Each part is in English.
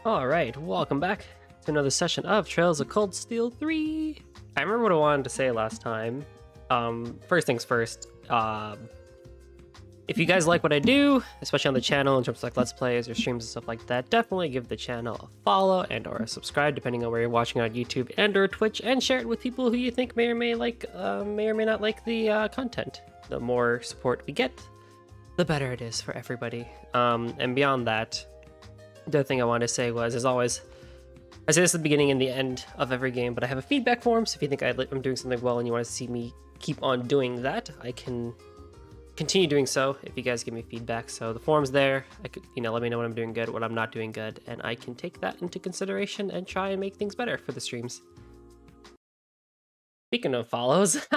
Alright, welcome back to another session of Trails of Cold Steel 3. I remember what I wanted to say last time. First things first, if you guys like what I do, especially on the channel in terms of like Let's Plays or streams and stuff like that, definitely give the channel a follow and or a subscribe depending on where you're watching on YouTube and or Twitch, and share it with people who you think may or may not like the content. The more support we get, the better it is for everybody. And beyond that, the other thing I wanted to say was, as always, I say this at the beginning and the end of every game, but I have a feedback form, so if you think I'm doing something well and you want to see me keep on doing that, I can continue doing so if you guys give me feedback. So the form's there. I could, let me know what I'm doing good, what I'm not doing good, and I can take that into consideration and try and make things better for the streams. Speaking of follows,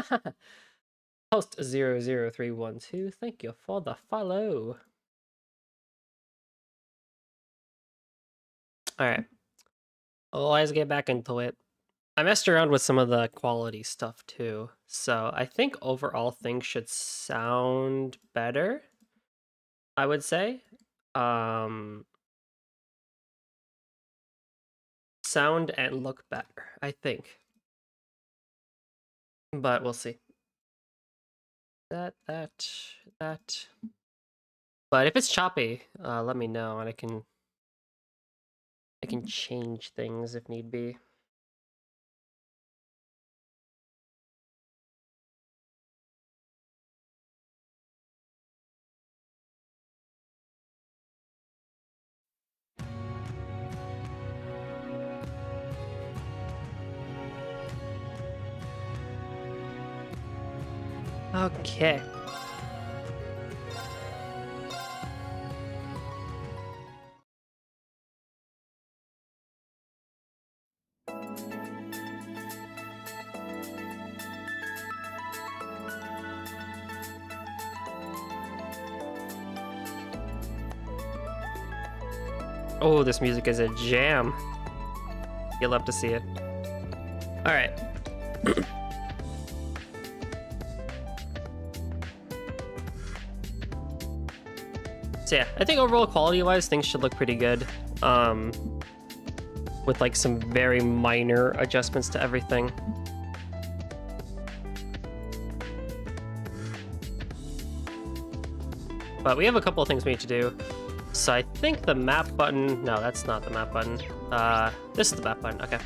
Host00312, thank you for the follow. Alright, well, let's get back into it. I messed around with some of the quality stuff too, so I think overall things should sound better, I would say. Sound and look better, I think. But we'll see. That. But if it's choppy, let me know and I can change things if need be. Okay. Oh, this music is a jam. You'll love to see it. All right. So yeah, I think overall quality-wise, things should look pretty good. With like some very minor adjustments to everything. But we have a couple of things we need to do. So I think the map button, no, that's not the map button. This is the map button, okay.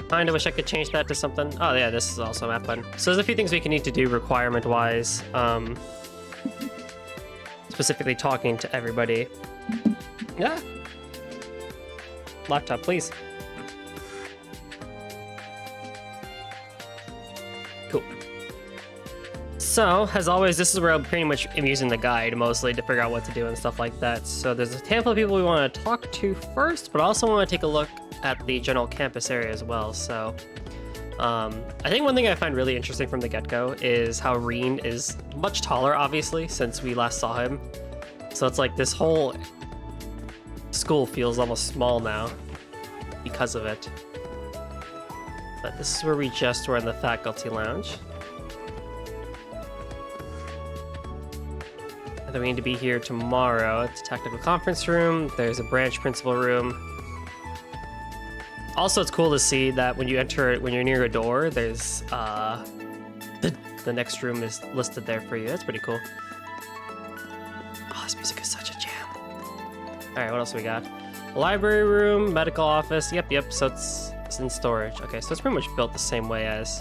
Kinda wish I could change that to something. Oh yeah, this is also a map button. So there's a few things we can need to do requirement-wise. Specifically talking to everybody. Yeah. Laptop, please. Cool. So, as always, this is where I pretty much am using the guide mostly to figure out what to do and stuff like that. So there's a handful of people we want to talk to first, but I also want to take a look at the general campus area as well. So I think one thing I find really interesting from the get-go is how Reen is much taller, obviously, since we last saw him. So it's like this whole school feels almost small now because of it. But this is where we just were in the faculty lounge. And then we need to be here tomorrow. It's a technical conference room. There's a branch principal room. Also, it's cool to see that when you enter, when you're near a door, there's the next room is listed there for you. That's pretty cool. Oh, this music is such a jam. All right, what else we got? Library room, medical office. Yep. So it's in storage. Okay, so it's pretty much built the same way as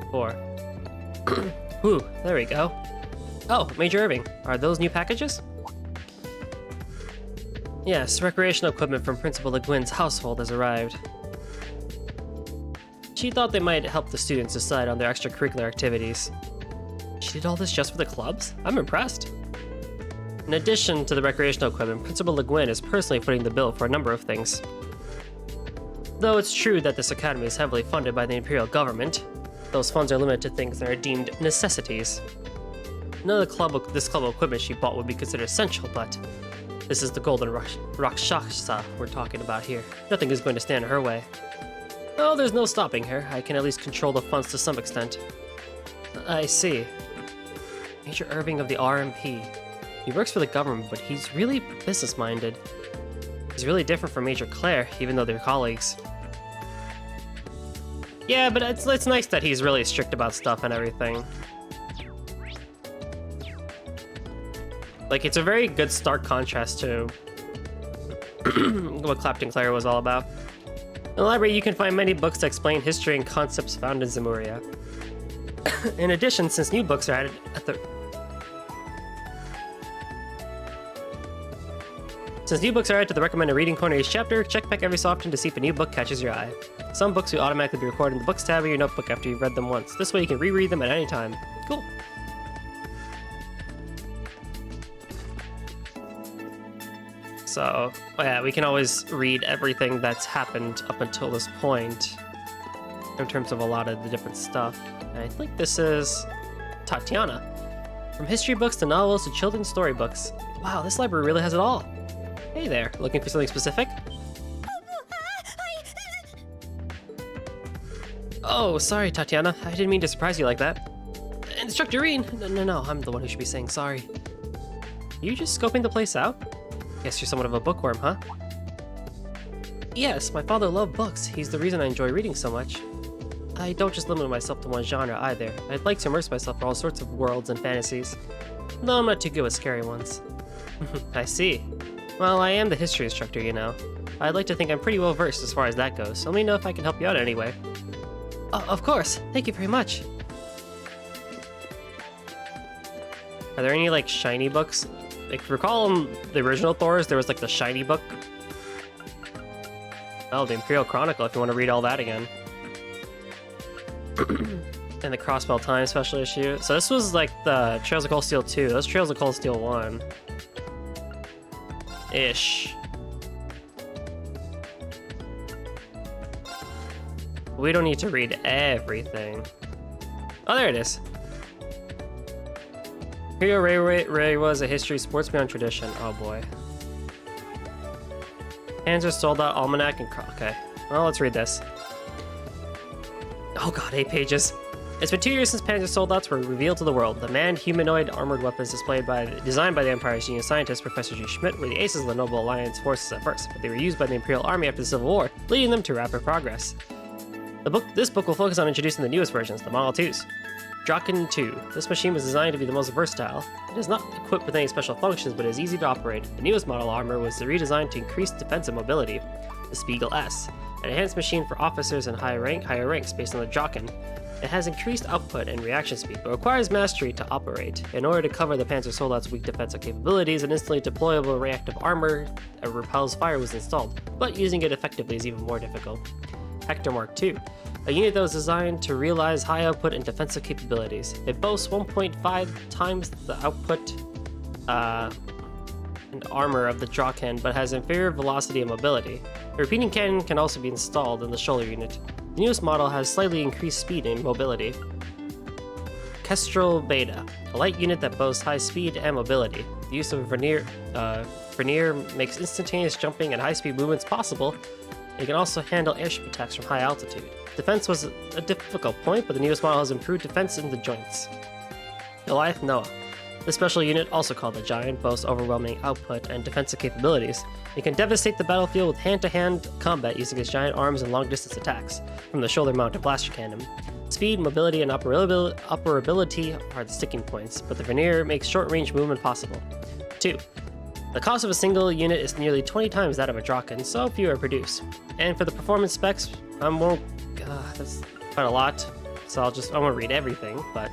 before. Ooh, there we go. Oh, Major Irving. Are those new packages? Yes, recreational equipment from Principal Le Guin's household has arrived. She thought they might help the students decide on their extracurricular activities. She did all this just for the clubs? I'm impressed. In addition to the recreational equipment, Principal Le Guin is personally footing the bill for a number of things. Though it's true that this academy is heavily funded by the Imperial government, those funds are limited to things that are deemed necessities. None of this club equipment she bought would be considered essential, but this is the golden Rakshasa we're talking about here. Nothing is going to stand in her way. Oh, there's no stopping her. I can at least control the funds to some extent. I see. Major Irving of the RMP. He works for the government, but he's really business-minded. He's really different from Major Claire, even though they're colleagues. Yeah, but it's nice that he's really strict about stuff and everything. Like, it's a very good stark contrast to what Clapton Claire was all about. In the library, you can find many books that explain history and concepts found in Zamuria. In addition, since new books are added at the recommended reading corner each chapter, check back every so often to see if a new book catches your eye. Some books will automatically be recorded in the Books tab of your notebook after you've read them once. This way you can reread them at any time. Cool. So, yeah, we can always read everything that's happened up until this point in terms of a lot of the different stuff. And I think this is Tatiana. From history books to novels to children's storybooks. Wow, this library really has it all. Hey there, looking for something specific? Oh, sorry, Tatiana. I didn't mean to surprise you like that. Instructor Reen! No, I'm the one who should be saying sorry. You just scoping the place out? Guess you're somewhat of a bookworm, huh? Yes, my father loved books. He's the reason I enjoy reading so much. I don't just limit myself to one genre either. I'd like to immerse myself in all sorts of worlds and fantasies. Though I'm not too good with scary ones. I see. Well, I am the history instructor, you know. I'd like to think I'm pretty well versed as far as that goes, so let me know if I can help you out anyway. Of course. Thank you very much. Are there any, like, shiny books? Like, recall in the original Thors, there was, like, the shiny book. Oh, the Imperial Chronicle, if you want to read all that again. And the Crossworld Time special issue. So this was, like, the Trails of Cold Steel 2. That's Trails of Cold Steel 1. Ish. We don't need to read everything. Oh, there it is. Imperial Ray was a history sportsman on tradition. Oh boy. Panzer Soldat Almanac and okay. Well, let's read this. Oh god, 8 pages. It's been 2 years since Panzer Soldats were revealed to the world. The manned, humanoid, armored weapons designed by the Empire's genius scientist, Professor G. Schmidt, were the aces of the Noble Alliance forces at first, but they were used by the Imperial Army after the Civil War, leading them to rapid progress. This book will focus on introducing the newest versions, the Model 2s. Draken 2. This machine was designed to be the most versatile. It is not equipped with any special functions, but is easy to operate. The newest model armor was redesigned to increase defensive mobility. The Spiegel S. An enhanced machine for officers and higher ranks based on the Draken. It has increased output and reaction speed, but requires mastery to operate. In order to cover the Panzer Soldat's weak defensive capabilities, an instantly deployable reactive armor that repels fire was installed, but using it effectively is even more difficult. Hector Mark II. A unit that was designed to realize high output and defensive capabilities. It boasts 1.5 times the output and armor of the Draken, but has inferior velocity and mobility. A repeating cannon can also be installed in the shoulder unit. The newest model has slightly increased speed and mobility. Kestrel Beta, a light unit that boasts high speed and mobility. The use of Vernier makes instantaneous jumping and high-speed movements possible. It can also handle airship attacks from high altitude. Defense was a difficult point, but the newest model has improved defense in the joints. Goliath Noah. This special unit, also called the Giant, boasts overwhelming output and defensive capabilities. It can devastate the battlefield with hand-to-hand combat using its giant arms and long-distance attacks from the shoulder-mounted blaster cannon. Speed, mobility, and operability are the sticking points, but the Vernier makes short-range movement possible. 2. The cost of a single unit is nearly 20 times that of a Draken, so few are produced. And for the performance specs, that's quite a lot, so I won't read everything, but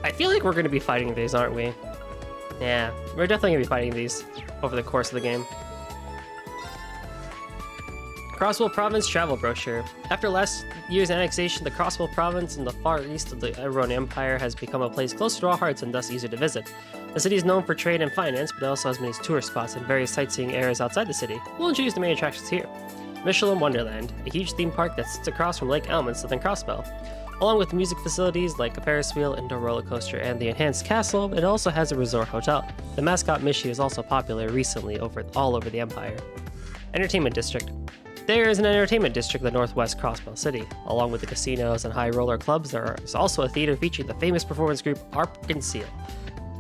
I feel like we're going to be fighting these, aren't we? Yeah, we're definitely going to be fighting these over the course of the game. Crossworld Province Travel Brochure. After last year's annexation, the Crossworld Province in the far east of the Iron Empire has become a place closer to our hearts and thus easier to visit. The city is known for trade and finance, but it also has many tourist spots and various sightseeing areas outside the city. We'll introduce the main attractions here. Michelin Wonderland, a huge theme park that sits across from Lake Elm in southern Crossbell. Along with music facilities like a Ferris wheel, indoor roller coaster, and the enhanced castle, it also has a resort hotel. The mascot Mishi is also popular recently all over the Empire. Entertainment District. There is an entertainment district in the northwest Crossbell City. Along with the casinos and high roller clubs, there is also a theater featuring the famous performance group Arp and Seal.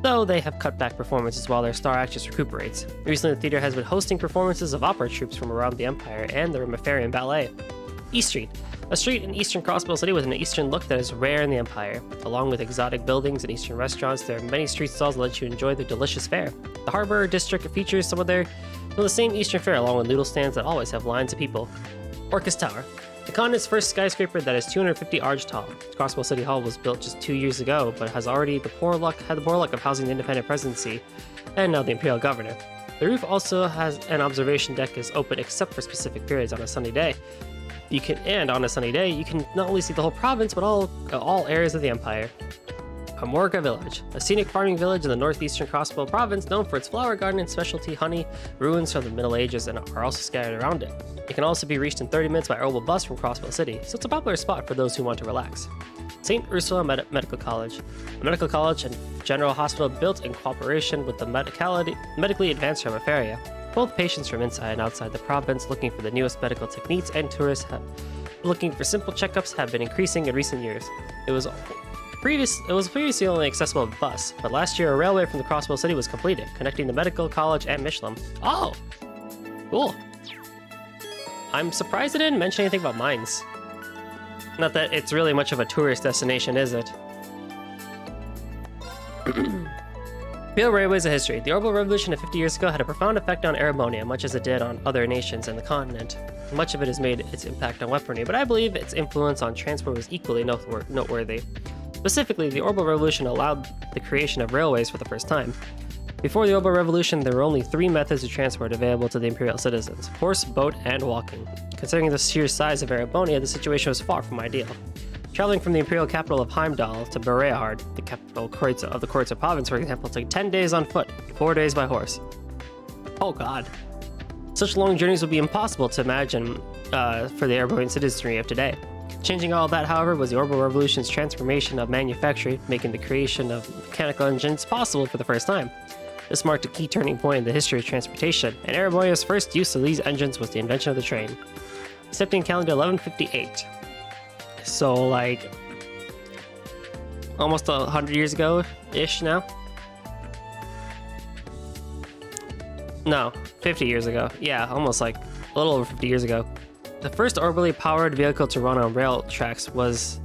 though they have cut back performances while their star actress recuperates. Recently, the theater has been hosting performances of opera troupes from around the Empire and the Rumifarian Ballet. East Street, a street in eastern Crossworld City with an eastern look that is rare in the Empire. Along with exotic buildings and eastern restaurants, there are many street stalls that let you enjoy their delicious fare. The Harbor District features some of the same eastern fare, along with noodle stands that always have lines of people. Orcus Tower, the continent's first skyscraper that is 250 arch tall. Crossworld City Hall was built just 2 years ago, but has already had the poor luck of housing the independent presidency and now the imperial governor. The roof also has an observation deck is open except for specific periods on a sunny day. On a sunny day, you can not only see the whole province, but all areas of the Empire. Amurga Village, a scenic farming village in the northeastern Crossworld province known for its flower garden and specialty honey, ruins from the Middle Ages and are also scattered around it. It can also be reached in 30 minutes by Herbal bus from Crossworld City, so it's a popular spot for those who want to relax. St. Ursula Medical College, a medical college and general hospital built in cooperation with the medically advanced Rumifarian. Both patients from inside and outside the province looking for the newest medical techniques and tourists looking for simple checkups have been increasing in recent years. It was previously only accessible by bus, but last year a railway from the Crossworld City was completed, connecting the medical college and Michelin. Oh! Cool. I'm surprised it didn't mention anything about mines. Not that it's really much of a tourist destination, is it? Real railways of history. The Orbital Revolution of 50 years ago had a profound effect on Erebonia, much as it did on other nations and the continent. Much of it has made its impact on weaponry, but I believe its influence on transport was equally noteworthy. Specifically, the Orbital Revolution allowed the creation of railways for the first time. Before the Orbital Revolution, there were only 3 methods of transport available to the Imperial citizens: horse, boat, and walking. Considering the sheer size of Erebonia, the situation was far from ideal. Traveling from the imperial capital of Heimdall to Bereahard, the capital of the Kreutzer province, for example, took 10 days on foot, 4 days by horse. Oh god. Such long journeys would be impossible to imagine for the Erebonian citizenry of today. Changing all that, however, was the Orbital Revolution's transformation of manufacturing, making the creation of mechanical engines possible for the first time. This marked a key turning point in the history of transportation, and Erebonia's first use of these engines was the invention of the train. Accepting calendar 1158. So, like, almost 100 years ago-ish now? No, 50 years ago. Yeah, almost like a little over 50 years ago. The first orbitally powered vehicle to run on rail tracks was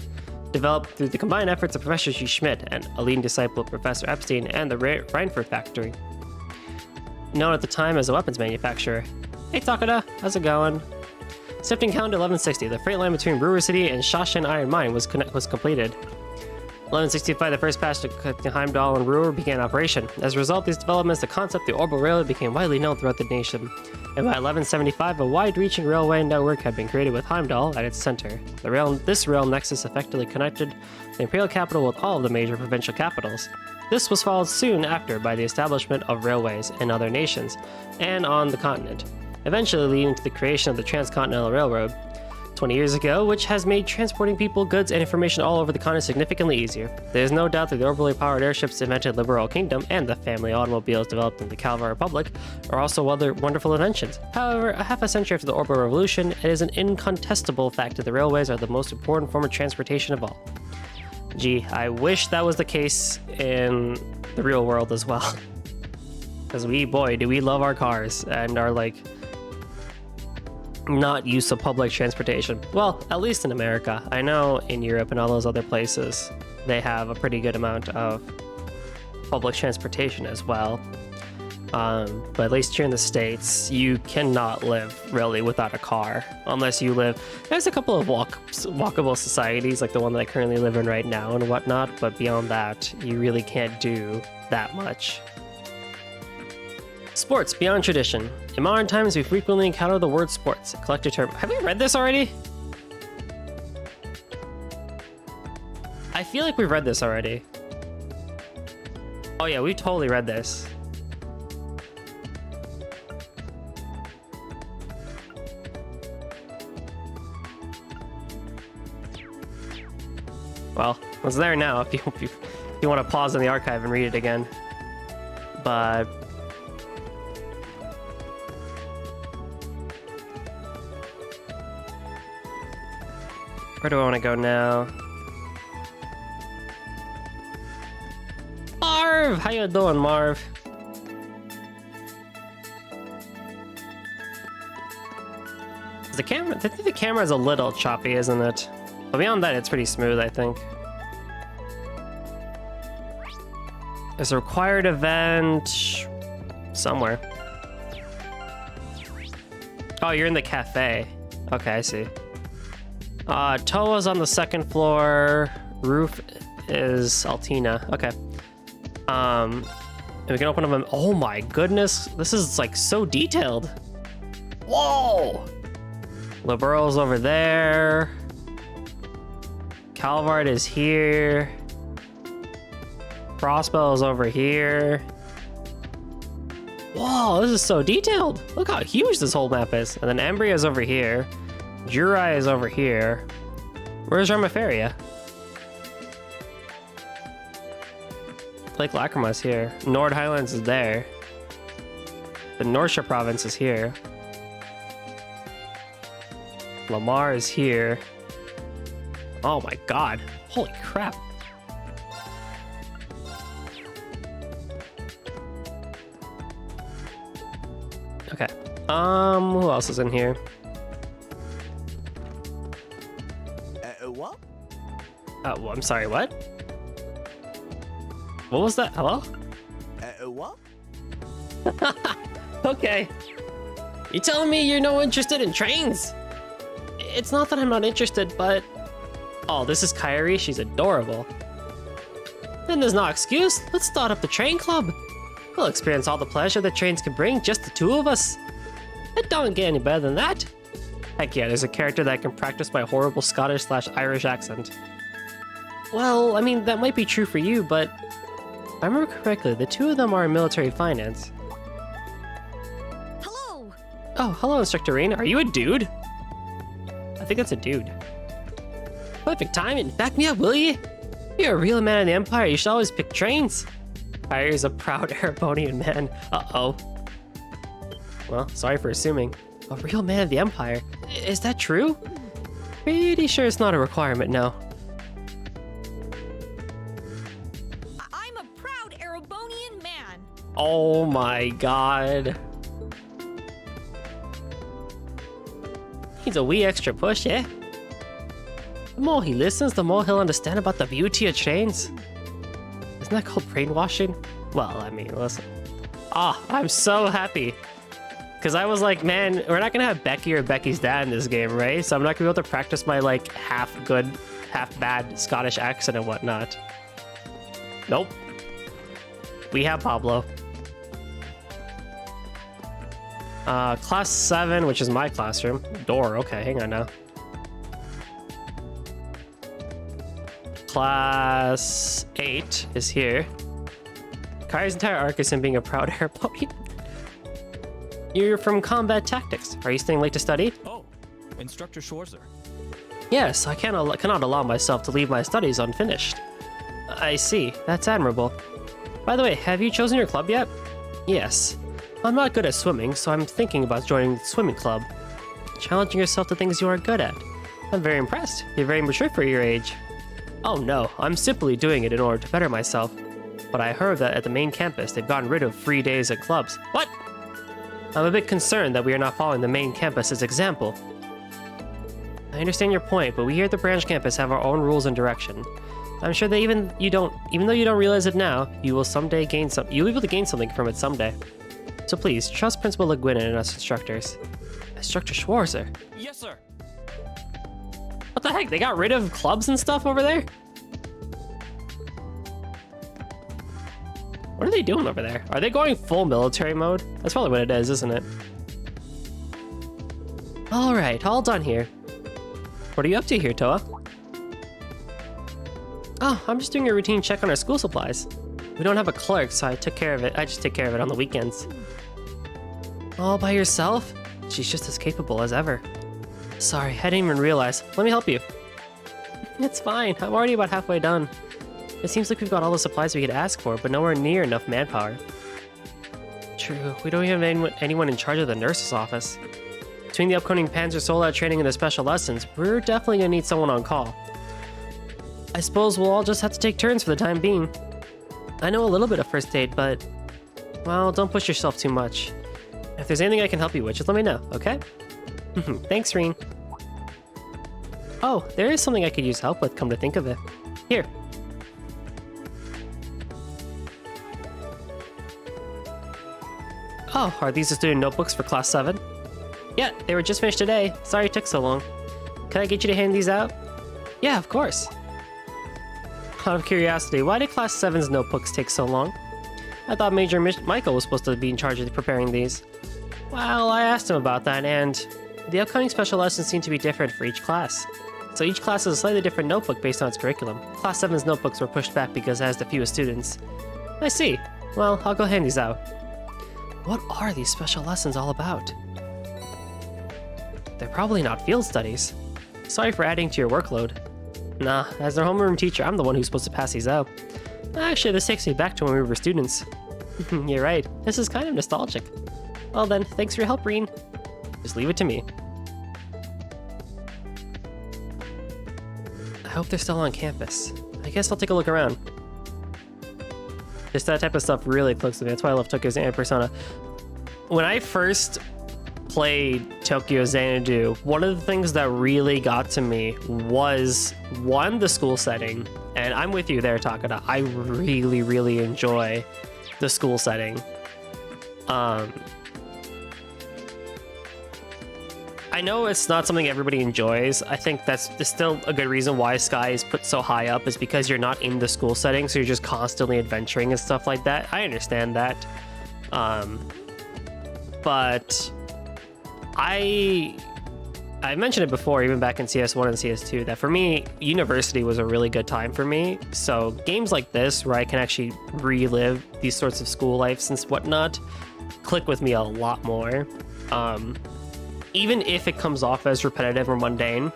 developed through the combined efforts of Professor G. Schmidt, and a leading disciple of Professor Epstein, and the Reinford factory, known at the time as a weapons manufacturer. Hey Takada, how's it going? Accepting calendar 1160, the freight line between Brewer City and Shashin Iron Mine was completed. 1165, the first passage to Heimdall and Ruhr began operation. As a result of these developments, the concept of the Orbital Railway became widely known throughout the nation. And by 1175, a wide-reaching railway network had been created with Heimdall at its center. This rail nexus effectively connected the imperial capital with all of the major provincial capitals. This was followed soon after by the establishment of railways in other nations and on the continent, eventually leading to the creation of the Transcontinental Railroad 20 years ago, which has made transporting people, goods, and information all over the continent significantly easier. There is no doubt that the orbitally powered airships invented in the Liberal Kingdom and the family automobiles developed in the Calvar Republic are also other wonderful inventions. However, a half a century after the Orbital Revolution, it is an incontestable fact that the railways are the most important form of transportation of all. Gee, I wish that was the case in the real world as well. Because boy, do we love our cars and our, like, not use of public transportation. Well, at least in America. I know in Europe and all those other places, they have a pretty good amount of public transportation as well. But at least here in the States, you cannot live really without a car unless you live. There's a couple of walkable societies like the one that I currently live in right now and whatnot, but beyond that, you really can't do that much. Sports beyond tradition. In modern times, we frequently encounter the word sports, a collective term. Have we read this already? I feel like we've read this already. Oh yeah, we totally read this. Well, it's there now if you want to pause in the archive and read it again. But where do I want to go now? Marv! How you doing, Marv? The camera, I think the camera's a little choppy, isn't it? But beyond that, it's pretty smooth, I think. There's a required event somewhere. Oh, you're in the cafe. Okay, I see. Toa's on the second floor. Roof is Altina. Okay. And we can open up them. Oh my goodness. This is like so detailed. Whoa! Libero's over there. Calvard is here. Crossbow is over here. Whoa, this is so detailed. Look how huge this whole map is. And then Embria is over here. Jurai is over here. Where's Armaferia? Lake Lacrima is here. Nord Highlands is there. The Norsha province is here. Lamar is here. Oh my god. Holy crap. Okay. Who else is in here? What? Well, I'm sorry, what? What was that? Hello? What? Okay. You telling me you're no interested in trains? It's not that I'm not interested, but... Oh, this is Kyrie. She's adorable. Then there's no excuse. Let's start up the train club. We'll experience all the pleasure that trains can bring, just the two of us. It don't get any better than that. Heck yeah, there's a character that can practice my horrible Scottish/Irish accent. Well, I mean, that might be true for you, but... If I remember correctly, the two of them are in military finance. Hello! Oh, hello, Instructor Rain. Are you a dude? I think that's a dude. Perfect timing. Back me up, will you? You're a real man of the Empire. You should always pick trains. Kyrie's a proud Erebonian man. Uh-oh. Well, sorry for assuming. A real man of the Empire? Is that true? Pretty sure it's not a requirement, no. I'm a proud Erebonian man. Oh my god. Needs a wee extra push, eh? The more he listens, the more he'll understand about the beauty of trains. Isn't that called brainwashing? Well, I mean, listen. Ah, I'm so happy. Because I was like, man, we're not going to have Becky or Becky's dad in this game, right? So I'm not going to be able to practice my, like, half-good, half-bad Scottish accent and whatnot. Nope. We have Pablo. Class 7, which is my classroom. Door, okay, hang on now. Class 8 is here. Kyrie's entire arc is him being a proud Erebonian. You're from Combat Tactics. Are you staying late to study? Oh, Instructor Schwarzer. Yes, I cannot allow myself to leave my studies unfinished. I see. That's admirable. By the way, have you chosen your club yet? Yes. I'm not good at swimming, so I'm thinking about joining the swimming club. Challenging yourself to things you are good at. I'm very impressed. You're very mature for your age. Oh no, I'm simply doing it in order to better myself. But I heard that at the main campus, they've gotten rid of free days at clubs. What? I'm a bit concerned that we are not following the main campus's example. I understand your point, but we here at the branch campus have our own rules and direction. I'm sure that even though you don't realize it now, you will someday you'll be able to gain something from it someday. So please, trust Principal Le Guin and us instructors. Instructor Schwarzer. Yes, sir. What the heck? They got rid of clubs and stuff over there? What are they doing over there? Are they going full military mode? That's probably what it is, isn't it? Alright, all done here. What are you up to here, Toa? Oh, I'm just doing a routine check on our school supplies. We don't have a clerk, so I just take care of it on the weekends. All by yourself? She's just as capable as ever. Sorry, I didn't even realize. Let me help you. It's fine, I'm already about halfway done. It seems like we've got all the supplies we could ask for, but nowhere near enough manpower. True, we don't even have anyone in charge of the nurse's office. Between the upcoming Panzer Soldat training and the special lessons, we're definitely gonna need someone on call. I suppose we'll all just have to take turns for the time being. I know a little bit of first aid, but, well, don't push yourself too much. If there's anything I can help you with, just let me know, okay? Thanks, Reen. Oh, there is something I could use help with, come to think of it. Here. Oh, are these the student notebooks for Class 7? Yeah, they were just finished today. Sorry it took so long. Can I get you to hand these out? Yeah, of course. Out of curiosity, why did Class 7's notebooks take so long? I thought Major Michael was supposed to be in charge of preparing these. Well, I asked him about that, and the upcoming special lessons seem to be different for each class. So each class has a slightly different notebook based on its curriculum. Class 7's notebooks were pushed back because it has the fewest students. I see. Well, I'll go hand these out. What are these special lessons all about? They're probably not field studies. Sorry for adding to your workload. Nah, as their homeroom teacher, I'm the one who's supposed to pass these out. Actually, this takes me back to when we were students. You're right, this is kind of nostalgic. Well then, thanks for your help, Reen. Just leave it to me. I hope they're still on campus. I guess I'll take a look around. Just that type of stuff really clicks with me. That's why I love Tokyo Xanadu Persona. When I first played Tokyo Xanadu, one of the things that really got to me was, one, the school setting. And I'm with you there, Takada. I really, really enjoy the school setting. I know it's not something everybody enjoys. I think that's still a good reason why Sky is put so high up, is because you're not in the school setting, so you're just constantly adventuring and stuff like that. I understand that. But I mentioned it before, even back in CS1 and CS2, that for me, university was a really good time for me. So games like this, where I can actually relive these sorts of school lives and whatnot, click with me a lot more. Even if it comes off as repetitive or mundane.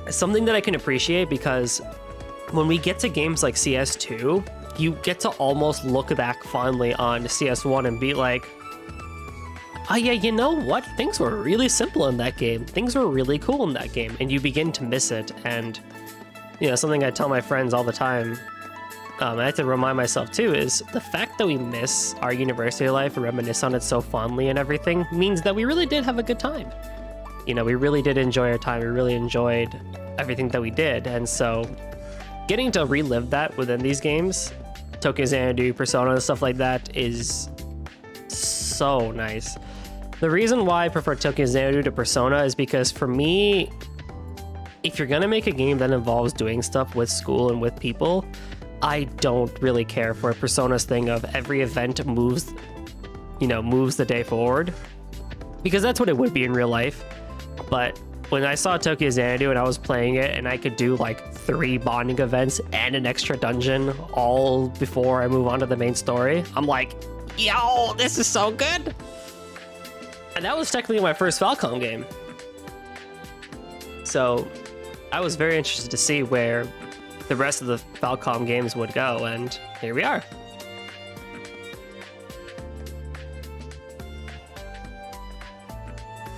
It's something that I can appreciate, because when we get to games like CS2, you get to almost look back fondly on CS1 and be like, oh yeah, you know what? Things were really simple in that game. Things were really cool in that game, and you begin to miss it. And, you know, something I tell my friends all the time, I have to remind myself too, is the fact that we miss our university life and reminisce on it so fondly and everything means that we really did have a good time. You know, we really did enjoy our time. We really enjoyed everything that we did. And so getting to relive that within these games, Tokyo Xanadu, Persona, and stuff like that, is so nice. The reason why I prefer Tokyo Xanadu to Persona is because, for me, if you're gonna make a game that involves doing stuff with school and with people, I don't really care for Persona's thing of every event moves the day forward, because that's what it would be in real life. But when I saw Tokyo Xanadu and I was playing it, and I could do like 3 bonding events and an extra dungeon all before I move on to the main story, I'm like, yo, this is so good. And that was technically my first Falcom game. So I was very interested to see where the rest of the Falcom games would go, and here we are.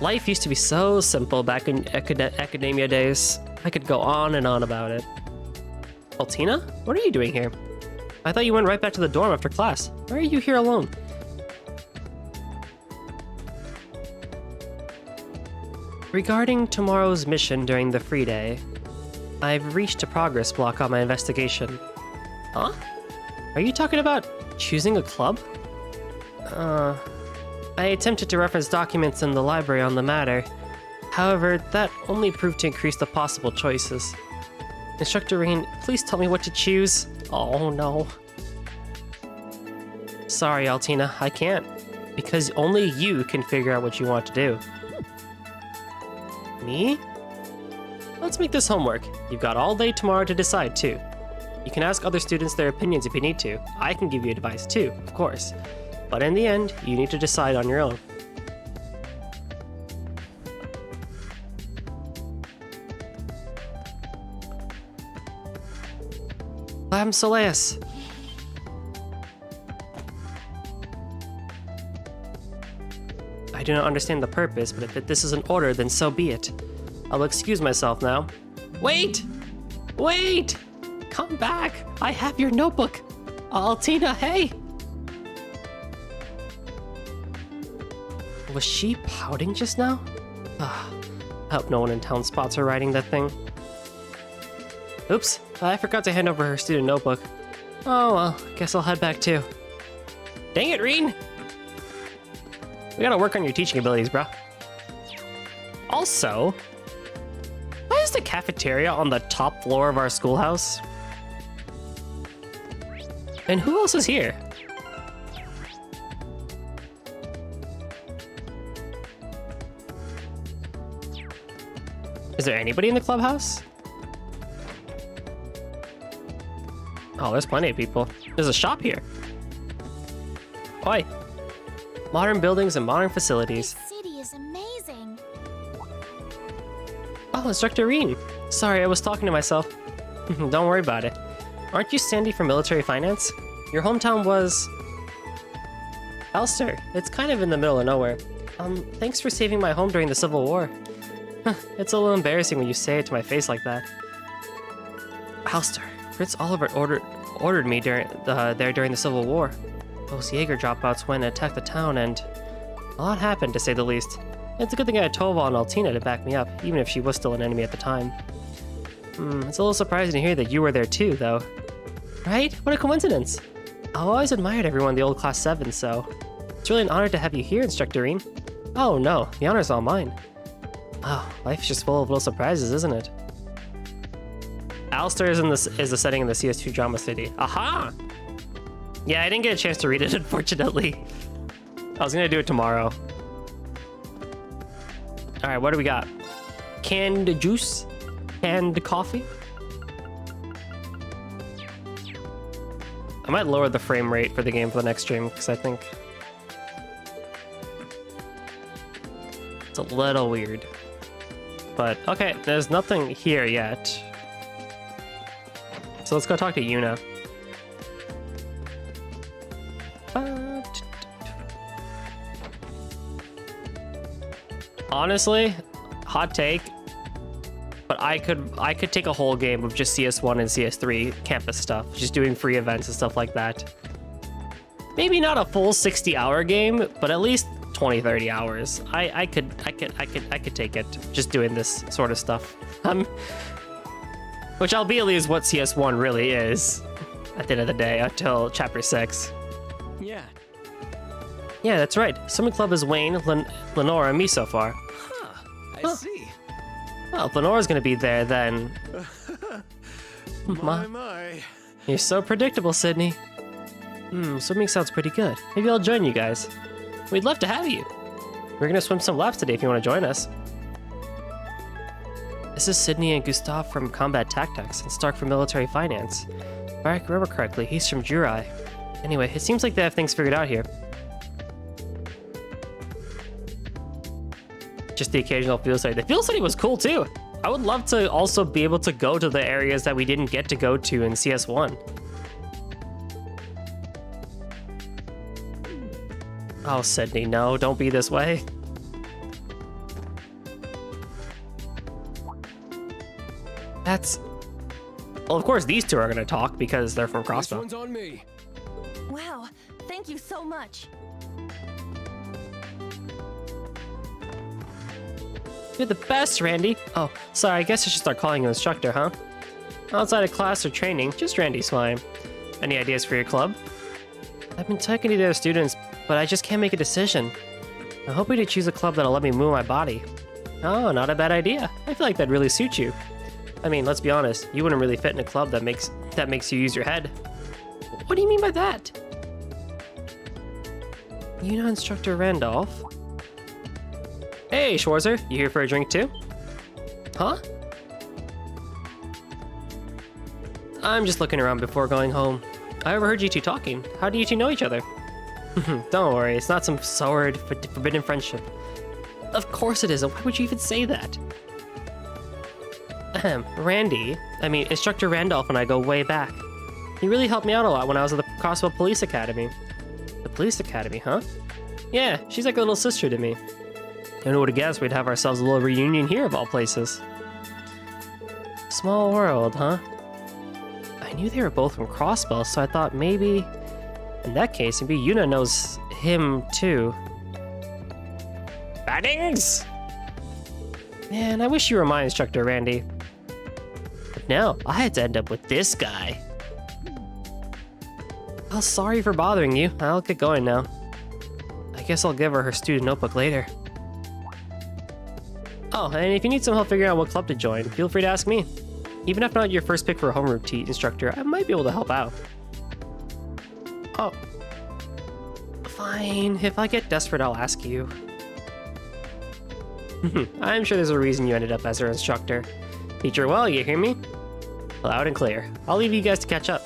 Life used to be so simple back in academia days. I could go on and on about it. Well, Tina, what are you doing here? I thought you went right back to the dorm after class. Why are you here alone? Regarding tomorrow's mission during the free day, I've reached a progress block on my investigation. Huh? Are you talking about choosing a club? I attempted to reference documents in the library on the matter. However, that only proved to increase the possible choices. Instructor Reen, please tell me what to choose. Oh no. Sorry, Altina, I can't. Because only you can figure out what you want to do. Me? Let's make this homework. You've got all day tomorrow to decide, too. You can ask other students their opinions if you need to. I can give you advice, too, of course. But in the end, you need to decide on your own. Lam Soleus. I do not understand the purpose, but if this is an order, then so be it. I'll excuse myself now. Wait! Wait! come back! I have your notebook! Altina, hey! Was she pouting just now? I hope no one in town spots her riding that thing. Oops, I forgot to hand over her student notebook. Oh well, guess I'll head back too. Dang it, Reen! We gotta work on your teaching abilities, bro. Also, why is the cafeteria on the top floor of our schoolhouse? And who else is here? Is there anybody in the clubhouse? Oh, there's plenty of people. There's a shop here. Oi. Modern buildings and modern facilities. This city is amazing. Oh, Instructor Reen. Sorry, I was talking to myself. Don't worry about it. Aren't you Sandy from military finance? Your hometown was... Ulster. It's kind of in the middle of nowhere. Thanks for saving my home during the Civil War. It's a little embarrassing when you say it to my face like that. Ulster. Prince Oliver ordered me there during the Civil War. Those Jaeger dropouts went and attacked the town, and a lot happened, to say the least. It's a good thing I had Tova and Altina to back me up, even if she was still an enemy at the time. It's a little surprising to hear that you were there too, though. Right? What a coincidence! I've always admired everyone in the old Class 7, so... It's really an honor to have you here, Instructor Reen. Oh no, the honor's all mine. Oh, life's just full of little surprises, isn't it? Ulster is the setting in the CS2 Drama City. Aha! Yeah, I didn't get a chance to read it, unfortunately. I was gonna do it tomorrow. Alright, what do we got? Canned juice? Canned coffee? I might lower the frame rate for the game for the next stream, because I think it's a little weird. But, okay, there's nothing here yet. So let's go talk to Yuna. Honestly, hot take, but I could take a whole game of just CS1 and CS3 campus stuff, just doing free events and stuff like that. Maybe not a full 60-hour game, but at least 20-30 hours. I could take it just doing this sort of stuff. Which albeit is what CS1 really is at the end of the day, until Chapter 6. Yeah. Yeah, that's right. Swimming Club is Wayne, Lenora, and me so far. I see. Well, if Lenora's gonna be there, then... My. You're so predictable, Sydney. Swimming sounds pretty good. Maybe I'll join you guys. We'd love to have you. We're gonna swim some laps today if you want to join us. This is Sydney and Gustav from Combat Tactics, and Stark from Military Finance. If I remember correctly, he's from Jurai. Anyway, it seems like they have things figured out here. Just the occasional field study. The field study was cool too. I would love to also be able to go to the areas that we didn't get to go to in CS1. Oh, Sydney, no, don't be this way. That's... Well, of course, these two are going to talk because they're from This Crossworld. one's on me. Wow, thank you so much. You're the best, Randy. Oh, sorry, I guess I should start calling you instructor, huh? Outside of class or training, just Randy's fine. Any ideas for your club? I've been talking to the other students, but I just can't make a decision. I'm hoping to choose a club that'll let me move my body. Oh, not a bad idea. I feel like that'd really suit you. I mean, let's be honest, you wouldn't really fit in a club that makes you use your head. What do you mean by that? You know Instructor Randolph? Hey, Schwarzer, you here for a drink too? Huh? I'm just looking around before going home. I overheard you two talking. How do you two know each other? Don't worry, it's not some soured, forbidden friendship. Of course it isn't. Why would you even say that? Instructor Randolph and I go way back. He really helped me out a lot when I was at the Crossworld Police Academy. The Police Academy, huh? Yeah, she's like a little sister to me. And who would have guessed we'd have ourselves a little reunion here of all places? Small world, huh? I I knew they were both from Crossworld, so I thought maybe... In that case, maybe Yuna knows him too. Baddings! Man, I wish you were my instructor, Randy. But no, I had to end up with this guy. Oh, sorry for bothering you. I'll get going now. I guess I'll give her student notebook later. Oh, and if you need some help figuring out what club to join, feel free to ask me. Even if not your first pick for a homeroom instructor, I might be able to help out. Oh. Fine, if I get desperate, I'll ask you. I'm sure there's a reason you ended up as her instructor. Teacher Well, you hear me? Loud and clear. I'll leave you guys to catch up.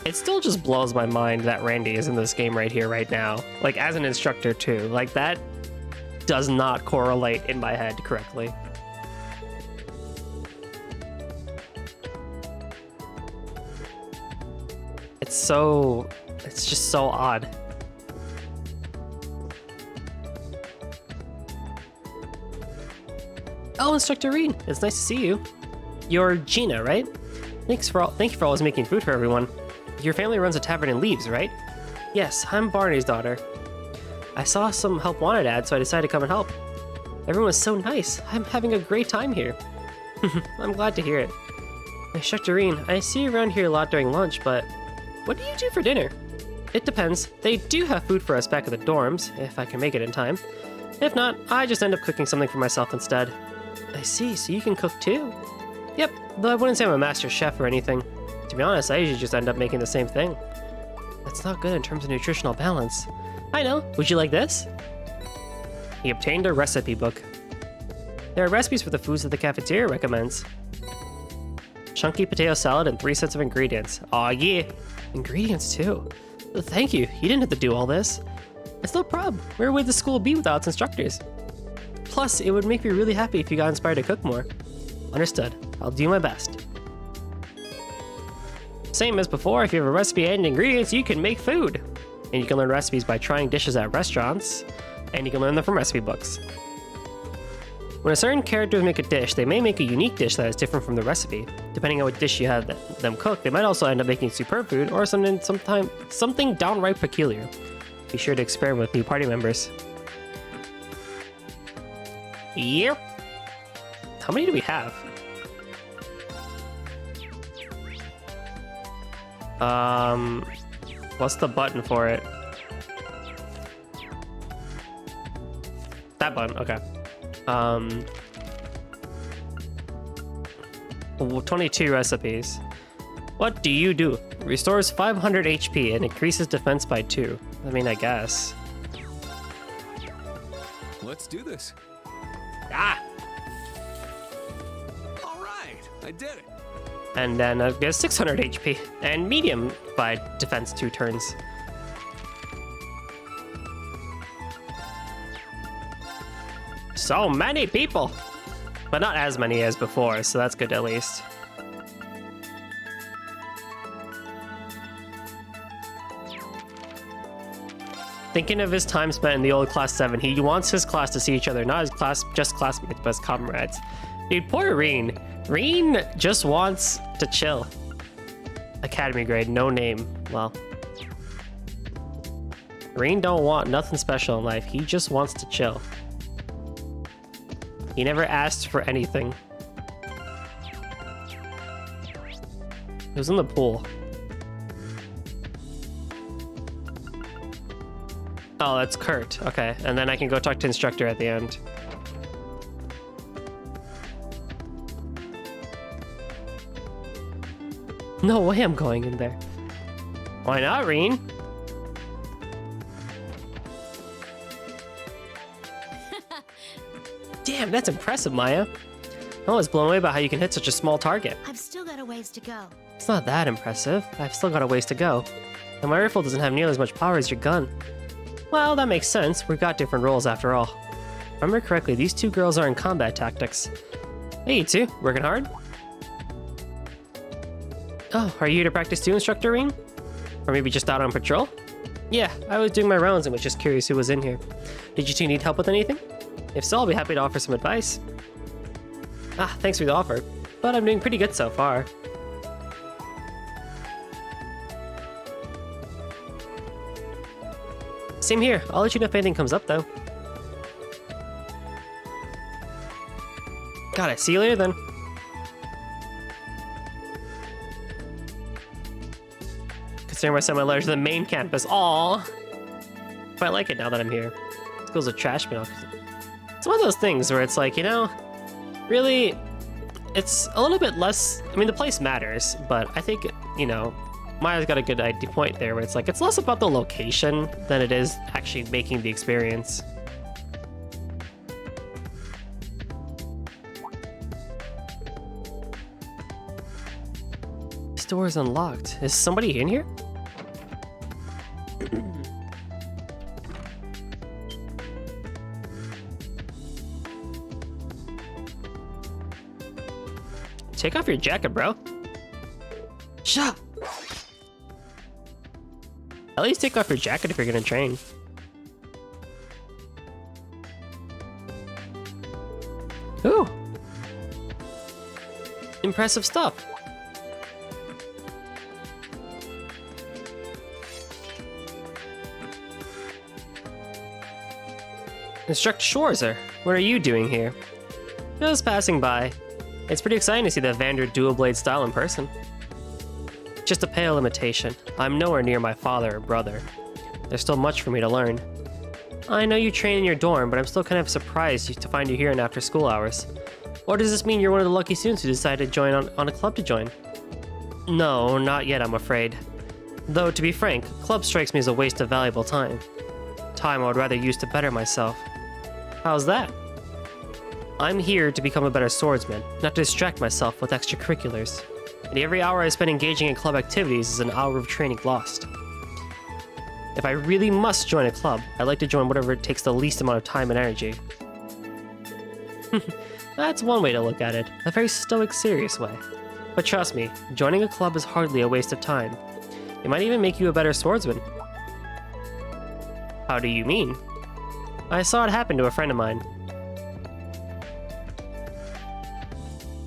It still just blows my mind that Randy is in this game right here, right now. Like, as an instructor, too. Like, that does not correlate in my head correctly. It's just so odd. Oh, Instructor Reed, it's nice to see you. You're Gina, right? Thank you for always making food for everyone. Your family runs a tavern in Leaves, right? Yes, I'm Barney's daughter. I saw some help wanted ads, so I decided to come and help. Everyone was so nice. I'm having a great time here. I'm glad to hear it. Instructor Reed, I see you around here a lot during lunch, but what do you do for dinner? It depends. They do have food for us back at the dorms, if I can make it in time. If not, I just end up cooking something for myself instead. I see, so you can cook too? Yep, though I wouldn't say I'm a master chef or anything. To be honest, I usually just end up making the same thing. That's not good in terms of nutritional balance. I know, would you like this? He obtained a recipe book. There are recipes for the foods that the cafeteria recommends. Chunky potato salad and 3 sets of ingredients. Aw, yeah. Ingredients too. Thank you, you didn't have to do all this. It's no problem. Where would the school be without its instructors? Plus, it would make me really happy if you got inspired to cook more. Understood. I'll do my best. Same as before, if you have a recipe and ingredients, you can make food. And you can learn recipes by trying dishes at restaurants, and you can learn them from recipe books. When a certain characters make a dish, they may make a unique dish that is different from the recipe. Depending on what dish you have them cook, they might also end up making superb food or something downright peculiar. Be sure to experiment with new party members. Yep. How many do we have? What's the button for it? That button, okay. 22 recipes. What do you do? Restores 500 HP and increases defense by 2. I mean, I guess. Let's do this. Ah! All right, I did it. And then I guess 600 HP and medium by defense 2 turns. So many people! But not as many as before, so that's good at least. Thinking of his time spent in the old Class 7, he wants his class to see each other, not as just classmates, but as comrades. Dude, poor Reen. Reen just wants to chill. Academy grade, no name. Well. Reen don't want nothing special in life, he just wants to chill. He never asked for anything. He was in the pool. Oh, that's Kurt. Okay, and then I can go talk to instructor at the end. No way I'm going in there. Why not, Reen? Damn, that's impressive, Maya. I was blown away by how you can hit such a small target. I've still got a ways to go. It's not that impressive. I've still got a ways to go. And my rifle doesn't have nearly as much power as your gun. Well, that makes sense. We've got different roles after all. If I remember correctly, these two girls are in combat tactics. Hey, you two. Working hard? Oh, are you here to practice too, Instructor Reen? Or maybe just out on patrol? Yeah, I was doing my rounds and was just curious who was in here. Did you two need help with anything? If so, I'll be happy to offer some advice. Ah, thanks for the offer, but I'm doing pretty good so far. Same here. I'll let you know if anything comes up, though. Got it. See you later, then. Considering I sent my letter to the main campus. Aww. But I like it now that I'm here. School's a trash bin. It's one of those things where it's like, you know, really, it's a little bit less. I mean, the place matters, but I think, you know, Maya's got a good point there where it's like, it's less about the location than it is actually making the experience. This door is unlocked. Is somebody in here? Take off your jacket, bro. Shut up. At least take off your jacket if you're gonna train. Ooh. Impressive stuff. Instructor Schwarzer, what are you doing here? Just passing by. It's pretty exciting to see the Vander dual blade style in person. Just a pale imitation. I'm nowhere near my father or brother. There's still much for me to learn. I know you train in your dorm, but I'm still kind of surprised to find you here in after school hours. Or does this mean you're one of the lucky students who decided to join on a club to join? No, not yet, I'm afraid. Though, to be frank, club strikes me as a waste of valuable time. Time I would rather use to better myself. How's that? I'm here to become a better swordsman, not to distract myself with extracurriculars. And every hour I spend engaging in club activities is an hour of training lost. If I really must join a club, I'd like to join whatever it takes the least amount of time and energy. That's one way to look at it, a very stoic, serious way. But trust me, joining a club is hardly a waste of time. It might even make you a better swordsman. How do you mean? I saw it happen to a friend of mine.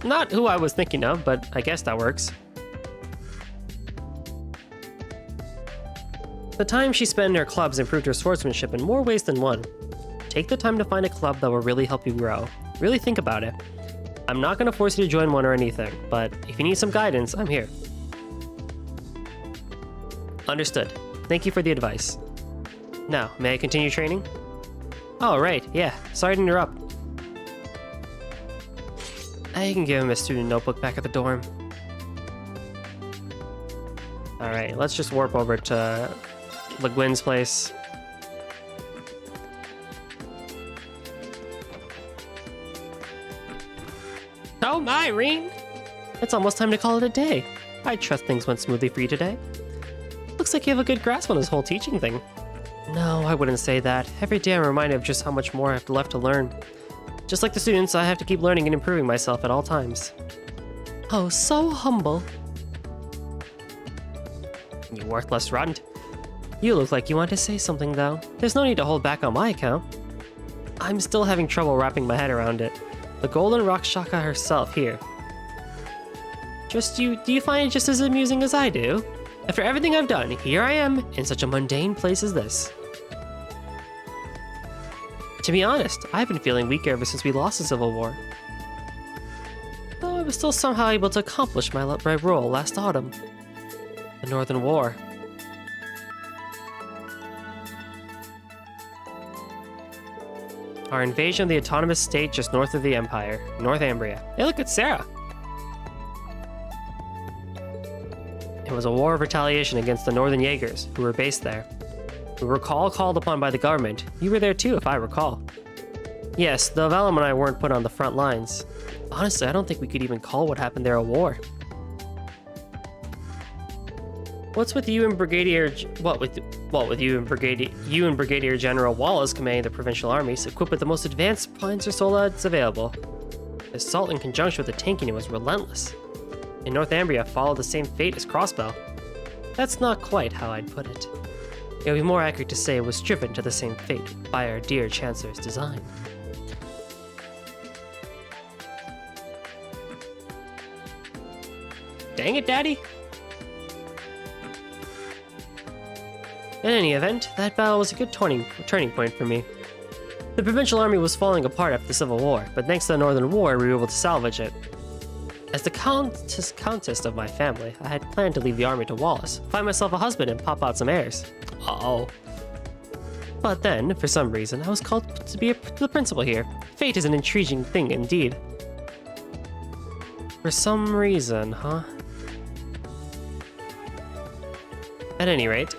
Not who I was thinking of, but I guess that works. The time she spent in her clubs improved her swordsmanship in more ways than one. Take the time to find a club that will really help you grow. Really think about it. I'm not going to force you to join one or anything, but if you need some guidance, I'm here. Understood. Thank you for the advice. Now, may I continue training? Oh, right, yeah. Sorry to interrupt. I can give him a student notebook back at the dorm. Alright, let's just warp over to Le Guin's place. Oh my, Reen! It's almost time to call it a day. I trust things went smoothly for you today. Looks like you have a good grasp on this whole teaching thing. No, I wouldn't say that. Every day I'm reminded of just how much more I have left to learn. Just like the students, I have to keep learning and improving myself at all times. Oh, so humble. You worthless runt. You look like you want to say something, though. There's no need to hold back on my account. I'm still having trouble wrapping my head around it. The Golden Rakshaka herself here. Do you find it just as amusing as I do? After everything I've done, here I am, in such a mundane place as this. To be honest, I've been feeling weak ever since we lost the Civil War. Though I was still somehow able to accomplish my role last autumn. The Northern War. Our invasion of the autonomous state just north of the Empire, Northumbria. Hey, look at Sarah! It was a war of retaliation against the Northern Jaegers, who were based there. We were called upon by the government. You were there too, if I recall. Yes, though Valum and I weren't put on the front lines. Honestly, I don't think we could even call what happened there a war. What's with you and Brigadier... You and Brigadier General Wallace commanding the provincial armies, equipped with the most advanced Panzer Soldads available. The assault in conjunction with the tanking was relentless. And Northumbria followed the same fate as Crossbell. That's not quite how I'd put it. It would be more accurate to say it was driven to the same fate by our dear Chancellor's design. Dang it, Daddy. In any event, that battle was a good turning point for me. The provincial army was falling apart after the Civil War, but thanks to the Northern War, we were able to salvage it. As the countess of my family, I had planned to leave the army to Wallace, find myself a husband, and pop out some heirs. Uh-oh. But then, for some reason, I was called to be the principal here. Fate is an intriguing thing indeed. For some reason, huh? At any rate,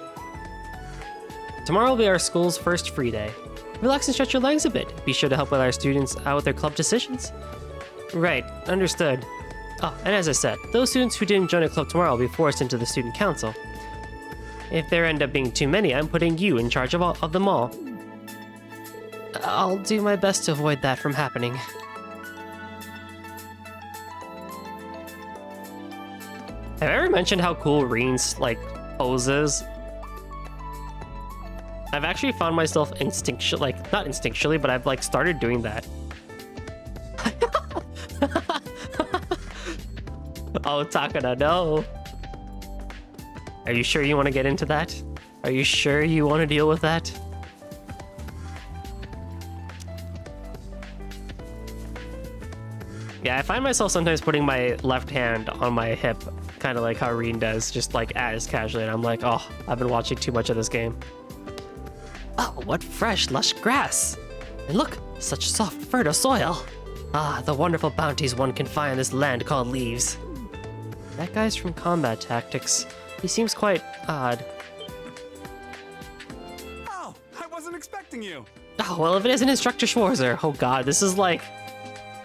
tomorrow will be our school's first free day. Relax and stretch your legs a bit. Be sure to help with our students out with their club decisions. Right, understood. Oh, and as I said, those students who didn't join a club tomorrow will be forced into the student council. If there end up being too many, I'm putting you in charge of them all. I'll do my best to avoid that from happening. Have I ever mentioned how cool Reen's, poses? I've actually found myself not instinctually, but I've, started doing that. Oh, Takada, no. Are you sure you want to get into that? Are you sure you want to deal with that? Yeah, I find myself sometimes putting my left hand on my hip, kind of like how Reen does, just as casually, and I'm like, oh, I've been watching too much of this game. Oh, what fresh, lush grass! And look, such soft, fertile soil! Ah, the wonderful bounties one can find in this land called Leaves. That guy's from Combat Tactics. He seems quite odd. Oh, I wasn't expecting you. Oh, well, if it isn't Instructor Schwarzer. Oh god, this is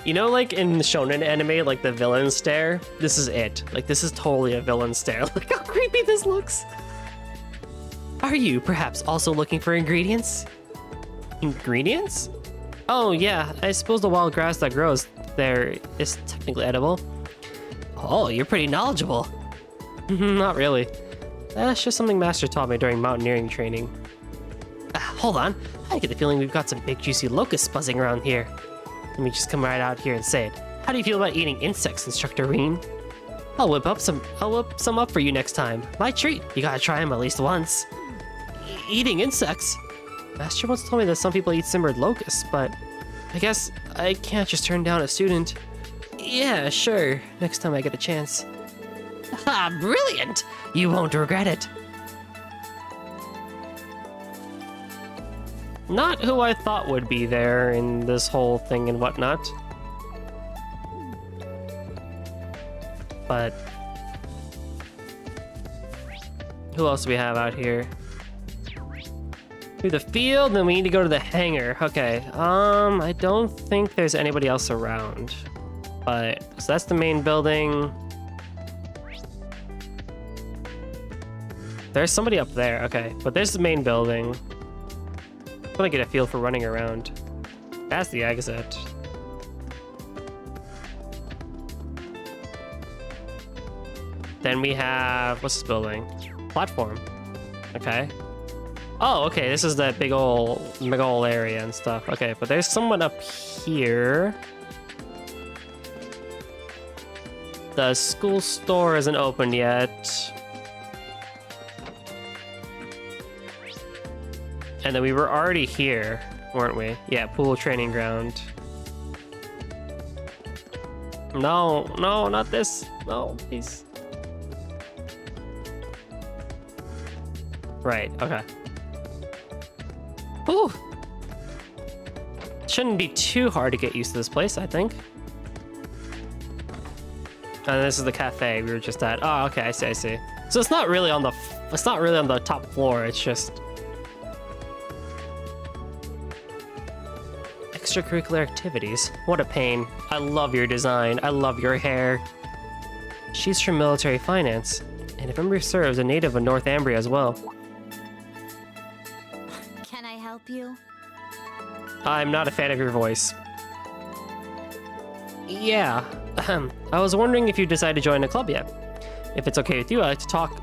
you know, in the shonen anime, the villain stare? This is it. This is totally a villain stare. Look how creepy this looks. Are you perhaps also looking for ingredients? Ingredients? Oh, yeah, I suppose the wild grass that grows there is technically edible. Oh, you're pretty knowledgeable. Not really. That's just something Master taught me during mountaineering training. Hold on. I get the feeling we've got some big juicy locusts buzzing around here. Let me just come right out here and say it. How do you feel about eating insects, Instructor Reen? I'll whip some up for you next time. My treat. You gotta try them at least once. Eating insects? Master once told me that some people eat simmered locusts, but I guess I can't just turn down a student. Yeah, sure. Next time I get a chance. Ha! Brilliant! You won't regret it. Not who I thought would be there in this whole thing and whatnot. But who else do we have out here? Through the field, then we need to go to the hangar. Okay, I don't think there's anybody else around. But, so that's the main building. There's somebody up there, okay. But there's the main building. I'm gonna get a feel for running around. That's the exit. Then we have, what's this building? Platform. Okay. Oh, okay, this is that big ol' area and stuff. Okay, but there's someone up here. The school store isn't open yet. And then we were already here, weren't we? Yeah, pool training ground. No, no, not this. No, please. Right, okay. Ooh. Shouldn't be too hard to get used to this place, I think. And this is the cafe we were just at. Oh, okay, I see. So it's not really on the top floor, it's just extracurricular activities. What a pain. I love your design. I love your hair. She's from military finance, and if memory serves, a native of North Ambria as well. Can I help you? I'm not a fan of your voice. Yeah, I was wondering if you decided to join a club yet. If it's okay with you, I'd like to talk.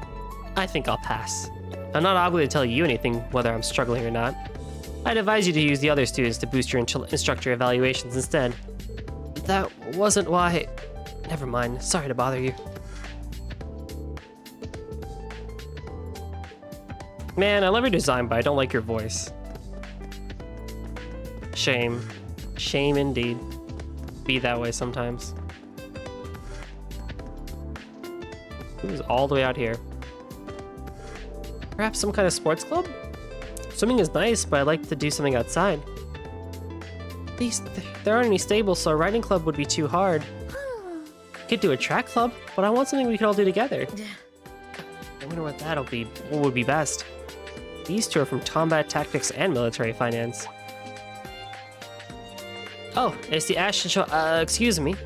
I think I'll pass. I'm not obligated to tell you anything, whether I'm struggling or not. I'd advise you to use the other students to boost your instructor evaluations instead. That wasn't why... Never mind, sorry to bother you. Man, I love your design, but I don't like your voice. Shame. Shame indeed. Be that way sometimes. Who's all the way out here? Perhaps some kind of sports club? Swimming is nice, but I'd like to do something outside. There aren't any stables, so a riding club would be too hard. Could do a track club, but I want something we could all do together. I wonder what that'll be. What would be best? These two are from combat tactics and military finance. Oh, it's the Ashton show. Excuse me.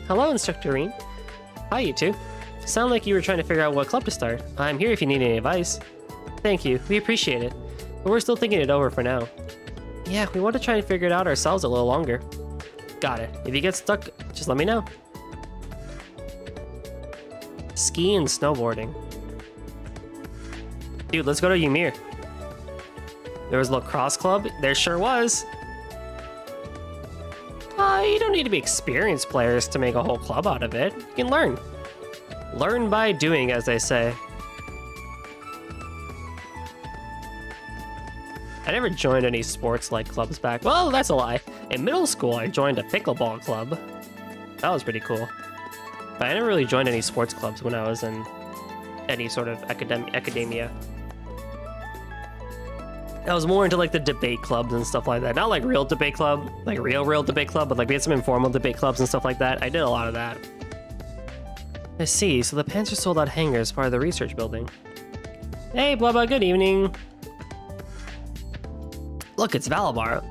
Hello, Instructor Reen. Hi, you two. Sound like you were trying to figure out what club to start. I'm here if you need any advice. Thank you. We appreciate it. But we're still thinking it over for now. Yeah, we want to try and figure it out ourselves a little longer. Got it. If you get stuck, just let me know. Ski and snowboarding. Dude, let's go to Ymir. There was a lacrosse club. There sure was. You don't need to be experienced players to make a whole club out of it. You can learn. Learn by doing, as they say. I never joined any sports-like clubs back. Well, that's a lie. In middle school, I joined a pickleball club. That was pretty cool. But I never really joined any sports clubs when I was in any sort of academia. I was more into like the debate clubs and stuff like that. Not like real debate club, like real debate club, but like we had some informal debate clubs and stuff like that. I did a lot of that. I see, so the Panzer sold out hangar as part of the research building. Hey, Blubba, good evening. Look, it's Valabar.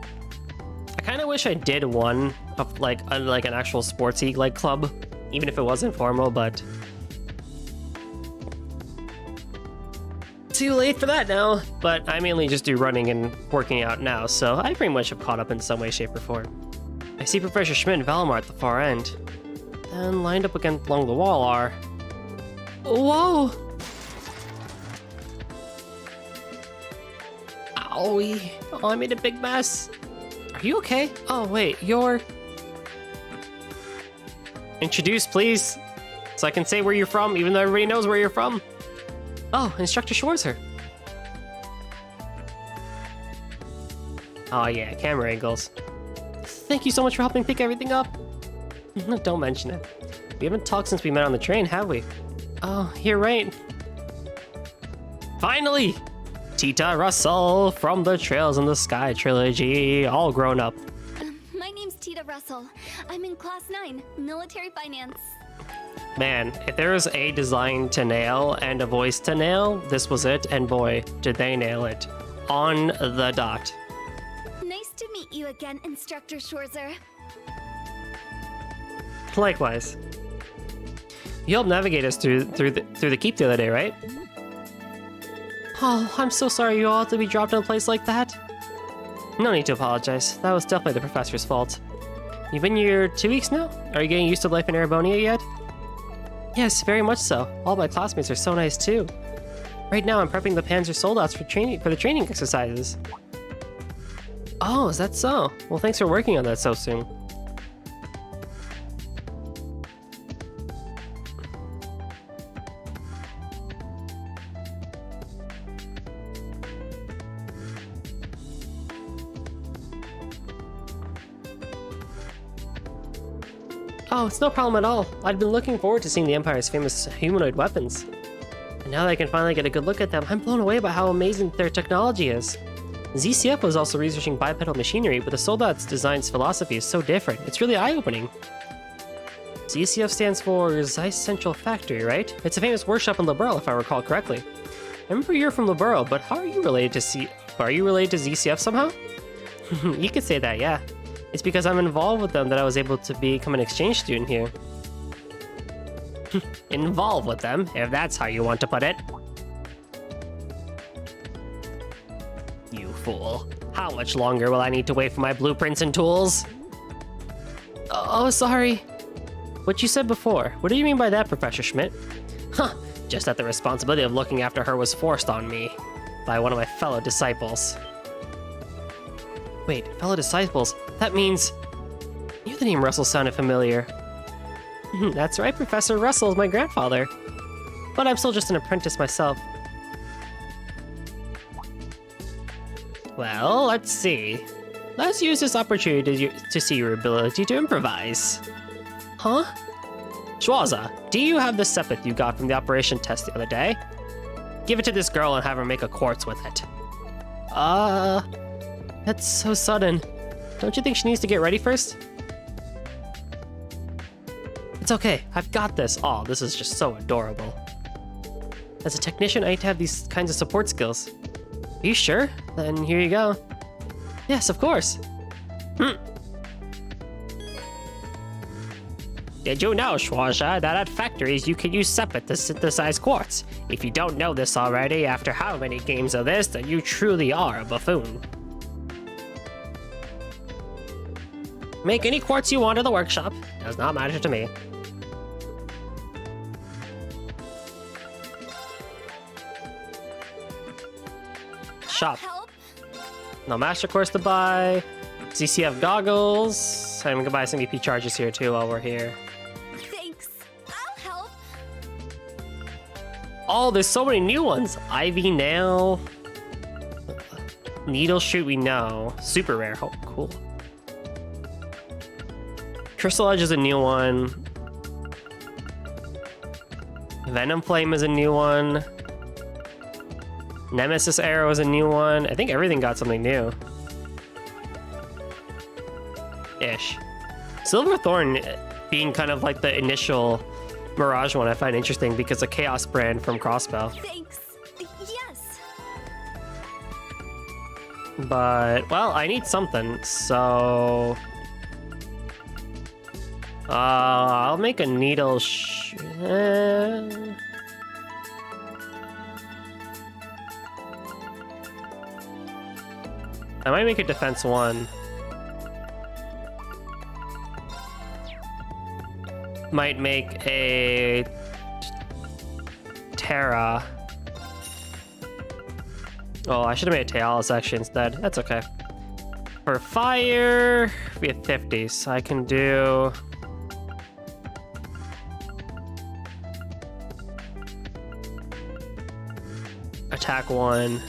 I kind of wish I did one of like an actual sportsy like club, even if it was informal, but too late for that now. But I mainly just do running and working out now, so I pretty much have caught up in some way, shape, or form. I see Professor Schmidt and Valimar at the far end. Then lined up along the wall are... Whoa! Owie. Oh, I made a big mess. Are you okay? Oh, wait, you're... Introduce, please. So I can say where you're from, even though everybody knows where you're from. Oh, Instructor Schwarzer. Oh yeah, camera angles. Thank you so much for helping pick everything up. Don't mention it. We haven't talked since we met on the train, have we? Oh, you're right. Finally! Tita Russell from the Trails in the Sky trilogy, all grown up. My name's Tita Russell. I'm in Class 9, Military Finance. Man, if there was a design to nail and a voice to nail, this was it, and boy, did they nail it. On the dot. Nice to meet you again, Instructor Schwarzer. Likewise. You helped navigate us through the keep the other day, right? Oh, I'm so sorry you all had to be dropped in a place like that. No need to apologize. That was definitely the professor's fault. You've been here 2 weeks now? Are you getting used to life in Erebonia yet? Yes, very much so. All my classmates are so nice too. Right now I'm prepping the Panzer soldouts for the training exercises. Oh, is that so? Well, thanks for working on that so soon. Oh, it's no problem at all. I'd been looking forward to seeing the Empire's famous humanoid weapons. And now that I can finally get a good look at them, I'm blown away by how amazing their technology is. ZCF was also researching bipedal machinery, but the Soldat's design's philosophy is so different. It's really eye-opening. ZCF stands for Zeiss Central Factory, right? It's a famous workshop in Liberl, if I recall correctly. I remember you're from Liberl, but how are you related to Are you related to ZCF somehow? You could say that, yeah. It's because I'm involved with them that I was able to become an exchange student here. Involved with them, if that's how you want to put it. You fool. How much longer will I need to wait for my blueprints and tools? Oh, sorry. What you said before. What do you mean by that, Professor Schmidt? Huh, just that the responsibility of looking after her was forced on me by one of my fellow disciples. Wait, fellow disciples? That means... You, the name Russell sounded familiar. That's right, Professor Russell is my grandfather. But I'm still just an apprentice myself. Well, let's see. Let's use this opportunity to see your ability to improvise. Huh? Schwaza, do you have the sepith you got from the operation test the other day? Give it to this girl and have her make a quartz with it. That's so sudden. Don't you think she needs to get ready first? It's okay, I've got this. Oh, this is just so adorable. As a technician, I need to have these kinds of support skills. Are you sure? Then here you go. Yes, of course. Did you know, Schwaza, that at factories you can use sepith to synthesize quartz? If you don't know this already, after how many games of this, then you truly are a buffoon. Make any quartz you want in the workshop. Does not matter to me. Shop. Help? No master course to buy. ZCF goggles. And we can buy some EP charges here too while we're here. Thanks. I'll help. Oh, there's so many new ones. Ivy nail. Needle shoot we know. Super rare. Oh, cool. Crystal Edge is a new one. Venom Flame is a new one. Nemesis Arrow is a new one. I think everything got something new. Ish. Silverthorn being kind of like the initial Mirage one I find interesting because a Chaos brand from Crossbow. Thanks. Yes. But, well, I need something, so... I'll make a needle I might make a defense 1. Might make a Terra. Oh, I should have made a Tealis actually instead. That's okay. For fire, we have 50, so I can do... Attack 1.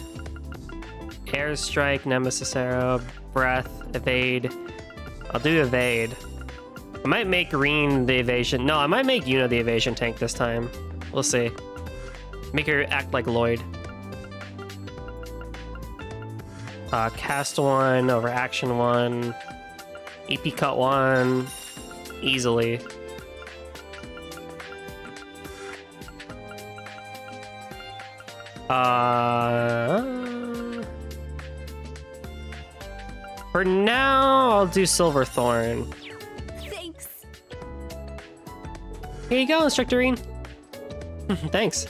Airstrike, Nemesis Arrow, Breath, Evade. I'll do Evade. I might make Reen the evasion. No, I might make Yuna the evasion tank this time. We'll see. Make her act like Lloyd. Cast 1 over Action 1. EP Cut 1. Easily. For now, I'll do Silverthorn. Thanks. Here you go, Instructor Reen. Thanks.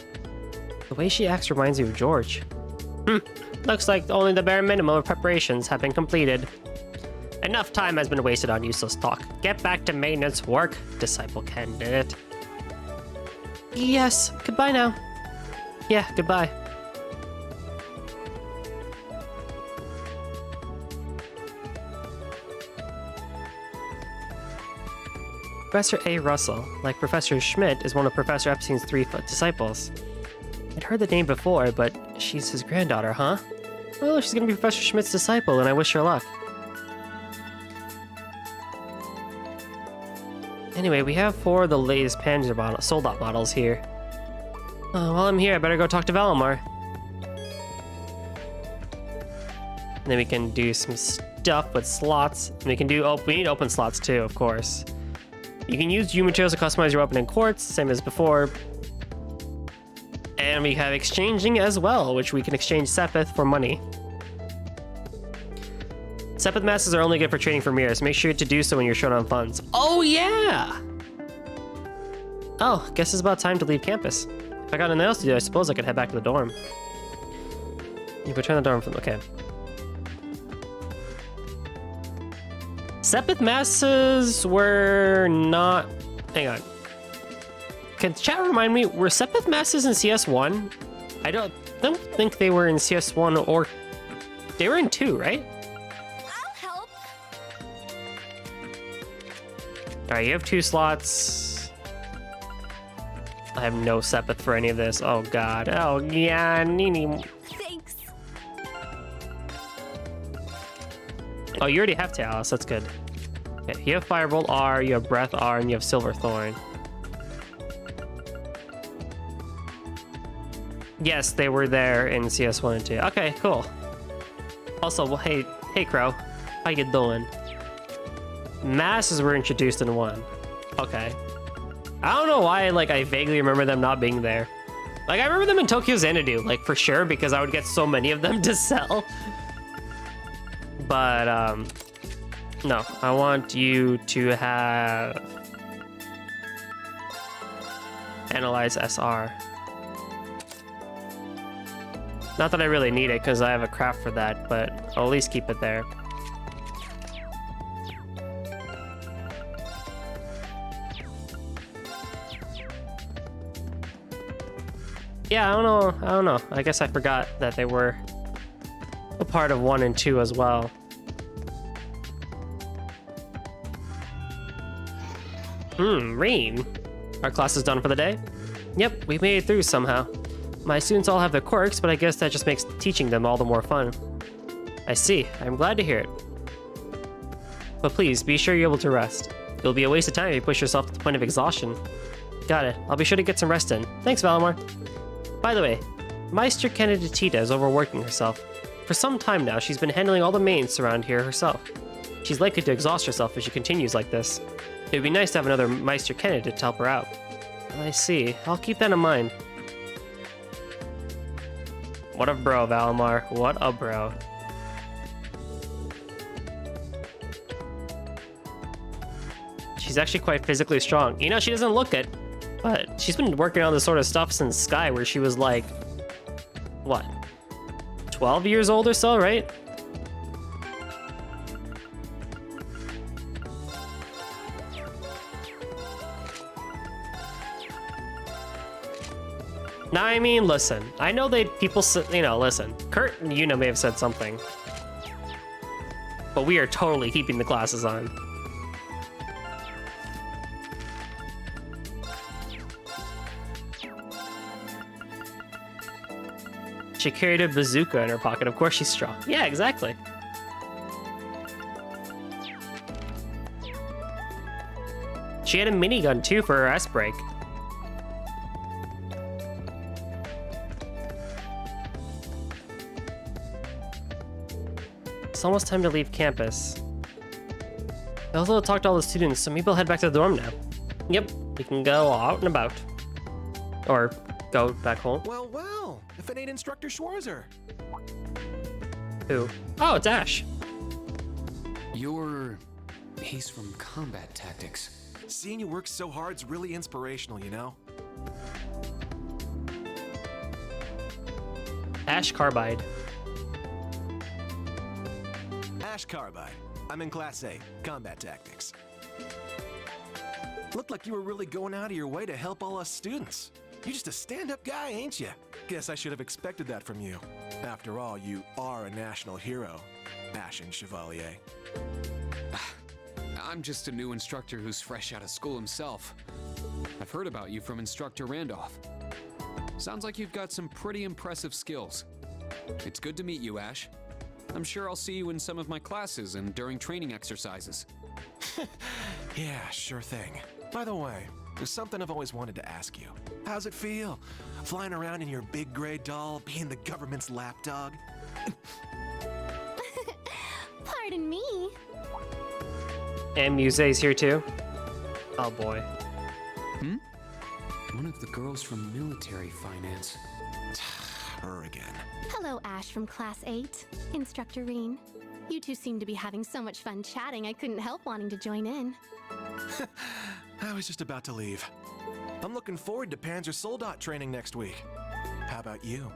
The way she acts reminds me of George. Looks like only the bare minimum of preparations have been completed. Enough time has been wasted on useless talk. Get back to maintenance work, disciple candidate. Yes, goodbye now. Yeah, goodbye. Professor A. Russell, like Professor Schmidt, is one of Professor Epstein's 3 disciples. I'd heard the name before, but she's his granddaughter, huh? Well, she's gonna be Professor Schmidt's disciple, and I wish her luck. Anyway, we have 4 of the latest Panzer Soldat models here. While I'm here, I better go talk to Valimar. And then we can do some stuff with slots. And we can do, we need open slots too, of course. You can use U materials to customize your weapon in quartz, same as before. And we have exchanging as well, which we can exchange sepith for money. Sepith masses are only good for trading for mirrors. Make sure to do so when you're short on funds. Oh yeah! Oh, guess it's about time to leave campus. If I got nothing else to do, I suppose I could head back to the dorm. You can return the dorm from, okay. Sepith masses were not... Hang on. Can chat remind me, were Sepith masses in CS1? I don't think they were in CS1 or... They were in 2, right? I'll help. Alright, you have 2 slots. I have no Sepith for any of this. Oh god. Oh yeah, Nini. Thanks. Oh, you already have Talos. That's good. Okay, you have Firebolt R, you have Breath R, and you have Silverthorn. Yes, they were there in CS1 and 2. Okay, cool. Also, well, hey Crow. How you doing? Masses were introduced in 1. Okay. I don't know why, like, I vaguely remember them not being there. Like, I remember them in Tokyo Xanadu, like, for sure, because I would get so many of them to sell. But, no. I want you to have... Analyze SR. Not that I really need it, because I have a craft for that, but I'll at least keep it there. Yeah, I don't know. I guess I forgot that they were a part of 1 and 2 as well. Rain. Our class is done for the day? Yep, we made it through somehow. My students all have their quirks, but I guess that just makes teaching them all the more fun. I see. I'm glad to hear it. But please, be sure you're able to rest. It'll be a waste of time if you push yourself to the point of exhaustion. Got it. I'll be sure to get some rest in. Thanks, Valimar. By the way, Meister candidate Tita is overworking herself. For some time now, she's been handling all the mains around here herself. She's likely to exhaust herself if she continues like this. It would be nice to have another Meister candidate to help her out. I see. I'll keep that in mind. What a bro, Valimar. What a bro. She's actually quite physically strong. You know, she doesn't look it, but she's been working on this sort of stuff since Sky, where she was like, what, 12 years old or so, right? Now, I mean, listen, I know people, you know, listen, Kurt and Yuna may have said something, but we are totally keeping the classes on. She carried a bazooka in her pocket. Of course she's strong. Yeah, exactly. She had a minigun too for her S-break. It's almost time to leave campus. I also talked to all the students, so maybe I'll head back to the dorm now. Yep, we can go out and about. Or go back home. Well, if it ain't Instructor Schwarzer. Who? Oh, it's Ash. He's from combat tactics. Seeing you work so hard's really inspirational, you know? Ash Carbide. Ash Carbide. I'm in Class A, Combat Tactics. Looked like you were really going out of your way to help all us students. You're just a stand-up guy, ain't you? Guess I should have expected that from you. After all, you are a national hero, Ashen Chevalier. I'm just a new instructor who's fresh out of school himself. I've heard about you from Instructor Randolph. Sounds like you've got some pretty impressive skills. It's good to meet you, Ash. I'm sure I'll see you in some of my classes and during training exercises. Yeah, sure thing. By the way, there's something I've always wanted to ask you. How's it feel? Flying around in your big gray doll, being the government's lapdog? Pardon me. And Muse's here too. Oh boy. One of the girls from military finance. Her again. Hello, Ash from Class 8. Instructor Reen. You two seem to be having so much fun chatting, I couldn't help wanting to join in. I was just about to leave. I'm looking forward to Panzer Soldat training next week. How about you?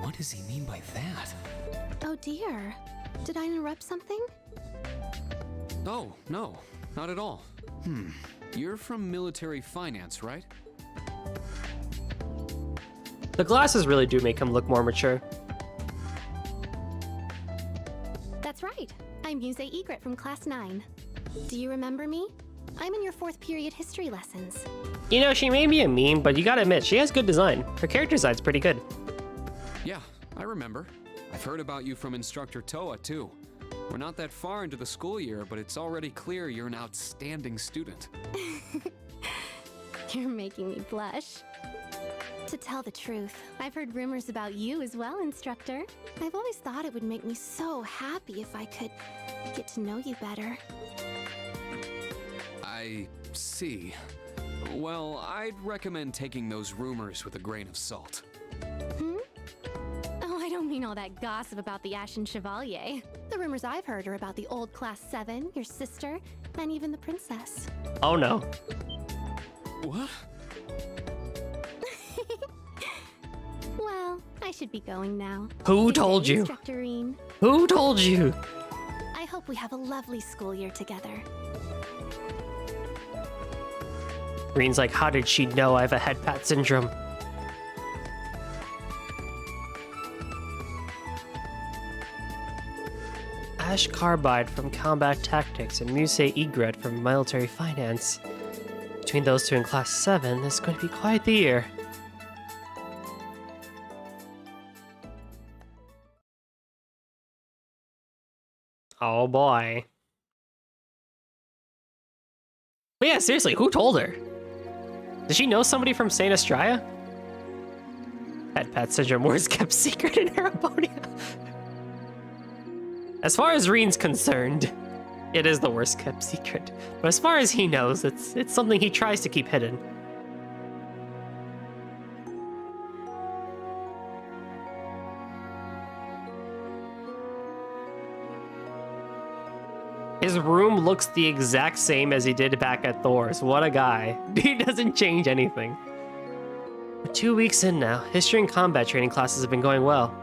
What does he mean by that? Oh dear. Did I interrupt something? Oh, no, not at all. You're from military finance, right? The glasses really do make him look more mature. That's right. I'm Muse Egret from Class 9. Do you remember me? I'm in your 4th period history lessons. You know, she may be a meme, but you gotta admit, she has good design. Her character design's pretty good. Yeah, I remember. I've heard about you from Instructor Toa, too. We're not that far into the school year, but it's already clear you're an outstanding student. You're making me blush. To tell the truth, I've heard rumors about you as well, Instructor. I've always thought it would make me so happy if I could get to know you better. I see. Well, I'd recommend taking those rumors with a grain of salt. Hmm? Oh, I don't mean all that gossip about the Ashen Chevalier. The rumors I've heard are about the old Class 7, your sister, and even the princess. Oh no. What? Well, I should be going now. Who Good told day, you? Instructor Reen. Who told you? I hope we have a lovely school year together. Reen's like, how did she know I have a head pat syndrome? Ash Carbide from Combat Tactics and Muse Egret from Military Finance. Between those two in Class 7, this is going to be quite the year. Oh boy. But yeah, seriously, who told her? Did she know somebody from Saint Estrella? Head pat syndrome was kept secret in Arabonia. As far as Reen's concerned, it is the worst kept secret. But as far as he knows, it's something he tries to keep hidden. His room looks the exact same as he did back at Thor's. What a guy. He doesn't change anything. We're 2 weeks in now. History and combat training classes have been going well.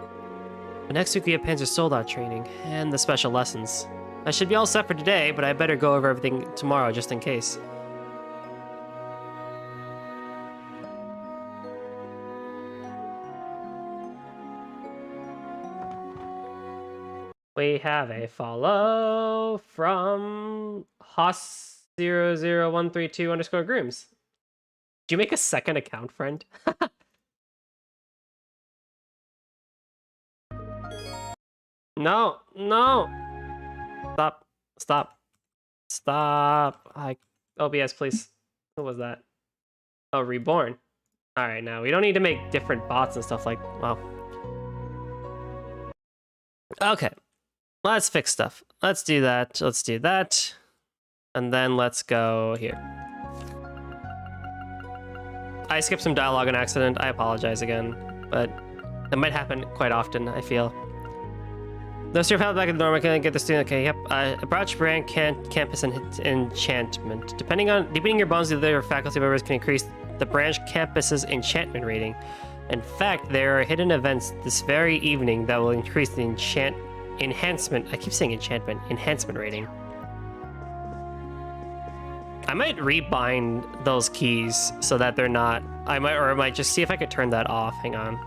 But next week we have Panzer Soldat training and the special lessons. I should be all set for today, but I better go over everything tomorrow just in case. We have a follow from Hoss00132_grooms. Did you make a second account, friend? No, no. Stop, stop, stop. OBS, please. What was that? Oh, Reborn. All right, now we don't need to make different bots and stuff like, well. Okay. Let's fix stuff. Let's do that. Let's do that. And then let's go here. I skipped some dialogue on accident. I apologize again. But it might happen quite often, I feel. Those two have back in the dorm. I can get the student. Okay, yep. A Brochure brand campus and enchantment. Depending your bonds, the other faculty members can increase the branch campus's enchantment rating. In fact, there are hidden events this very evening that will increase the enhancement. I keep saying enhancement rating. I might rebind those keys so that they're not. I might just see if I could turn that off. Hang on.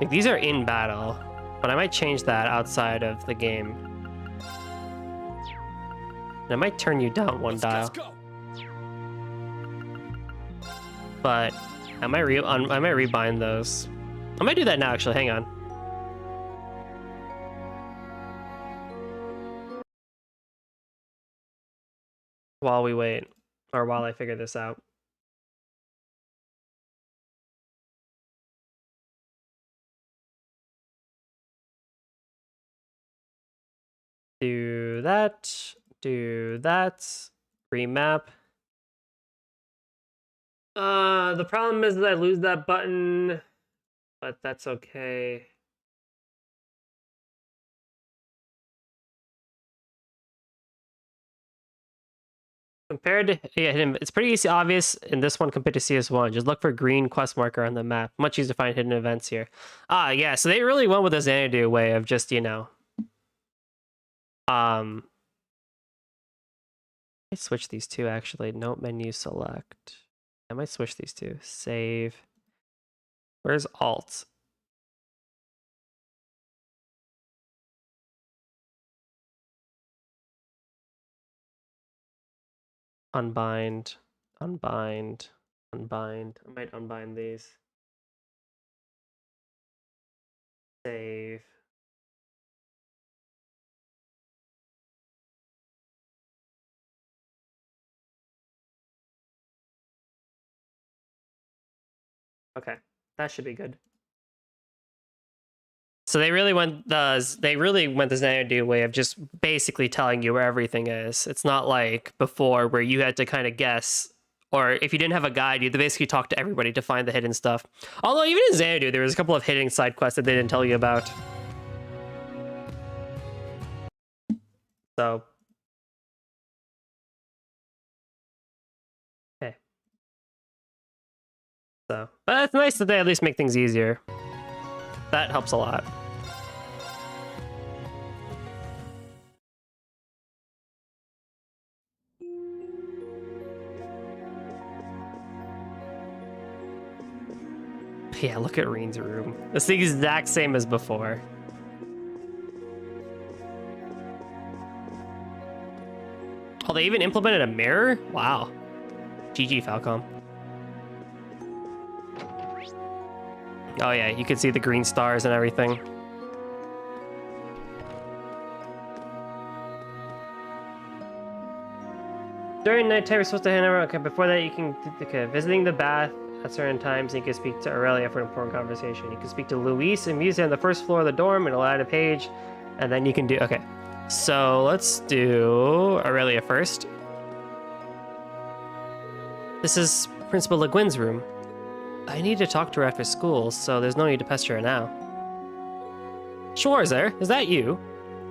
Like, these are in battle, but I might change that outside of the game. And I might turn you down one dial. But I might rebind those. I might do that now, actually. Hang on. While we wait, or while I figure this out. Do that, remap. The problem is that I lose that button, but that's okay. Compared to, yeah, it's pretty easy, obvious in this one compared to CS1. Just look for green quest marker on the map. Much easier to find hidden events here. Yeah, so they really went with the Xanadu way of just, you know, I switch these two actually. Note menu select. I might switch these two. Save. Where's Alt? Unbind. Unbind. Unbind. I might unbind these. Save. Okay, that should be good. So they really went the Xanadu way of just basically telling you where everything is. It's not like before where you had to kind of guess, or if you didn't have a guide, you had to basically talk to everybody to find the hidden stuff. Although even in Xanadu, there was a couple of hidden side quests that they didn't tell you about. So, okay. So, but it's nice that they at least make things easier. That helps a lot. Yeah, look at Reen's room. It's the exact same as before. Oh, they even implemented a mirror? Wow. GG, Falcom. Oh yeah, you can see the green stars and everything. During nighttime, you're supposed to hand over. Okay, before that, you can. Okay, visiting the bath at certain times, and you can speak to Aurelia for an important conversation. You can speak to Luis and Musa on the first floor of the dorm, and it'll add a page, and then you can do. Okay, so let's do Aurelia first. This is Principal Le Guin's room. I need to talk to her after school, so there's no need to pester her now. Schwarzer, is that you?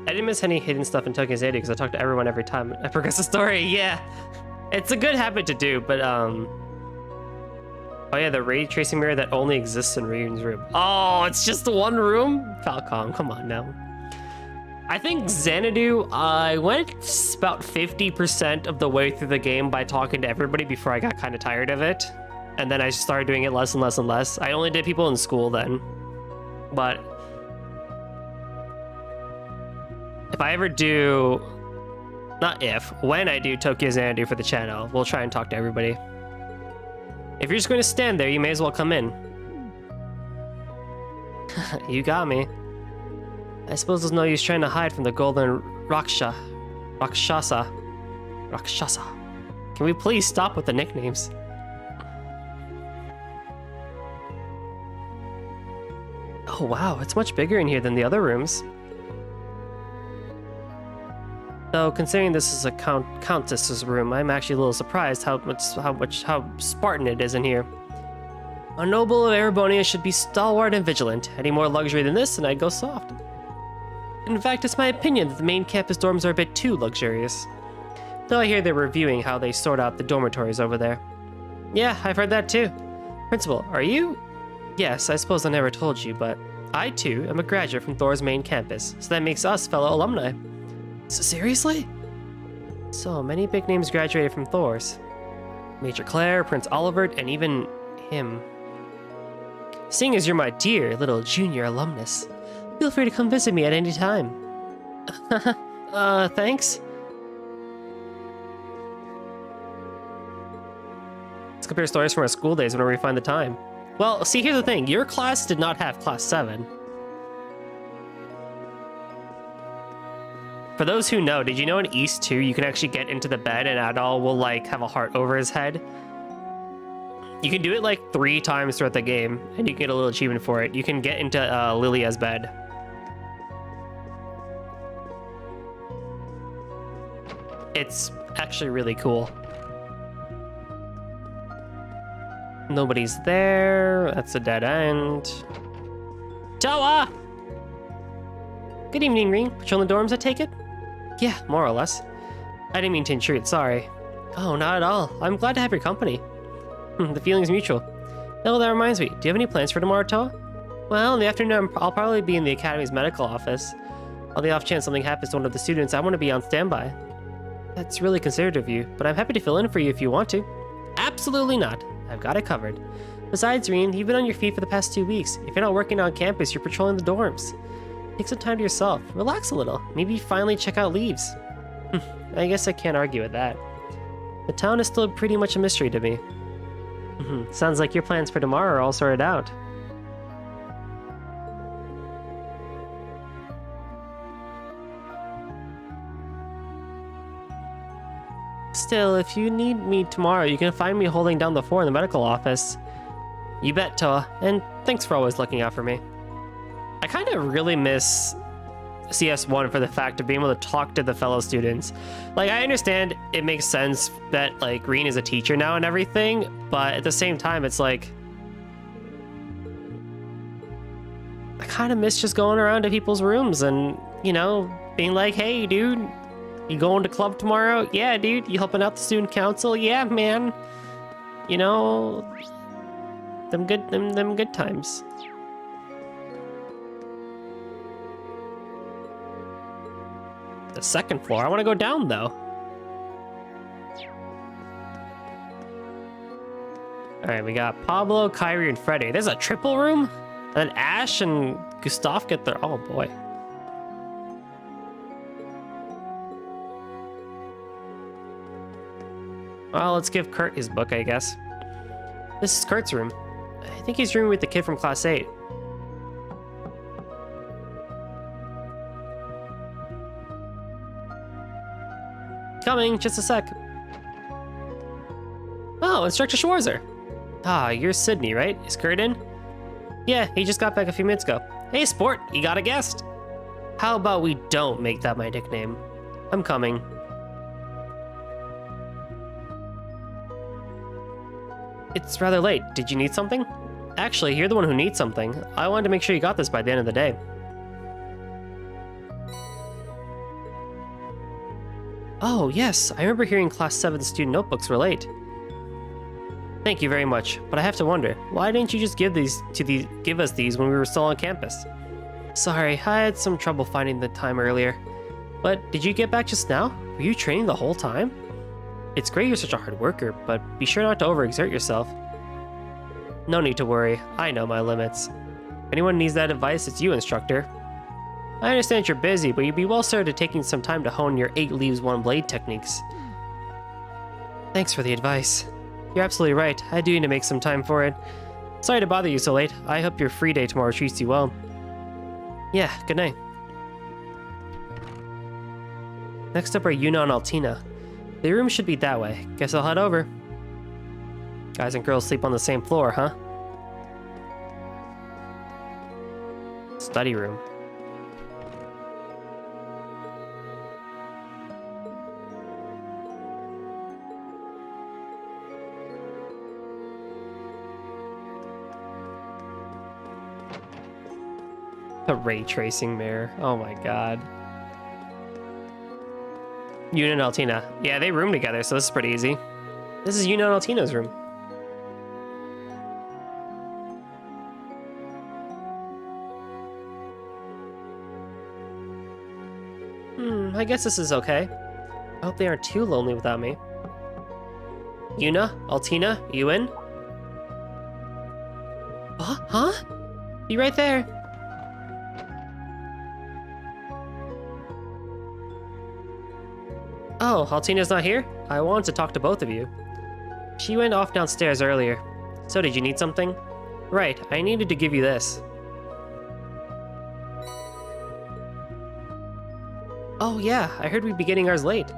I didn't miss any hidden stuff in Tokyo Xanadu because I talk to everyone every time I progress the story. Yeah, it's a good habit to do, but oh yeah, the ray tracing mirror that only exists in Reen's room. Oh, it's just the one room? Falcom, come on now. I think Xanadu, I went about 50% of the way through the game by talking to everybody before I got kind of tired of it. And then I started doing it less and less and less. I only did people in school then. But if I ever do, not if, when I do Tokyo Xanadu for the channel, we'll try and talk to everybody. If you're just going to stand there, you may as well come in. You got me. I suppose there's no use trying to hide from the golden Rakshasa. Can we please stop with the nicknames? Oh wow, it's much bigger in here than the other rooms. Though considering this is a countess's room, I'm actually a little surprised how Spartan it is in here. A noble of Erebonia should be stalwart and vigilant. Any more luxury than this, and I'd go soft. In fact, it's my opinion that the main campus dorms are a bit too luxurious. Though I hear they're reviewing how they sort out the dormitories over there. Yeah, I've heard that too. Principal, are you? Yes, I suppose I never told you, but I too am a graduate from Thor's main campus, so that makes us fellow alumni. Seriously? So many big names graduated from Thor's. Major Claire, Prince Olivert, and even him. Seeing as you're my dear little junior alumnus, feel free to come visit me at any time. Thanks. Let's compare stories from our school days whenever we find the time. Well, see, here's the thing. Your class did not have Class 7. For those who know, did you know in East 2, you can actually get into the bed and Adol will, like, have a heart over his head? You can do it, like, 3 times throughout the game, and you get a little achievement for it. You can get into Lilia's bed. It's actually really cool. Nobody's there. That's a dead end. Toa! Good evening, Reen. Patrolling the dorms, I take it? Yeah, more or less. I didn't mean to intrude, sorry. Oh, not at all. I'm glad to have your company. The feeling's mutual. Oh, that reminds me. Do you have any plans for tomorrow, Toa? Well, in the afternoon, I'll probably be in the Academy's medical office. On the off chance something happens to one of the students, I want to be on standby. That's really considerate of you, but I'm happy to fill in for you if you want to. Absolutely not. I've got it covered. Besides, Reen, you've been on your feet for the past 2 weeks. If you're not working on campus, you're patrolling the dorms. Take some time to yourself. Relax a little. Maybe finally check out leaves. I guess I can't argue with that. The town is still pretty much a mystery to me. Sounds like your plans for tomorrow are all sorted out. Still, if you need me tomorrow, you can find me holding down the fort in the medical office. You bet, Toa, and thanks for always looking out for me. I kind of really miss CS1 for the fact of being able to talk to the fellow students. Like, I understand it makes sense that, like, Green is a teacher now and everything, but at the same time, it's like... I kind of miss just going around to people's rooms and, you know, being like, hey, dude, you going to club tomorrow? Yeah, dude. You helping out the student council? Yeah, man. You know, them good times. The second floor. I want to go down though. All right, we got Pablo, Kyrie, and Freddy. There's a triple room, and then Ash and Gustav get there. Oh boy. Well, let's give Kurt his book, I guess. This is Kurt's room. I think he's rooming with the kid from Class 8. Coming, just a sec. Oh, Instructor Schwarzer. Ah, you're Sydney, right? Is Kurt in? Yeah, he just got back a few minutes ago. Hey, sport, you got a guest? How about we don't make that my nickname? I'm coming. It's rather late. Did you need something? Actually, you're the one who needs something. I wanted to make sure you got this by the end of the day. Oh, yes. I remember hearing Class 7 student notebooks were late. Thank you very much, but I have to wonder, why didn't you just give us these when we were still on campus? Sorry, I had some trouble finding the time earlier. But did you get back just now? Were you training the whole time? It's great you're such a hard worker, but be sure not to overexert yourself. No need to worry, I know my limits. If anyone needs that advice, it's you, Instructor. I understand you're busy, but you'd be well served to taking some time to hone your 8 leaves 1 blade techniques. Thanks for the advice. You're absolutely right, I do need to make some time for it. Sorry to bother you so late. I hope your free day tomorrow treats you well. Yeah, good night. Next up are Yuna and Altina. The room should be that way. Guess I'll head over. Guys and girls sleep on the same floor, huh? Study room. The ray tracing mirror. Oh my god. Yuna and Altina. Yeah, they room together, so this is pretty easy. This is Yuna and Altina's room. I guess this is okay. I hope they aren't too lonely without me. Yuna? Altina? You in? Huh? Be right there. Oh, Altina's not here? I wanted to talk to both of you. She went off downstairs earlier. So did you need something? Right, I needed to give you this. Oh yeah, I heard we'd be getting ours late.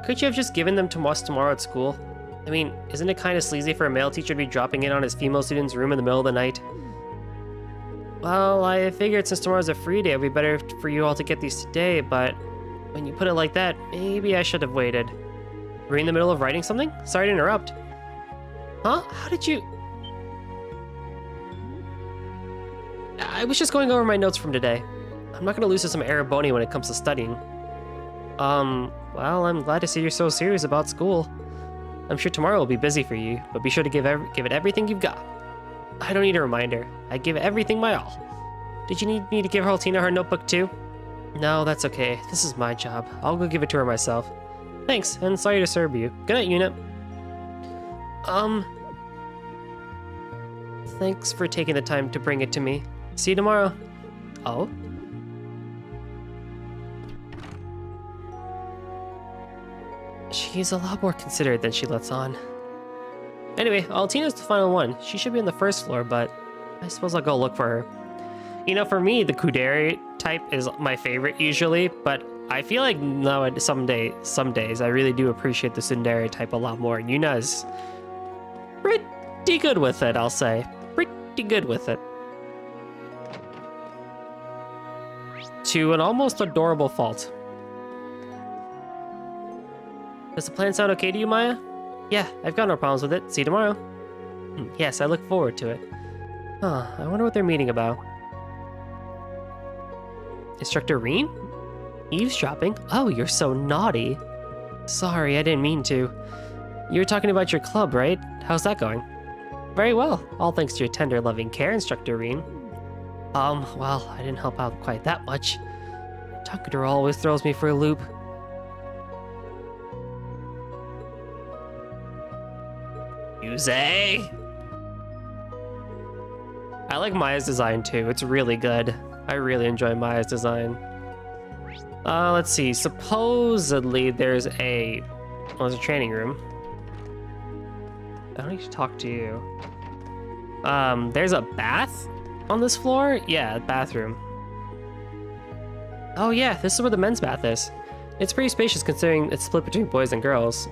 Could you have just given them to us tomorrow at school? I mean, isn't it kind of sleazy for a male teacher to be dropping in on his female student's room in the middle of the night? Well, I figured since tomorrow's a free day, it would be better for you all to get these today, but when you put it like that, maybe I should have waited. Were you in the middle of writing something? Sorry to interrupt. Huh? How did you... I was just going over my notes from today. I'm not gonna lose to some Araboni when it comes to studying. Well, I'm glad to see you're so serious about school. I'm sure tomorrow will be busy for you, but be sure to give it everything you've got. I don't need a reminder. I give everything my all. Did you need me to give Altina her notebook too? No, that's okay. This is my job. I'll go give it to her myself. Thanks, and sorry to disturb you. Good night, Yuna. Thanks for taking the time to bring it to me. See you tomorrow. Oh? She's a lot more considerate than she lets on. Anyway, Altina's the final one. She should be on the first floor, but I suppose I'll go look for her. You know, for me, the Kudere type is my favorite usually, but I feel like some days I really do appreciate the Tsundere type a lot more. And Yuna's pretty good with it, I'll say. Pretty good with it. To an almost adorable fault. Does the plan sound okay to you, Maya? Yeah, I've got no problems with it. See you tomorrow. Yes, I look forward to it. Huh, I wonder what they're meeting about. Instructor Reen? Eavesdropping? Oh, you're so naughty. Sorry, I didn't mean to. You were talking about your club, right? How's that going? Very well, all thanks to your tender, loving care, Instructor Reen. Well, I didn't help out quite that much. Talking to her always throws me for a loop. Yuze! I like Maya's design too, it's really good. I really enjoy Maya's design. Let's see, supposedly there's a training room. I don't need to talk to you. There's a bath on this floor? Yeah, bathroom. Oh yeah, this is where the men's bath is. It's pretty spacious considering it's split between boys and girls.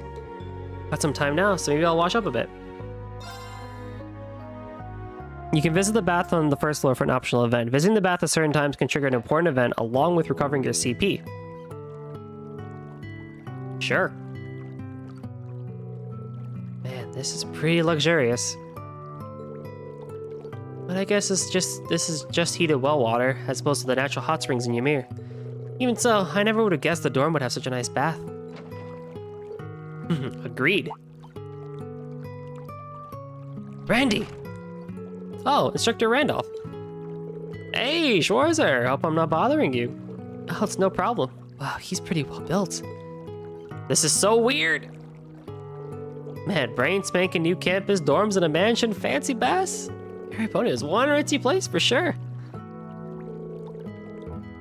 Got some time now, so maybe I'll wash up a bit. You can visit the bath on the first floor for an optional event. Visiting the bath at certain times can trigger an important event along with recovering your CP. Sure. Man, this is pretty luxurious. But I guess this is just heated well water, as opposed to the natural hot springs in Ymir. Even so, I never would have guessed the dorm would have such a nice bath. Agreed. Randy! Oh, Instructor Randolph. Hey, Schwarzer, hope I'm not bothering you. Oh, it's no problem. Wow, he's pretty well built. This is so weird. Man, brain spanking new campus, dorms in a mansion, fancy baths. Haripona is one ritzy place for sure.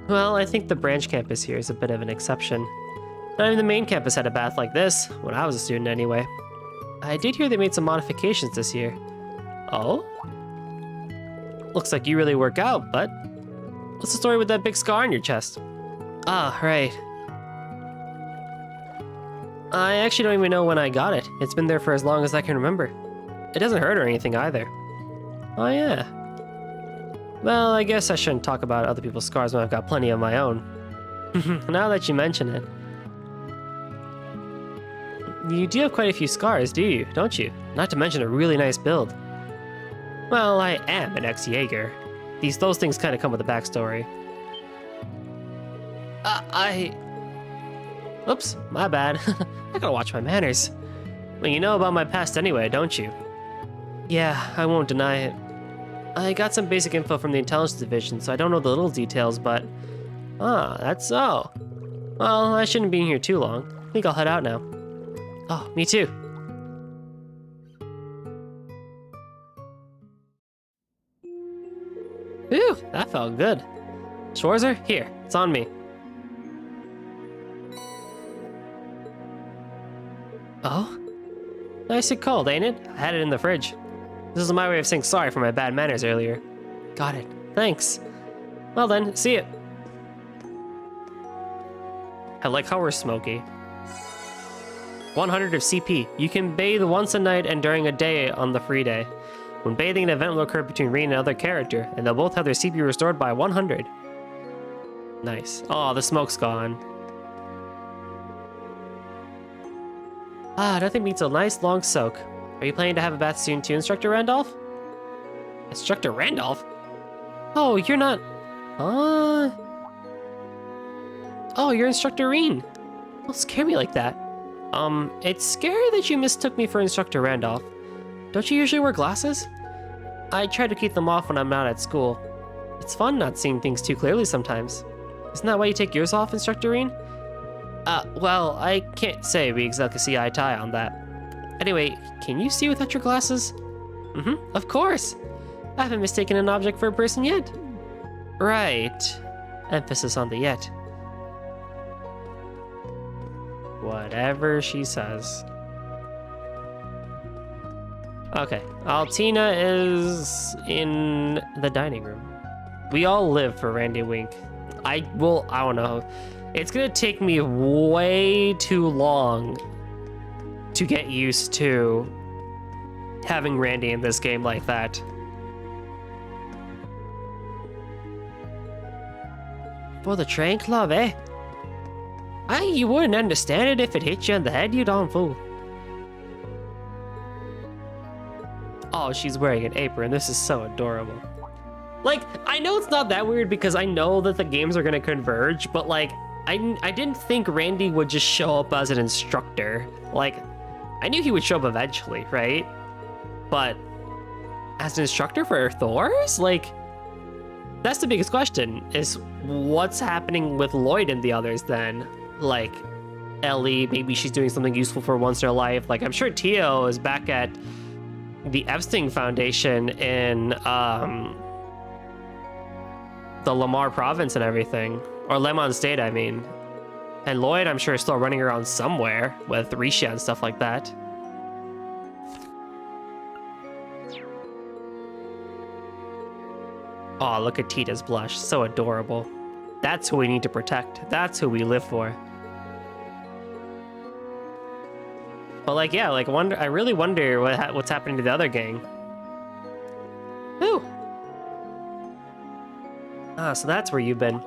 Well, I think the branch campus here is a bit of an exception. Not even the main campus had a bath like this, when I was a student anyway. I did hear they made some modifications this year. Oh? Looks like you really work out, but what's the story with that big scar on your chest? Ah, right. I actually don't even know when I got it. It's been there for as long as I can remember. It doesn't hurt or anything either. Oh yeah. Well, I guess I shouldn't talk about other people's scars when I've got plenty of my own. Now that you mention it. You do have quite a few scars, do you? Don't you? Not to mention a really nice build. Well, I am an ex-Jaeger. Those things kind of come with a backstory. Oops, my bad. I gotta watch my manners. Well, you know about my past anyway, don't you? Yeah, I won't deny it. I got some basic info from the intelligence division, so I don't know the little details, but... Ah, that's so. Well, I shouldn't be in here too long. I think I'll head out now. Oh, me too. Whew, that felt good. Schwarzer, here, it's on me. Oh? Nice and cold, ain't it? I had it in the fridge. This is my way of saying sorry for my bad manners earlier. Got it. Thanks. Well then, see it. I like how we're smoky. 100 of CP. You can bathe once a night and during a day on the free day. When bathing, an event will occur between Reen and another character, and they'll both have their CP restored by 100. Nice. Oh, the smoke's gone. Ah, nothing beats a nice long soak. Are you planning to have a bath soon too, Instructor Randolph? Instructor Randolph? Oh, you're not... Oh, you're Instructor Reen. Don't scare me like that. It's scary that you mistook me for Instructor Randolph. Don't you usually wear glasses? I try to keep them off when I'm not at school. It's fun not seeing things too clearly sometimes. Isn't that why you take yours off, Instructor Reen? Well, I can't say we exactly see eye to eye on that. Anyway, can you see without your glasses? Of course. I haven't mistaken an object for a person yet. Right. Emphasis on the yet. Whatever she says. Okay, Altina is in the dining room. We all live for Randy Wink. I don't know. It's gonna take me way too long to get used to having Randy in this game like that. For the train club, eh? You wouldn't understand it if it hit you in the head, you darn fool. Oh, she's wearing an apron. This is so adorable. Like, I know it's not that weird because I know that the games are gonna converge, but like, I didn't think Randy would just show up as an instructor. Like, I knew he would show up eventually, right? But as an instructor for Thor's? Like, that's the biggest question, is what's happening with Lloyd and the others then? Like, Ellie, maybe she's doing something useful for once in her life. Like, I'm sure Tio is back at the Epstein Foundation in the Lamar province and everything. Or Lemon State, I mean. And Lloyd, I'm sure, is still running around somewhere with Risha and stuff like that. Oh, look at Tita's blush. So adorable. That's who we need to protect. That's who we live for. But like, yeah, like I really wonder what's happening to the other gang. Ooh. Ah, so that's where you've been.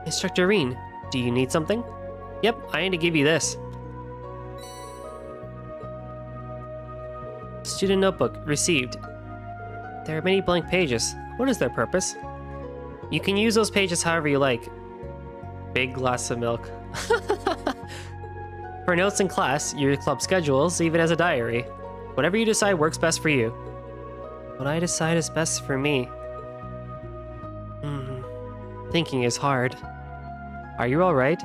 Instructor Reen, do you need something? Yep, I need to give you this. Student notebook, received. There are many blank pages. What is their purpose? You can use those pages however you like. Big glass of milk. For notes in class, your club schedules, even as a diary. Whatever you decide works best for you. What I decide is best for me. Thinking is hard. Are you alright?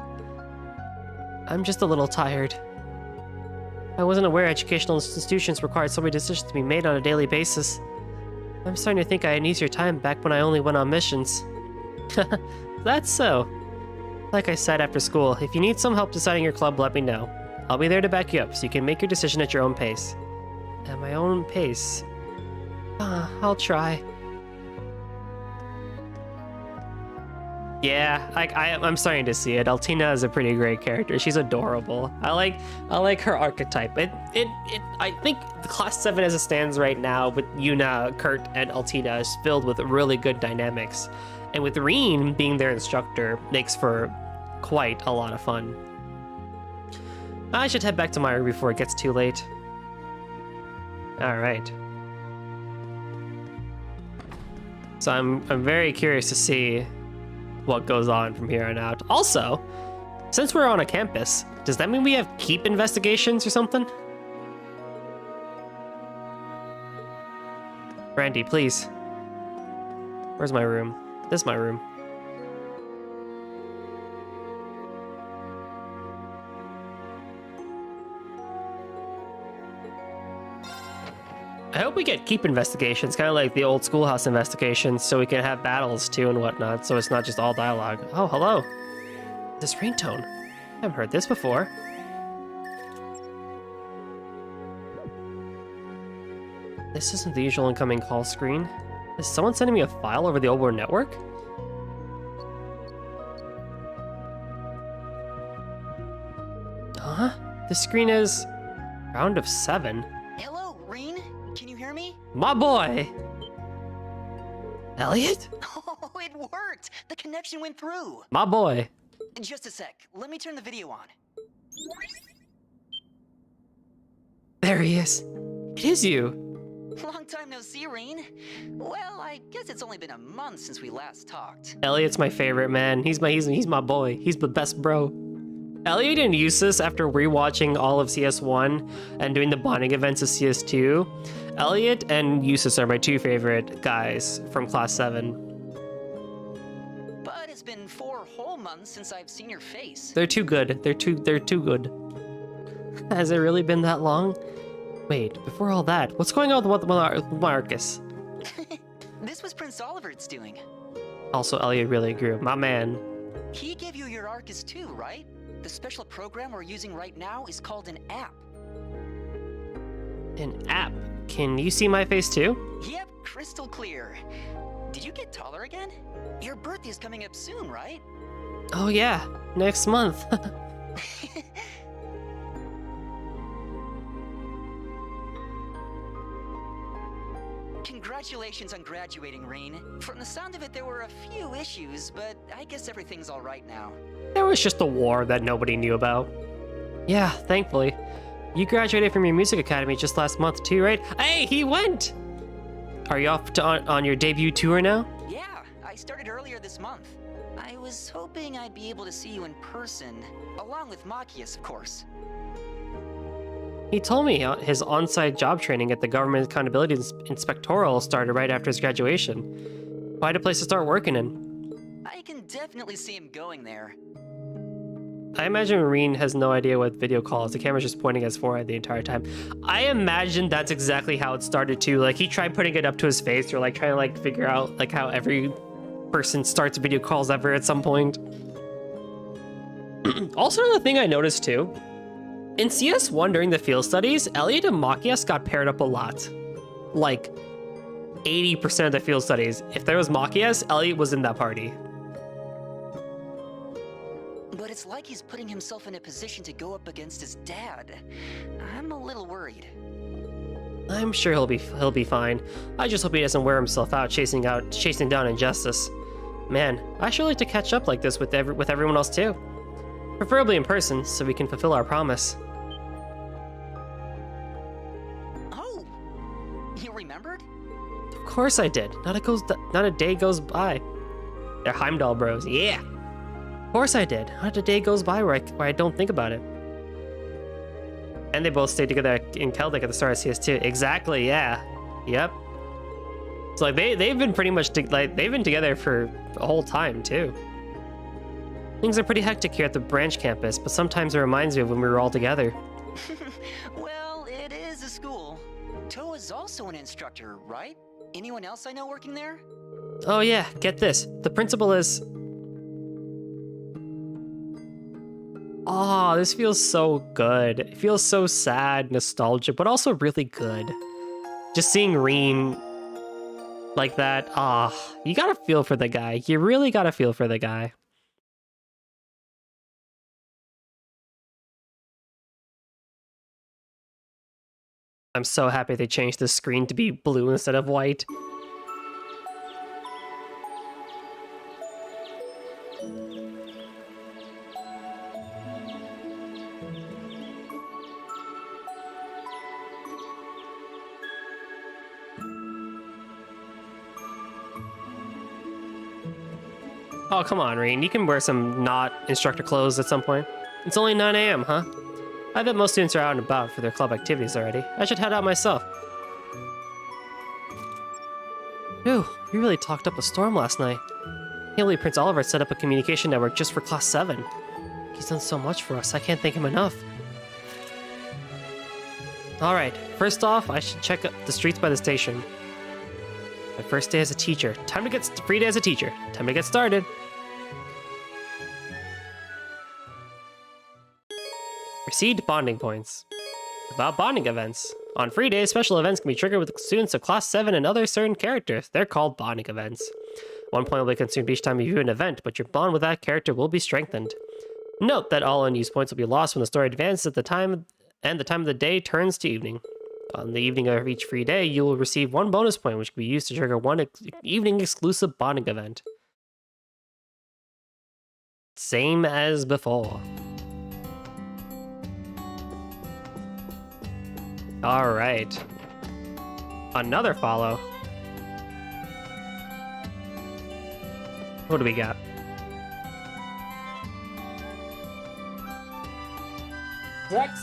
I'm just a little tired. I wasn't aware educational institutions required so many decisions to be made on a daily basis. I'm starting to think I had easier time back when I only went on missions. That's so. Like I said after school, if you need some help deciding your club, let me know. I'll be there to back you up so you can make your decision at your own pace. At my own pace? I'll try. Yeah, I'm starting to see it. Altina is a pretty great character. She's adorable. I like her archetype. I think the Class 7 as it stands right now with Yuna, Kurt, and Altina is filled with really good dynamics. And with Reen being their instructor makes for quite a lot of fun. I should head back to my room before it gets too late. Alright. So I'm very curious to see what goes on from here on out. Also, since we're on a campus, does that mean we have keep investigations or something? Randy, please. Where's my room? This is my room. I hope we get keep investigations, kind of like the old schoolhouse investigations, so we can have battles too and whatnot, so it's not just all dialogue. Oh, hello. This ringtone. I haven't heard this before. This isn't the usual incoming call screen. Is someone sending me a file over the Obor network? Huh? The screen is round of 7. Hello, Reen. Can you hear me? My boy! Elliot? Oh, it worked! The connection went through. My boy. Just a sec. Let me turn the video on. There he is. It is you. Long time no see, Reen. Well, I guess it's only been a month since we last talked. Elliot's my favorite, man. He's my boy. He's the best bro. Elliot and Eustace, after rewatching all of CS1 and doing the bonding events of CS2, Elliot and Eustace are my two favorite guys from Class 7. But it's been 4 whole months since I've seen your face. They're too good. They're too good. Has it really been that long? Wait, before all that, what's going on with Marcus? This was Prince Oliver's doing. Also, Elliot really grew. My man. He gave you your Arcus too, right? The special program we're using right now is called an app. An app. Can you see my face too? Yep, crystal clear. Did you get taller again? Your birthday's coming up soon, right? Oh yeah, next month. Congratulations on graduating, Reen. From the sound of it, there were a few issues, but I guess everything's all right now. There was just a war that nobody knew about. Yeah, thankfully. You graduated from your music academy just last month too, right? Hey, he went! Are you off to on your debut tour now? Yeah, I started earlier this month. I was hoping I'd be able to see you in person, along with Machias, of course. He told me his on-site job training at the Government Accountability Inspectoral started right after his graduation. Quite a place to start working in. I can definitely see him going there. I imagine Reen has no idea what video call is. The camera's just pointing at his forehead the entire time. I imagine that's exactly how it started too. Like he tried putting it up to his face or like trying to like figure out like how every person starts video calls ever at some point. Also, another thing I noticed too, in CS1 during the field studies, Elliot and Machias got paired up a lot. Like 80% of the field studies. If there was Machias, Elliot was in that party. But it's like he's putting himself in a position to go up against his dad. I'm a little worried. I'm sure he'll be fine. I just hope he doesn't wear himself out chasing down injustice. Man, I sure like to catch up like this with everyone else too. Preferably in person, so we can fulfill our promise. Oh, you remembered? Of course I did. Not a day goes by. They're Heimdall bros, yeah. Of course I did. Not a day goes by where I don't think about it. And they both stayed together in Celtic at the start of CS2. Exactly, yeah. Yep. So like they've been pretty much they've been together for the whole time too. Things are pretty hectic here at the branch campus, but sometimes it reminds me of when we were all together. Well, it is a school. Toa's also an instructor, right? Anyone else I know working there? Oh yeah, get this. The principal is... Oh, this feels so good. It feels so sad, nostalgic, but also really good. Just seeing Reen like that, you gotta feel for the guy. You really gotta feel for the guy. I'm so happy they changed the screen to be blue instead of white. Oh, come on, Reen. You can wear some not instructor clothes at some point. It's only 9 AM, huh? I bet most students are out and about for their club activities already. I should head out myself. Ooh, we really talked up a storm last night. Can't believe Prince Oliver set up a communication network just for Class 7. He's done so much for us, I can't thank him enough. Alright, first off, I should check the streets by the station. My first day as a teacher. Free day as a teacher. Time to get started. Received bonding points. About bonding events. On free days, special events can be triggered with students of Class 7 and other certain characters. They're called bonding events. 1 point will be consumed each time you view an event, but your bond with that character will be strengthened. Note that all unused points will be lost when the story advances at the time of the day turns to evening. On the evening of each free day, you will receive 1 bonus point, which can be used to trigger 1 evening-exclusive bonding event. Same as before. Alright. Another follow. What do we got?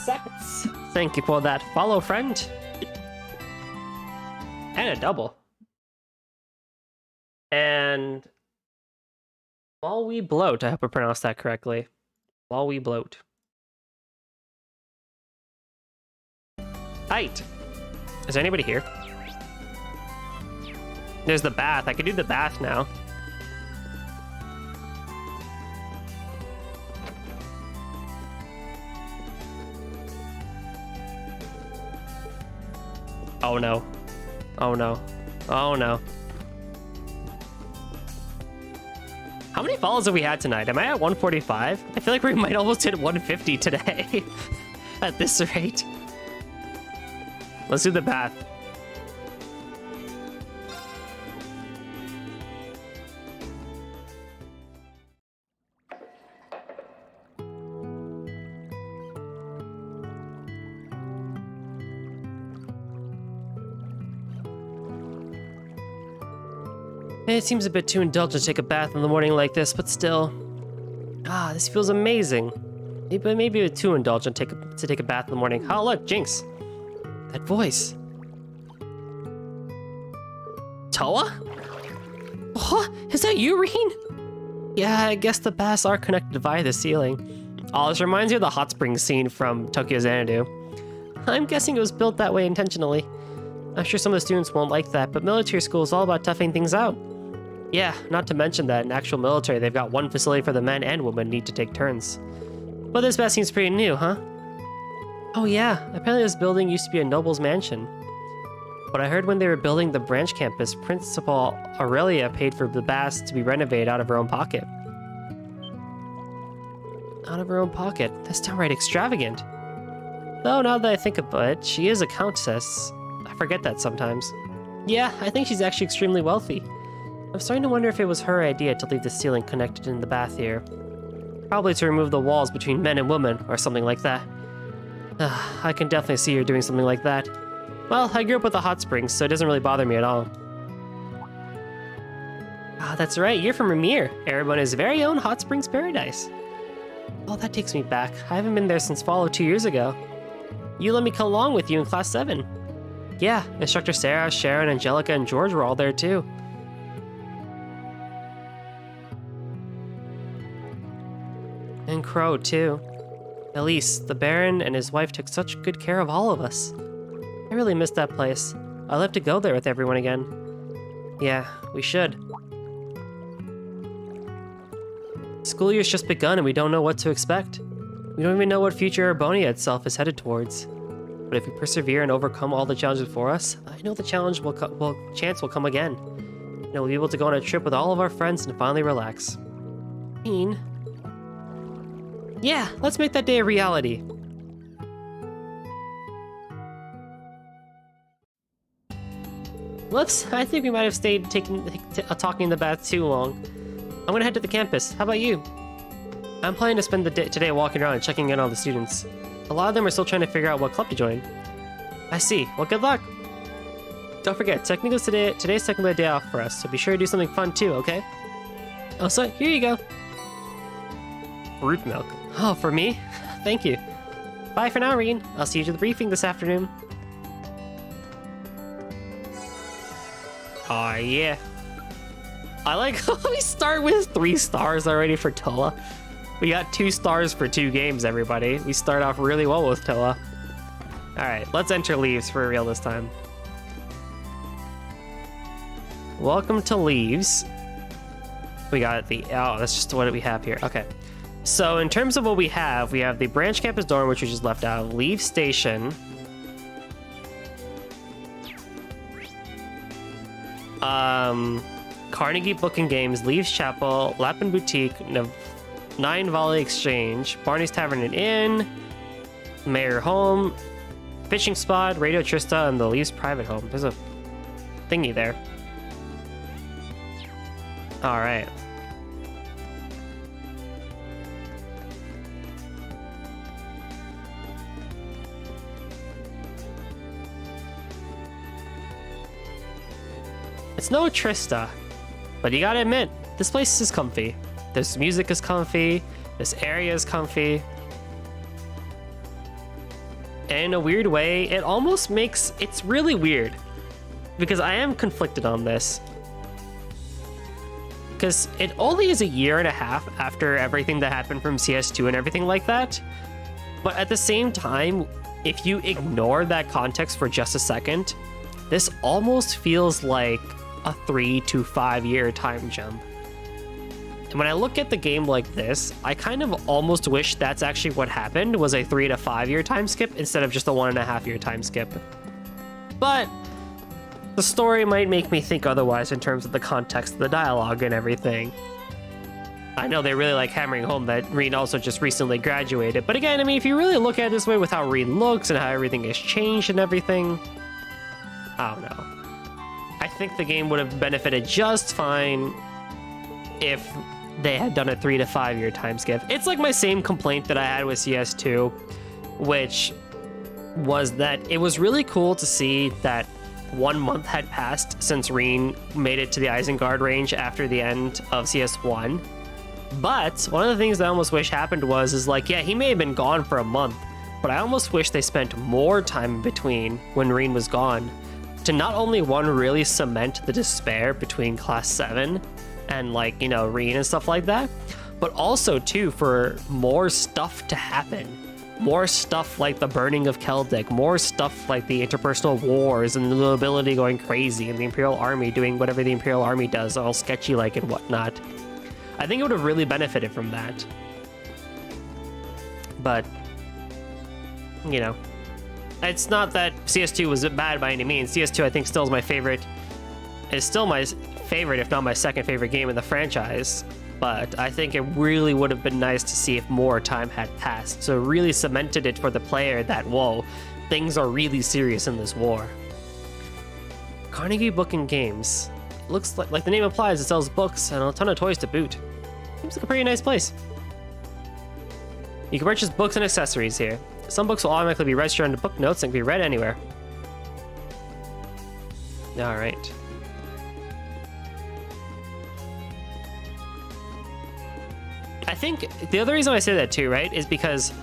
Seconds. Thank you for that follow, friend. And a double. And while we bloat, I hope I pronounced that correctly. While we bloat. Height. Is there anybody here? There's the bath. I could do the bath now. Oh no. Oh no. Oh no. How many follows have we had tonight? Am I at 145? I feel like we might almost hit 150 today at this rate. Let's do the bath. It seems a bit too indulgent to take a bath in the morning like this, but still. Ah, this feels amazing. Maybe a bit too indulgent to take a bath in the morning. Oh, look, Jinx. That voice. Toa? Oh, is that you, Reen? Yeah, I guess the baths are connected via the ceiling. Oh, this reminds me of the hot springs scene from Tokyo Xanadu. I'm guessing it was built that way intentionally. I'm sure some of the students won't like that, but military school is all about toughing things out. Yeah, not to mention that in actual military, they've got one facility for the men and women need to take turns. But this bath seems pretty new, huh? Oh yeah, apparently this building used to be a noble's mansion. But I heard when they were building the branch campus, Principal Aurelia paid for the baths to be renovated out of her own pocket. Out of her own pocket? That's downright extravagant. Though now that I think about it, she is a countess. I forget that sometimes. Yeah, I think she's actually extremely wealthy. I'm starting to wonder if it was her idea to leave the ceiling connected in the bath here. Probably to remove the walls between men and women, or something like that. I can definitely see her doing something like that. Well, I grew up with the hot springs, so it doesn't really bother me at all. Ah, that's right, you're from Ramir, Erebuna's very own hot springs paradise. Oh, that takes me back. I haven't been there since fall of 2 years ago. You let me come along with you in class 7. Yeah, Instructor Sarah, Sharon, Angelica, and George were all there too. And Crow too. At least, the Baron and his wife took such good care of all of us. I really miss that place. I'd love to go there with everyone again. Yeah, we should. School year's just begun and we don't know what to expect. We don't even know what future Erebonia itself is headed towards. But if we persevere and overcome all the challenges before us, I know the chance will come again. And we'll be able to go on a trip with all of our friends and finally relax. Yeah, let's make that day a reality. Whoops, I think we might have stayed talking in the bath too long. I'm gonna head to the campus. How about you? I'm planning to spend the day today walking around and checking in on the students. A lot of them are still trying to figure out what club to join. I see. Well, good luck. Don't forget, today's technically a day off for us, so be sure to do something fun too, okay? Also, here you go. Fruit milk. Oh, for me? Thank you. Bye for now, Reen. I'll see you to the briefing this afternoon. Aw, yeah. I like how we start with 3 stars already for Toa. We got 2 stars for 2 games, everybody. We start off really well with Toa. Alright, let's enter Leaves for real this time. Welcome to Leaves. We got the... Oh, that's just what we have here. Okay. So in terms of what we have the branch campus dorm, which we just left out, Leaves Station, Carnegie Book and Games, Leaves Chapel, Lapin Boutique, Nine Volley Exchange, Barney's Tavern and Inn, Mayor Home, Fishing Spot, Radio Trista, and the Leaves Private Home. There's a thingy there. All right. It's no Trista, but you gotta admit, this place is comfy. This music is comfy, this area is comfy. And in a weird way, it almost makes, it's really weird. Because I am conflicted on this. Because it only is a year and a half after everything that happened from CS2 and everything like that. But at the same time, if you ignore that context for just a second, this almost feels like a 3 to 5 year time jump. And when I look at the game like this, I kind of almost wish that's actually what happened, was a 3 to 5 year time skip instead of just a 1.5 year time skip. but the story might make me think otherwise in terms of the context of the dialogue and everything. I know they really like hammering home that Rean also just recently graduated, but again, I mean, if you really look at it this way with how Rean looks and how everything has changed and everything, I don't know. I think the game would have benefited just fine if they had done a 3 to 5 year time skip. It's like my same complaint that I had with CS2, which was that it was really cool to see that 1 month had passed since Rean made it to the Isengard range after the end of CS1. But one of the things that I almost wish happened was like, yeah, he may have been gone for a month, but I almost wish they spent more time in between when Rean was gone to not only one, really cement the despair between Class 7 and like, you know, Rean and stuff like that, but also too for more stuff to happen. More stuff like the burning of Keldic, more stuff like the interpersonal wars and the nobility going crazy and the Imperial Army doing whatever the Imperial Army does, all sketchy like and whatnot. I think it would have really benefited from that. But, you know, it's not that CS2 was bad by any means. CS2 I think still is my favorite. It's still my favorite, if not my second favorite game in the franchise. But I think it really would have been nice to see if more time had passed. So it really cemented it for the player that, whoa, things are really serious in this war. Carnegie Book and Games. Looks like the name implies it sells books and a ton of toys to boot. Seems like a pretty nice place. You can purchase books and accessories here. Some books will automatically be registered into book notes and can be read anywhere. Alright. I think the other reason I say that too, right, is because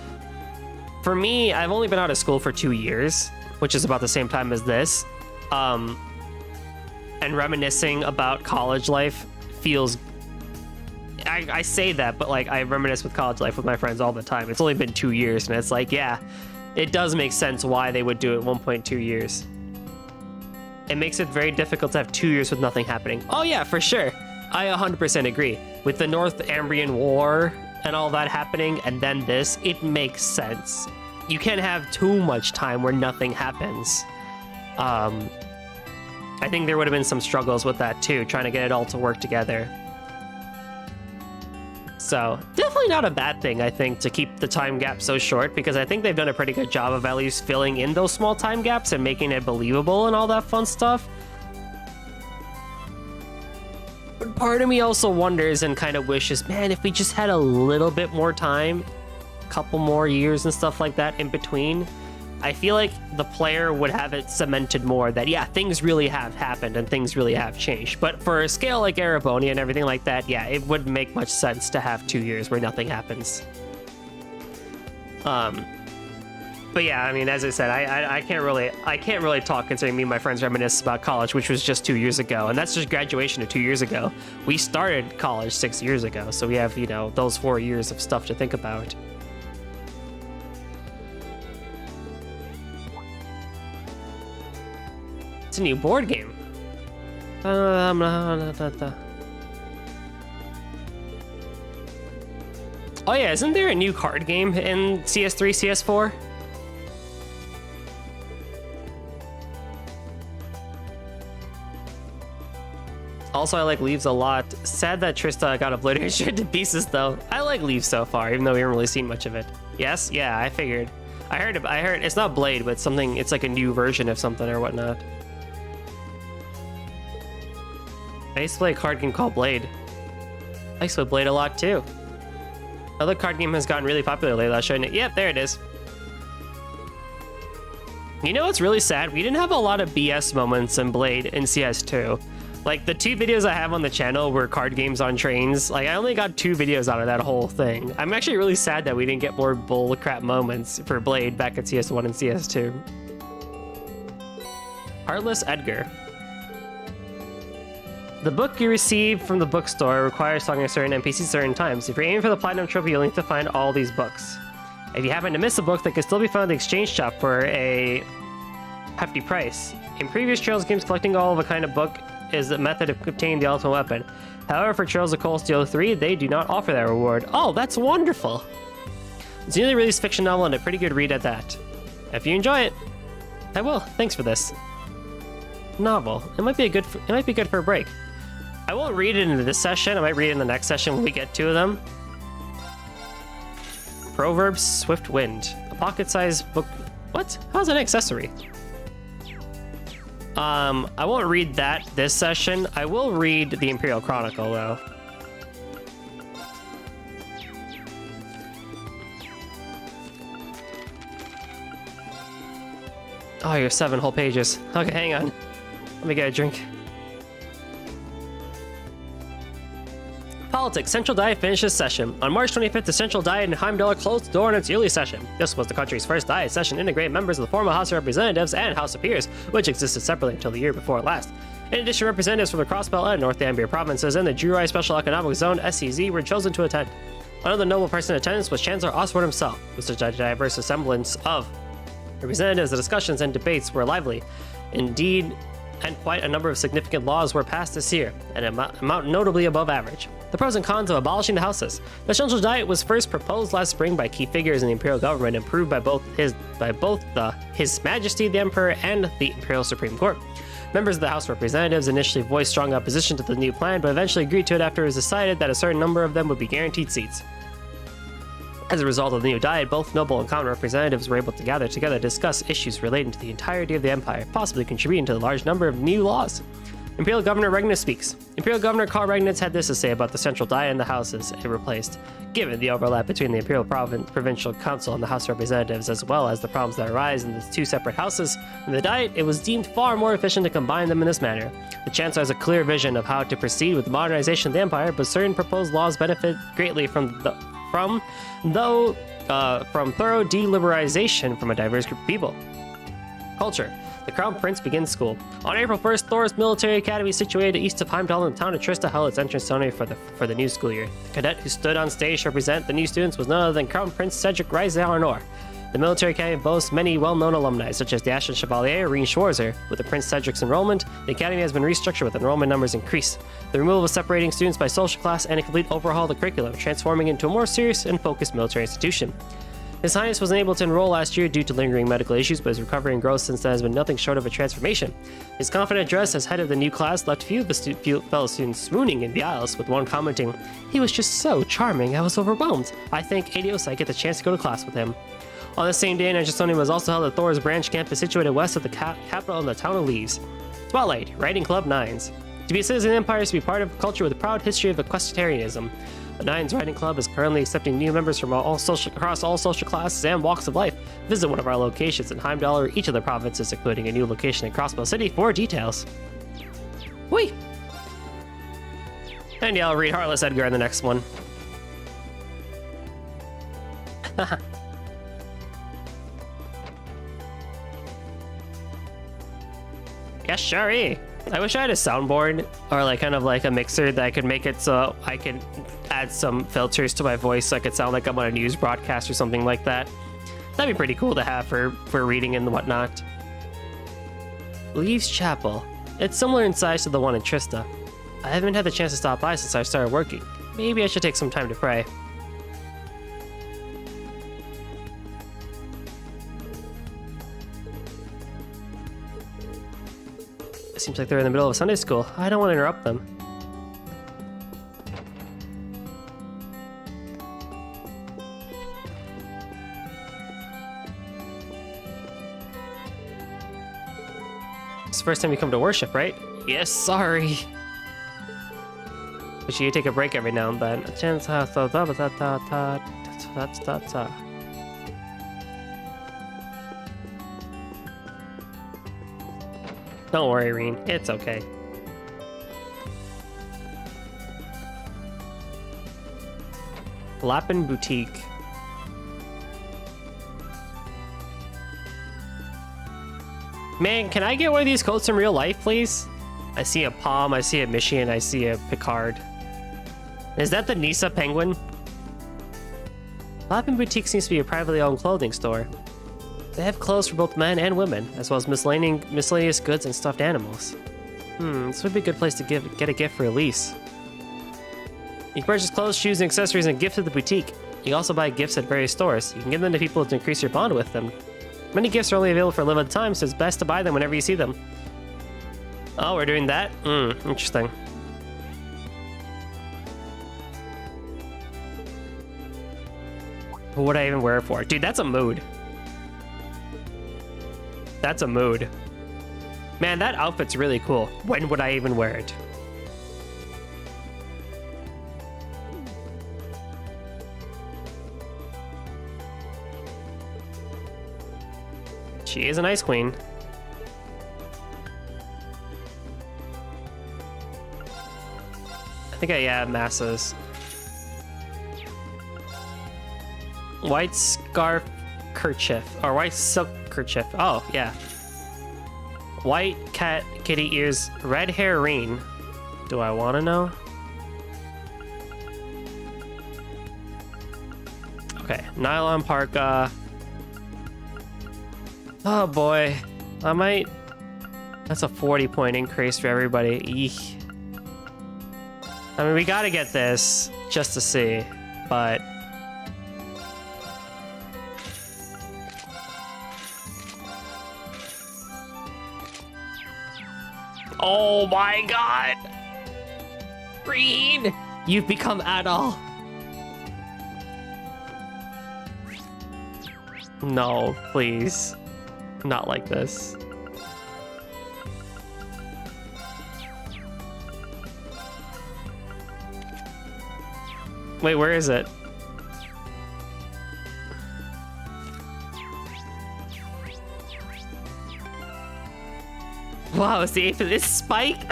for me, I've only been out of school for 2 years, which is about the same time as this. And reminiscing about college life feels... I say that, but like I reminisce with college life with my friends all the time. It's only been 2 years, and it's like, yeah, it does make sense why they would do it 1.2 years. It makes it very difficult to have 2 years with nothing happening. Oh yeah, for sure. I 100% agree. With the Northumbrian War and all that happening, and then this, it makes sense. You can't have too much time where nothing happens. I think there would have been some struggles with that too, trying to get it all to work together. So, definitely not a bad thing, I think, to keep the time gap so short, because I think they've done a pretty good job of at least filling in those small time gaps and making it believable and all that fun stuff. But part of me also wonders and kind of wishes, man, if we just had a little bit more time, a couple more years and stuff like that in between, I feel like the player would have it cemented more that, yeah, things really have happened and things really have changed. But for a scale like Erebonia and everything like that, yeah, it wouldn't make much sense to have 2 years where nothing happens. But yeah, I mean, as I said, I can't really talk considering me and my friends reminisce about college, which was just 2 years ago, and that's just graduation of 2 years ago. We started college 6 years ago, so we have, you know, those 4 years of stuff to think about. It's a new board game. Oh yeah, isn't there a new card game in CS3, CS4? Also, I like Leaves a lot. Sad that Trista got obliterated to pieces, though. I like Leaves so far, even though we haven't really seen much of it. Yes? Yeah, I figured. I heard it's not Blade, but something, it's like a new version of something or whatnot. I used to play a card game called Blade. I used to play Blade a lot, too. Another card game has gotten really popular lately. I'll show you. Yep, there it is. You know what's really sad? We didn't have a lot of BS moments in Blade in CS2. Like, the 2 videos I have on the channel were card games on trains. Like, I only got 2 videos out of that whole thing. I'm actually really sad that we didn't get more bullcrap moments for Blade back at CS1 and CS2. Heartless Edgar. The book you receive from the bookstore requires talking to certain NPCs certain times. If you're aiming for the Platinum Trophy, you'll need to find all these books. If you happen to miss a book, they can still be found in the exchange shop for a hefty price. In previous Trails games, collecting all of a kind of book is the method of obtaining the ultimate weapon. However, for Trails of Cold Steel 3, they do not offer that reward. Oh, that's wonderful! It's a newly released fiction novel and a pretty good read at that. If you enjoy it, I will. Thanks for this. novel. It might be good for a break. I won't read it in this session. I might read it in the next session when we get to them. Proverbs Swift Wind. A pocket-sized book. What? How's an accessory? I won't read that this session. I will read the Imperial Chronicle, though. Oh, you're 7 whole pages. Okay, hang on. Let me get a drink. Politics. Central Diet finishes session. On March 25th, the Central Diet in Heimdall closed the door on its yearly session. This was the country's first Diet session to integrate members of the former House of Representatives and House of Peers, which existed separately until the year before last. In addition, representatives from the Crossbelt and North Ambier provinces and the Jurai Special Economic Zone (SEZ) were chosen to attend. Another notable person in attendance was Chancellor Oswald himself. With such a diverse assemblance of representatives, the discussions and debates were lively. Indeed, and quite a number of significant laws were passed this year, an amount notably above average. The pros and cons of abolishing the houses. The Central Diet was first proposed last spring by key figures in the imperial government and approved by both His Majesty the Emperor and the Imperial Supreme Court. Members of the House of Representatives initially voiced strong opposition to the new plan, but eventually agreed to it after it was decided that a certain number of them would be guaranteed seats. As a result of the new diet, both noble and common representatives were able to gather together to discuss issues relating to the entirety of the empire, possibly contributing to the large number of new laws. Imperial Governor Regnitz speaks. Imperial Governor Karl Regnitz had this to say about the Central Diet and the houses it replaced. Given the overlap between the Imperial Provincial Council and the House of Representatives, as well as the problems that arise in the two separate houses and the Diet, it was deemed far more efficient to combine them in this manner. The Chancellor has a clear vision of how to proceed with the modernization of the empire, but certain proposed laws benefit greatly from thorough deliberation from a diverse group of people. Culture. The Crown Prince begins school. On April 1st, Thor's Military Academy, situated east of Heimdall in the town of Trista, held its entrance ceremony for the new school year. The cadet who stood on stage to represent the new students was none other than Crown Prince Cedric Reisenor. The Military Academy boasts many well-known alumni, such as the Ashen Chevalier, Reen Schwarzer. With the Prince Cedric's enrollment, the Academy has been restructured with enrollment numbers increased. The removal of separating students by social class and a complete overhaul of the curriculum, transforming it into a more serious and focused military institution. His Highness was unable to enroll last year due to lingering medical issues, but his recovery and growth since then has been nothing short of a transformation. His confident address as head of the new class left few of the fellow students swooning in the aisles, with one commenting, "He was just so charming, I was overwhelmed. I think adios, I get the chance to go to class with him." On the same day, an entrance was also held at Thor's branch campus situated west of the capital in the town of Leaves. Spotlight, Writing Club Nines. To be a citizen of the Empire is to be part of a culture with a proud history of equestrianism. The Nines Writing Club is currently accepting new members from across all social classes and walks of life. Visit one of our locations in Heimdall or each of the provinces, including a new location in Crossbow City, for details. Whee! And yeah, I'll read Heartless Edgar in the next one. Yes, sure. I wish I had a soundboard or like kind of like a mixer that I could make it so I could add some filters to my voice so I could sound like I'm on a news broadcast or something like that. That'd be pretty cool to have for reading and whatnot. Leaves Chapel. It's similar in size to the one in Trista. I haven't had the chance to stop by since I started working. Maybe I should take some time to pray. It seems like they're in the middle of Sunday school. I don't want to interrupt them. It's the first time you come to worship, right? Yes, sorry. But you take a break every now and then. Don't worry, Reen. It's okay. Lappin Boutique. Man, can I get one of these coats in real life, please? I see a Palm, I see a Mission, I see a Picard. Is that the Nisa penguin? Lappin Boutique seems to be a privately owned clothing store. They have clothes for both men and women, as well as miscellaneous goods and stuffed animals. This would be a good place to get a gift for Elise. You can purchase clothes, shoes, and accessories and gifts at the boutique. You can also buy gifts at various stores. You can give them to people to increase your bond with them. Many gifts are only available for a limited time, so it's best to buy them whenever you see them. Oh, we're doing that? Interesting. What would I even wear it for? Dude, that's a mood. That's a mood. Man, that outfit's really cool. When would I even wear it? She is an ice queen. I think I have masses. White scarf kerchief, or white silk kerchief. Oh, yeah. White cat kitty ears, red hair ring. Do I want to know? Okay, nylon parka. Oh boy, I might. That's a 40-point increase for everybody. Eek. I mean, we gotta get this just to see, but. Oh my god! Green! You've become adult! No, please. Not like this. Wait, where is it? Wow, it's the 8th. It's Spike?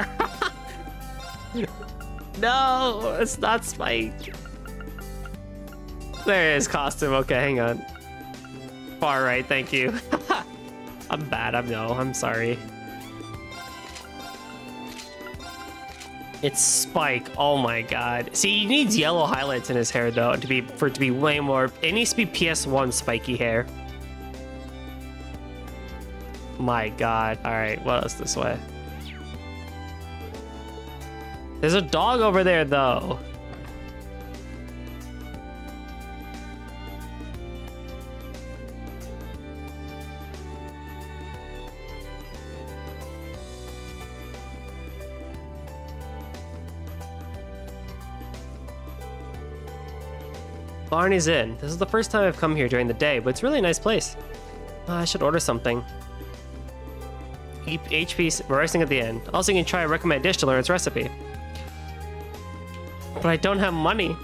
No, it's not Spike. There is costume. Okay, hang on. Far right, thank you. I'm bad, I'm sorry. It's Spike, oh my god. See, he needs yellow highlights in his hair though, for it to be way more, it needs to be PS1 spiky hair. My god. Alright, what else this way? There's a dog over there though. Barney's Inn. This is the first time I've come here during the day, but it's really a nice place. I should order something. Keep HP rising at the end. Also, you can try a recommended dish to learn its recipe. But I don't have money.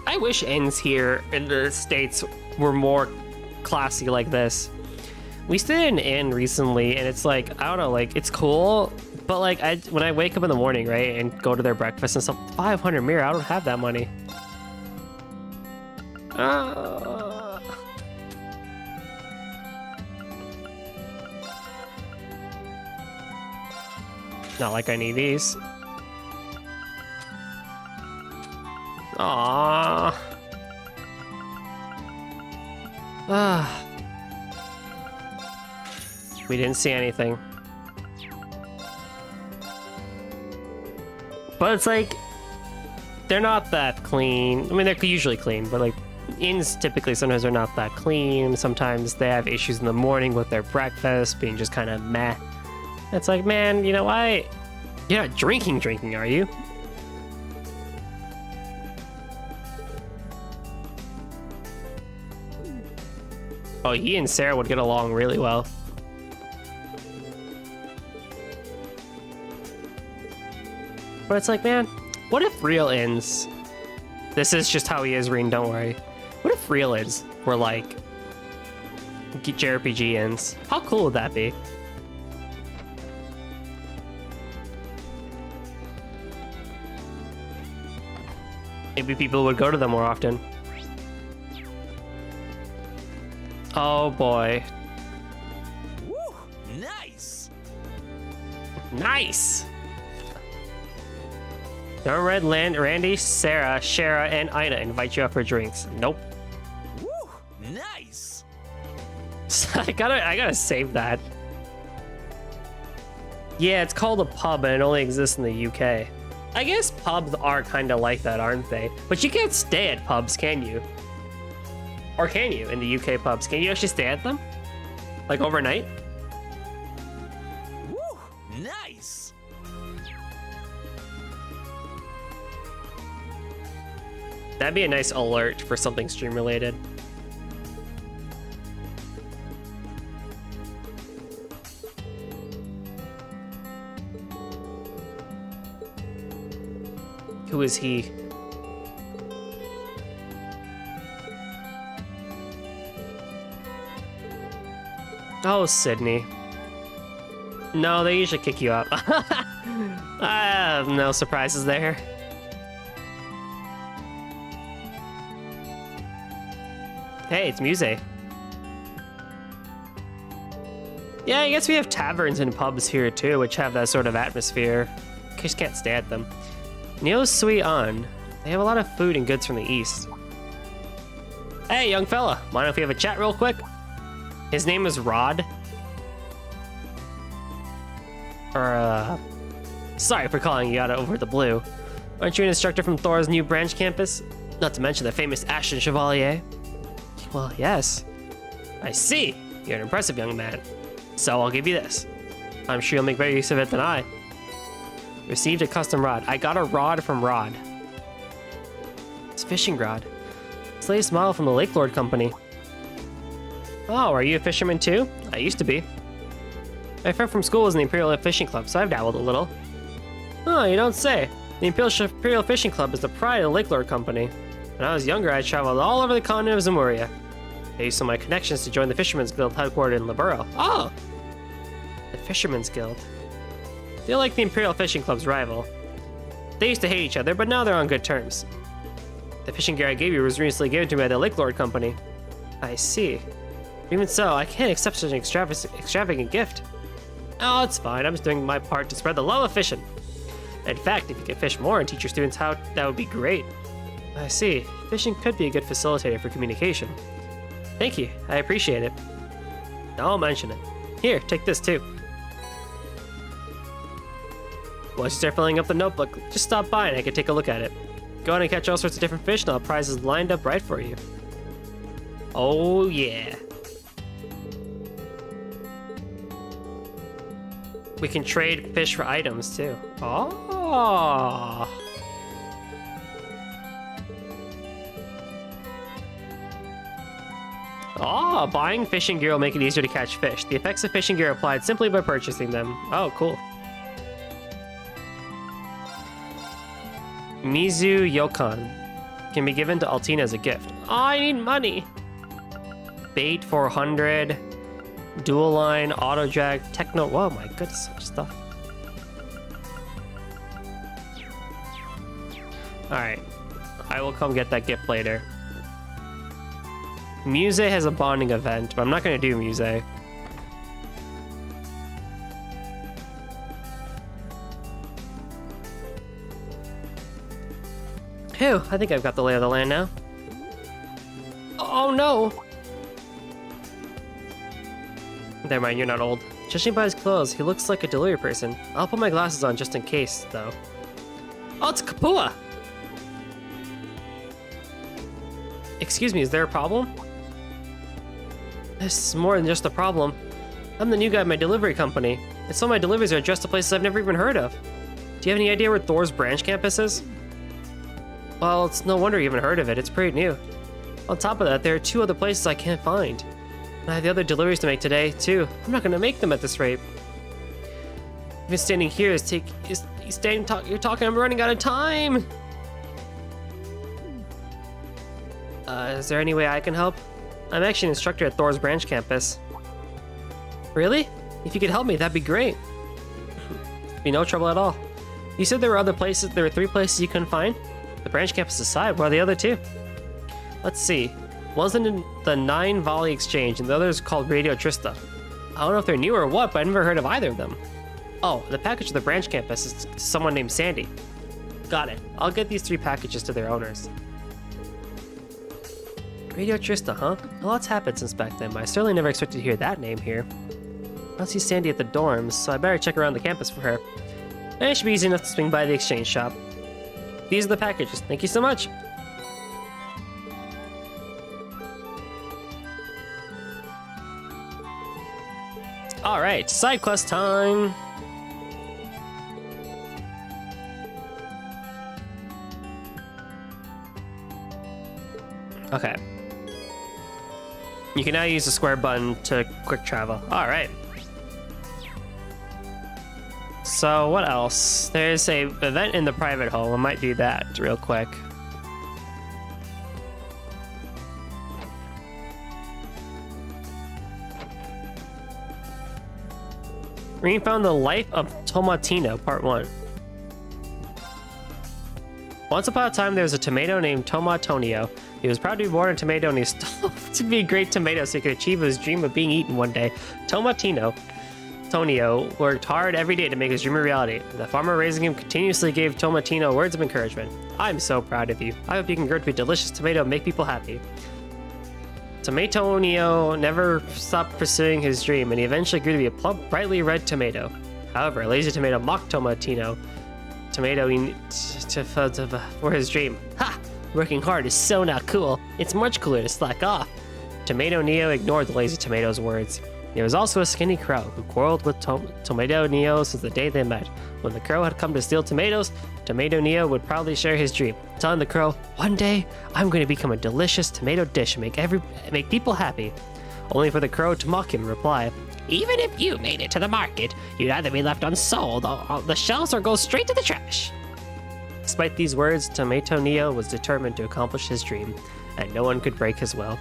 I wish inns here in the States were more classy like this. We stayed in an inn recently, and it's like, I don't know, like, it's cool, but like, when I wake up in the morning, right, and go to their breakfast and stuff, 500 mirror, I don't have that money. Not like I need these. Aww. We didn't see anything. But it's like, they're not that clean. I mean, they're usually clean, but like, inns typically sometimes are not that clean. Sometimes they have issues in the morning with their breakfast being just kind of meh. It's like, man, you know why? You're not drinking, are you? Oh, he and Sarah would get along really well. But it's like, man, what if real inns? This is just how he is, Reen, don't worry. What if real inns were like JRPG inns? How cool would that be? Maybe people would go to them more often. Oh boy. Woo! Nice! Nice! Don't Red, Randy, Sarah, Shara, and Ina invite you out for drinks. Nope. Woo! Nice! I gotta save that. Yeah, it's called a pub and it only exists in the UK. I guess pubs are kind of like that, aren't they? But you can't stay at pubs, can you? Or can you in the UK pubs? Can you actually stay at them? Like overnight? Woo! Nice! That'd be a nice alert for something stream related. Who is he? Oh, Sydney. No, they usually kick you out. No surprises there. Hey, it's Muse. Yeah, I guess we have taverns and pubs here too, which have that sort of atmosphere. You just can't stay at them. Neo Sui On. They have a lot of food and goods from the east. Hey, young fella. Mind if we have a chat real quick? His name is Rod. Sorry for calling you out over the blue. Aren't you an instructor from Thor's new branch campus? Not to mention the famous Ashen Chevalier. Well, yes. I see. You're an impressive young man. So I'll give you this. I'm sure you'll make better use of it than I. Received a custom rod. I got a rod from Rod. It's a fishing rod. It's the latest model from the Lake Lord Company. Oh, are you a fisherman too? I used to be. My friend from school was in the Imperial Fishing Club, so I've dabbled a little. Oh, you don't say. The Imperial Fishing Club is the pride of the Lake Lord Company. When I was younger, I traveled all over the continent of Zamuria. I used some of my connections to join the Fisherman's Guild headquartered in Libero. Oh! The Fisherman's Guild. They're like the Imperial Fishing Club's rival. They used to hate each other, but now they're on good terms. The fishing gear I gave you was recently given to me by the Lake Lord Company. I see. Even so, I can't accept such an extravagant gift. Oh, it's fine. I'm just doing my part to spread the love of fishing. In fact, if you could fish more and teach your students how, that would be great. I see. Fishing could be a good facilitator for communication. Thank you. I appreciate it. I'll mention it. Here, take this too. Once you start filling up the notebook, just stop by and I can take a look at it. Go on and catch all sorts of different fish and I'll have prizes lined up right for you. Oh yeah. We can trade fish for items too. Oh. Oh, buying fishing gear will make it easier to catch fish. The effects of fishing gear are applied simply by purchasing them. Oh, cool. Mizu Yokon can be given to Altina as a gift. Oh, I need money. Bait 400. Dual line, auto drag, techno. Whoa, my goodness, so much stuff. Alright. I will come get that gift later. Muse has a bonding event, but I'm not going to do Muse. Phew, I think I've got the lay of the land now. Oh no! Never mind, you're not old. Judging by his clothes, he looks like a delivery person. I'll put my glasses on just in case, though. Oh, it's Kapua! Excuse me, is there a problem? This is more than just a problem. I'm the new guy at my delivery company, and some of my deliveries are addressed to places I've never even heard of. Do you have any idea where Thor's branch campus is? Well, it's no wonder you haven't heard of it. It's pretty new. On top of that, there are 2 other places I can't find. And I have the other deliveries to make today, too. I'm not going to make them at this rate. Even standing here you're talking, I'm running out of time! Is there any way I can help? I'm actually an instructor at Thor's branch campus. Really? If you could help me, that'd be great. Be no trouble at all. You said there were 3 places you couldn't find? The branch campus aside, what are the other 2? Let's see. One's in the 9 Volley Exchange, and the other is called Radio Trista. I don't know if they're new or what, but I've never heard of either of them. Oh, the package to the branch campus is to someone named Sandy. Got it. I'll get these 3 packages to their owners. Radio Trista, huh? A lot's happened since back then, but I certainly never expected to hear that name here. I don't see Sandy at the dorms, so I better check around the campus for her. And it should be easy enough to swing by the exchange shop. These are the packages. Thank you so much. Alright, side quest time. Okay. You can now use the square button to quick travel. Alright. So what else? There's a event in the private home. I might do that real quick. Rean found the life of Tomatino, part 1. Once upon a time, there was a tomato named Tomatonio. He was proud to be born a tomato and he strove to be a great tomato so he could achieve his dream of being eaten one day. Tonio worked hard every day to make his dream a reality. The farmer raising him continuously gave Tomatino words of encouragement. I'm so proud of you. I hope you can grow to be a delicious tomato and make people happy. Tomatonio never stopped pursuing his dream, and he eventually grew to be a plump, brightly red tomato. However, a lazy tomato mocked Tomatino for his dream. Ha! Working hard is so not cool. It's much cooler to slack off. Tomato Neo ignored the lazy tomato's words. There was also a skinny crow who quarreled with Tomato Neo since the day they met. When the crow had come to steal tomatoes, Tomato Neo would proudly share his dream, telling the crow, "One day, I'm going to become a delicious tomato dish and make people happy." Only for the crow to mock him and reply, "Even if you made it to the market, you'd either be left unsold on the shelves or go straight to the trash." Despite these words, Tomato Neo was determined to accomplish his dream, and no one could break his will.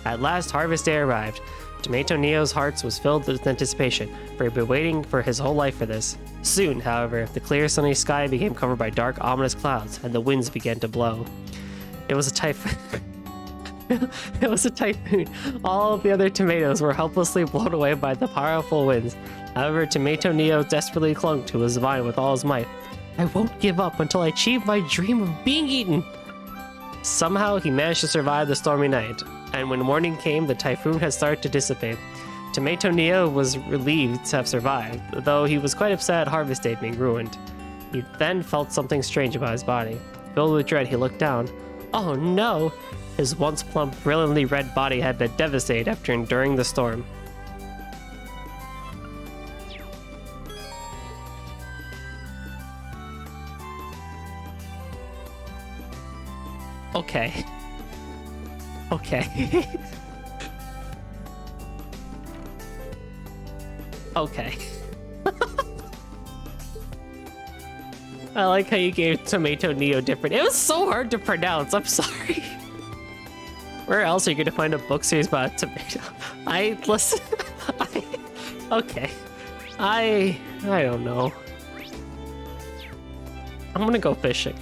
At last, harvest day arrived. Tomato Neo's heart was filled with anticipation, for he'd been waiting for his whole life for this. Soon, however, the clear sunny sky became covered by dark, ominous clouds, and the winds began to blow. It was a typhoon. It was a typhoon. All of the other tomatoes were helplessly blown away by the powerful winds. However, Tomato Neo desperately clung to his vine with all his might. "I won't give up until I achieve my dream of being eaten." Somehow, he managed to survive the stormy night, and when morning came, the typhoon had started to dissipate. Tomato Neo was relieved to have survived, though he was quite upset at harvest day being ruined. He then felt something strange about his body. Filled with dread, he looked down. Oh no! His once plump, brilliantly red body had been devastated after enduring the storm. Okay. Okay. Okay. I like how you gave Tomato Neo different. It was so hard to pronounce. I'm sorry. Where else are you gonna find a book series about a tomato? Listen. Okay. I don't know. I'm gonna go fishing.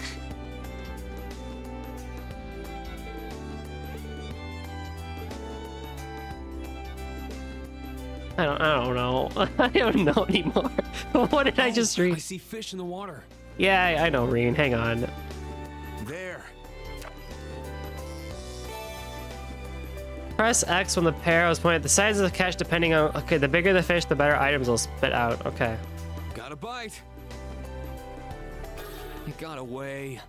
I don't know. I don't know anymore. What did I just read? I see fish in the water. Yeah, I know, Reen. Hang on. There. Press X when the pair is pointed at the size of the catch depending on... Okay, the bigger the fish, the better items will spit out. Okay. Got a bite. It got away.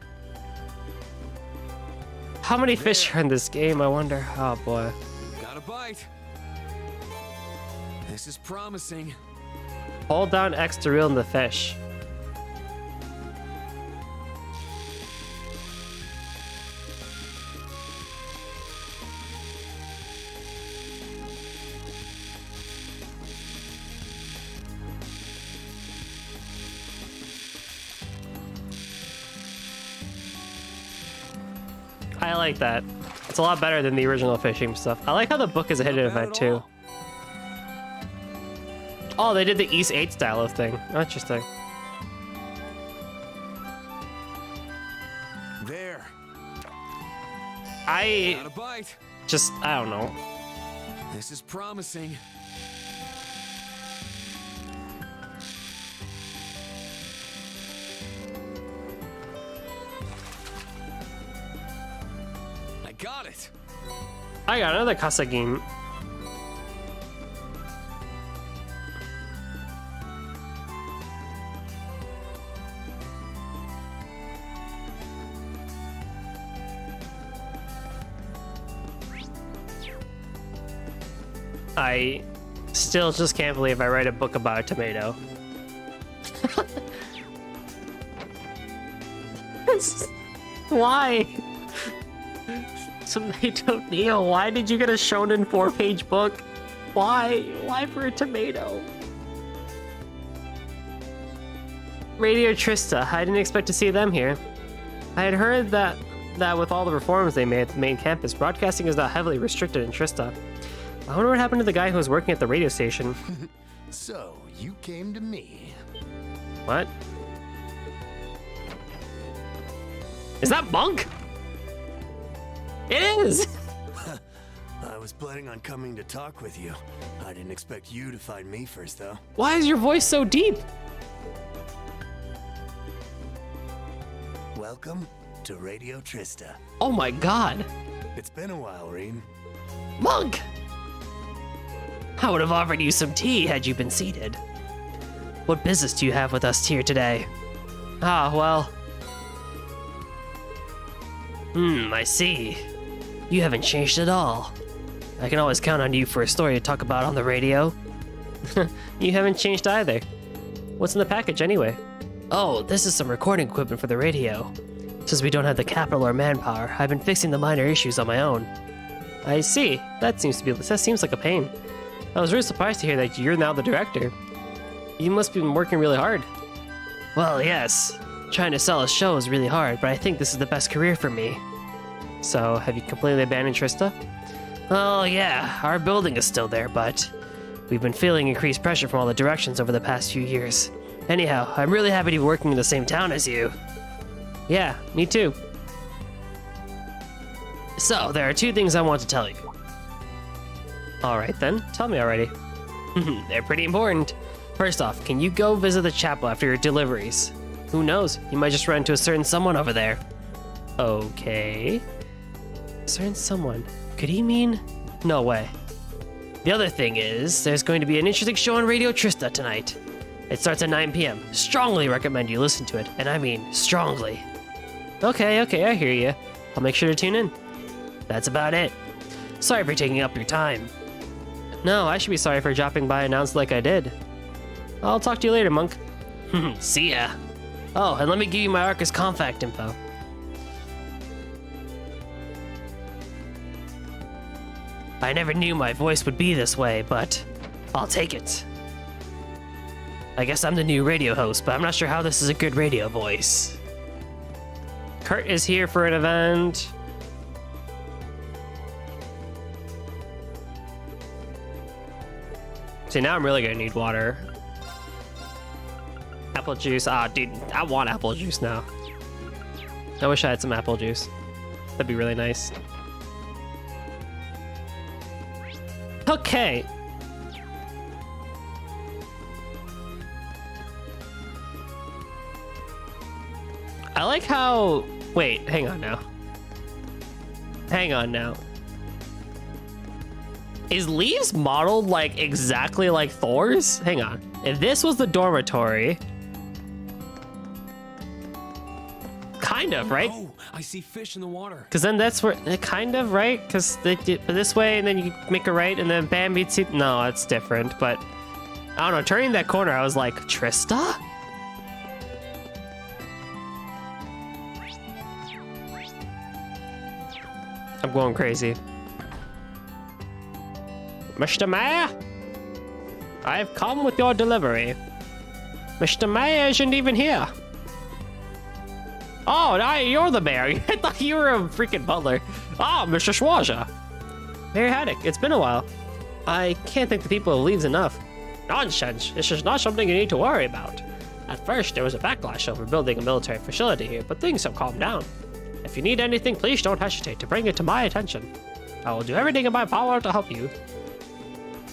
How many fish are in this game, I wonder? Oh, boy. Got a bite. This is promising. Hold down X to reel in the fish. I like that. It's a lot better than the original fishing stuff. I like how the book is a hidden event too. Oh, they did the East 8 style of thing. Interesting. There. Got a bite. I don't know. This is promising. I got it. I got another Kasagin. I still just can't believe I write a book about a tomato. Why? Tomato Neo, why did you get a shonen 4-page book? Why? Why for a tomato? Radio Trista, I didn't expect to see them here. I had heard that with all the reforms they made at the main campus, broadcasting is now heavily restricted in Trista. I wonder what happened to the guy who was working at the radio station. So, you came to me. What? Is that Monk? It is! I was planning on coming to talk with you. I didn't expect you to find me first, though. Why is your voice so deep? Welcome to Radio Trista. Oh my god. It's been a while, Reen. Monk! I would have offered you some tea had you been seated. What business do you have with us here today? Ah, well. I see. You haven't changed at all. I can always count on you for a story to talk about on the radio. You haven't changed either. What's in the package anyway? Oh, this is some recording equipment for the radio. Since we don't have the capital or manpower, I've been fixing the minor issues on my own. I see. That seems like a pain. I was really surprised to hear that you're now the director. You must have been working really hard. Well, yes. Trying to sell a show is really hard, but I think this is the best career for me. So, have you completely abandoned Trista? Oh yeah, our building is still there, but we've been feeling increased pressure from all the directions over the past few years. Anyhow, I'm really happy to be working in the same town as you. Yeah, me too. So, there are 2 things I want to tell you. Alright then, tell me already. They're pretty important. First off, can you go visit the chapel after your deliveries? Who knows, you might just run into a certain someone over there. Okay. Certain someone. Could he mean? No way. The other thing is, there's going to be an interesting show on Radio Trista tonight. It starts at 9 p.m. Strongly recommend you listen to it, and I mean strongly. Okay, I hear you. I'll make sure to tune in. That's about it. Sorry for taking up your time. No, I should be sorry for dropping by announced like I did. I'll talk to you later, Monk. See ya. Oh, and let me give you my Arcus contact info. I never knew my voice would be this way, but I'll take it. I guess I'm the new radio host, but I'm not sure how this is a good radio voice. Kurt is here for an event. See, now I'm really gonna need water. Apple juice. Ah, dude, I want apple juice now. I wish I had some apple juice. That'd be really nice. Okay. I like how... Wait, hang on now. Hang on now. Is Leaves modeled like exactly like Thor's? Hang on. If this was the dormitory... Kind of, right? Oh, I see fish in the water. Because then that's where... Kind of, right? Because they did this way, and then you make a right, and then bam, meets it. No, it's different, but... I don't know, turning that corner, I was like, Trista? I'm going crazy. Mr. Mayor? I've come with your delivery. Mr. Mayor isn't even here. Oh, you're the mayor. I thought you were a freaking butler. Ah, Mr. Schwaja. Mayor Haddock, it's been a while. I can't thank the people of Leaves enough. Nonsense. This is not something you need to worry about. At first, there was a backlash over building a military facility here, but things have calmed down. If you need anything, please don't hesitate to bring it to my attention. I will do everything in my power to help you.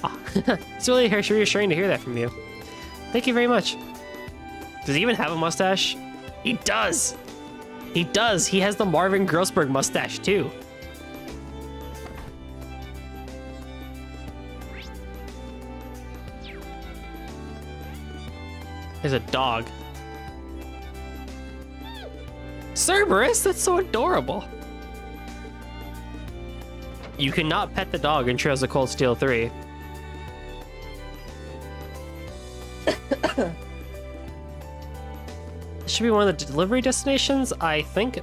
Ah, it's really reassuring to hear that from you. Thank you very much. Does he even have a mustache? He does! He does! He has the Marvin Grossberg mustache, too. There's a dog. Cerberus? That's so adorable. You cannot pet the dog in Trails of Cold Steel 3. should be one of the delivery destinations, I think.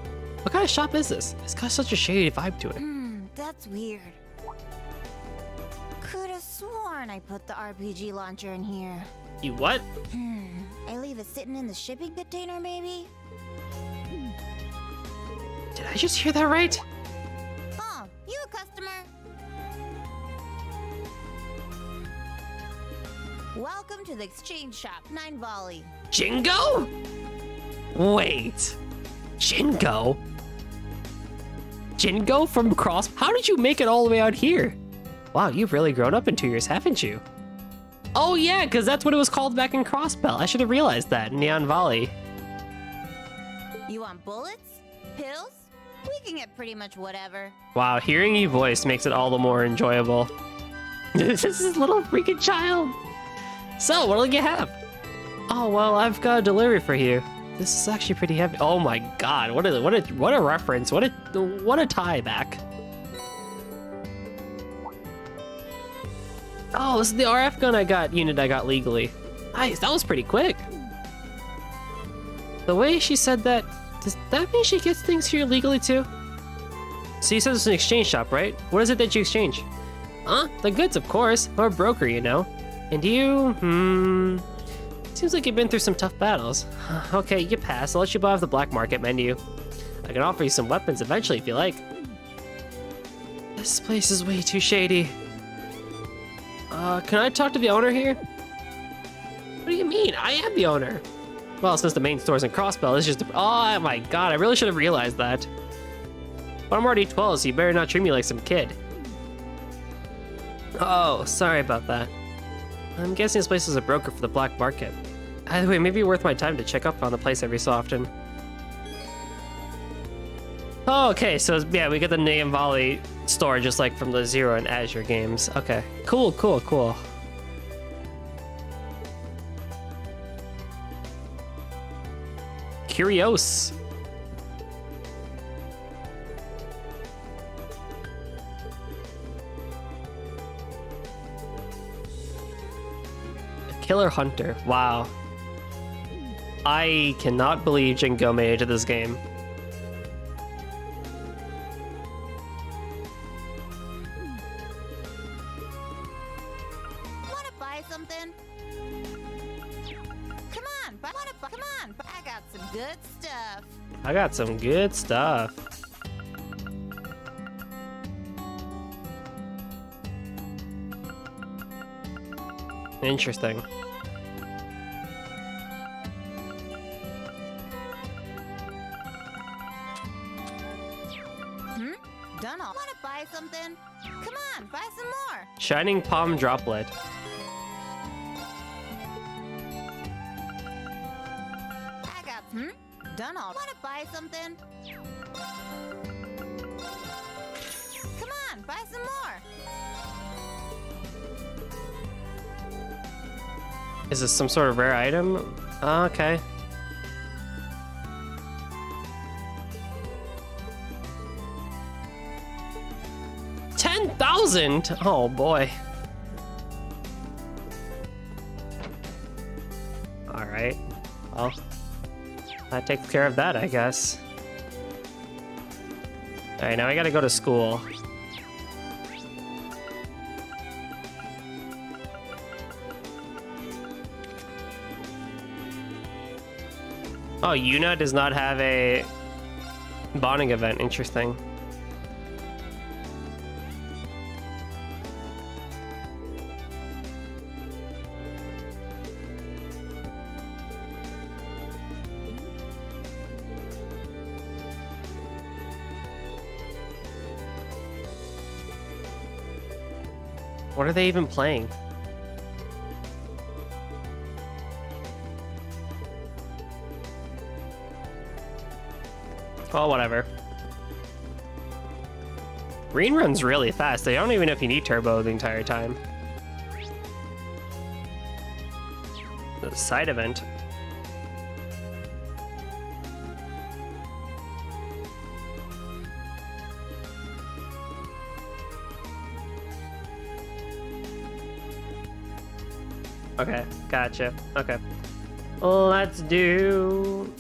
What kind of shop is this? It's got such a shady vibe to it. That's weird. Could have sworn I put the RPG launcher in here. You what? I leave it sitting in the shipping container, maybe? Did I just hear that right? Oh, you a customer? Welcome to the exchange shop, 9 Volley. Jingo? Wait. Jingo? Jingo from Cross? How did you make it all the way out here? Wow, you've really grown up in 2 years, haven't you? Oh yeah, because that's what it was called back in Crossbell. I should have realized that, Neon Valley. You want bullets? Pills? We can get pretty much whatever. Wow, hearing you voice makes it all the more enjoyable. This is little freaking child. So, what'll you have? Oh, well, I've got a delivery for you. This is actually pretty heavy. Oh my god, what a reference. What a tie back. Oh, this is the RF gun unit I got legally. Nice, that was pretty quick. The way she said that, does that mean she gets things here legally too? So you said it's an exchange shop, right? What is it that you exchange? Huh? The goods, of course. I'm a broker, you know. And you, seems like you've been through some tough battles. Okay, you pass. I'll let you buy off the black market menu. I can offer you some weapons eventually if you like. This place is way too shady. Can I talk to the owner here? What do you mean? I am the owner. Well, since the main store's in Crossbell, it's just oh my god, I really should have realized that. But I'm already 12, so you better not treat me like some kid. Oh, sorry about that. I'm guessing this place is a broker for the black market. Either way, maybe worth my time to check up on the place every so often. Oh, okay, so yeah, we get the Neon Valley store just like from the Zero and Azure games. Okay, cool. Curios. Killer Hunter. Wow. I cannot believe Jingo made it to this game. Wanna buy something? Come on, I got some good stuff. I got some good stuff. Interesting. Done all. Wanna buy something? Come on, buy some more. Shining Palm Droplet. I got done all. Wanna buy something? Come on, buy some more. Is this some sort of rare item? Okay. $10,000? Oh boy. Alright. Well, that takes care of that, I guess. Alright, now I gotta go to school. Oh, Yuna does not have a bonding event. Interesting. What are they even playing? Oh, whatever. Green runs really fast. I don't even know if you need turbo the entire time. The side event. Okay, gotcha. Okay. Let's do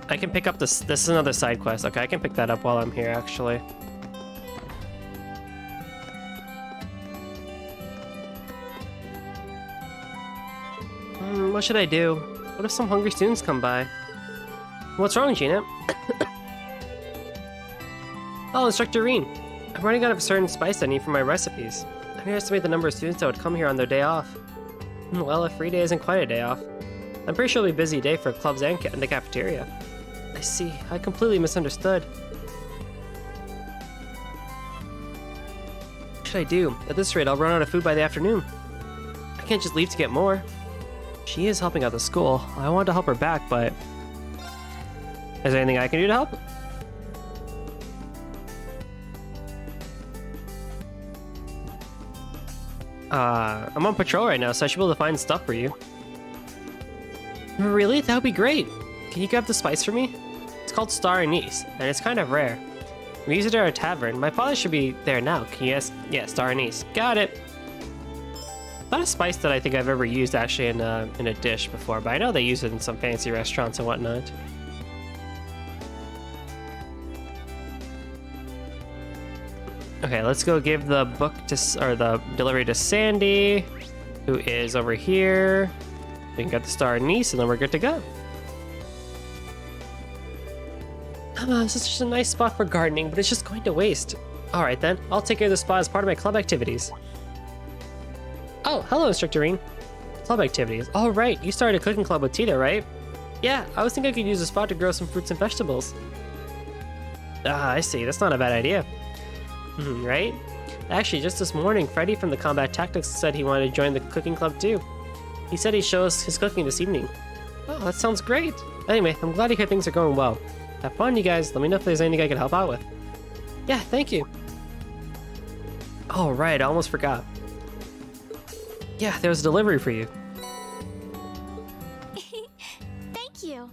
I can pick up this. This is another side quest. Okay, I can pick that up while I'm here, actually. What should I do? What if some hungry students come by? What's wrong, Gina? Oh, Instructor Reen. I'm running out of a certain spice I need for my recipes. I underestimate the number of students that would come here on their day off. Well, a free day isn't quite a day off. I'm pretty sure it'll be a busy day for clubs and the cafeteria. I see. I completely misunderstood. What should I do? At this rate, I'll run out of food by the afternoon. I can't just leave to get more. She is helping out the school. I wanted to help her back, but... Is there anything I can do to help? I'm on patrol right now, so I should be able to find stuff for you. Really? That would be great. Can you grab the spice for me? It's called star anise, and it's kind of rare. We use it at our tavern. My father should be there now. Can you ask? Yeah, star anise. Got it. Not a spice that I think I've ever used actually in a dish before, but I know they use it in some fancy restaurants and whatnot. Okay, let's go give the book to, or the delivery to Sandy, who is over here. We can get the star anise, and then we're good to go. This is just a nice spot for gardening, but it's just going to waste. All right then, I'll take care of the spot as part of my club activities. Oh, hello, Instructor Reen. Club activities. All right, you started a cooking club with Tita, right? Yeah, I was thinking I could use the spot to grow some fruits and vegetables. Ah, I see. That's not a bad idea. Right? Actually, just this morning, Freddy from the Combat Tactics said he wanted to join the cooking club too. He said he'd show us his cooking this evening. Oh, that sounds great. Anyway, I'm glad to hear things are going well. Have fun, you guys. Let me know if there's anything I can help out with. Yeah, thank you. Oh, right. I almost forgot. Yeah, there was a delivery for you. Thank you.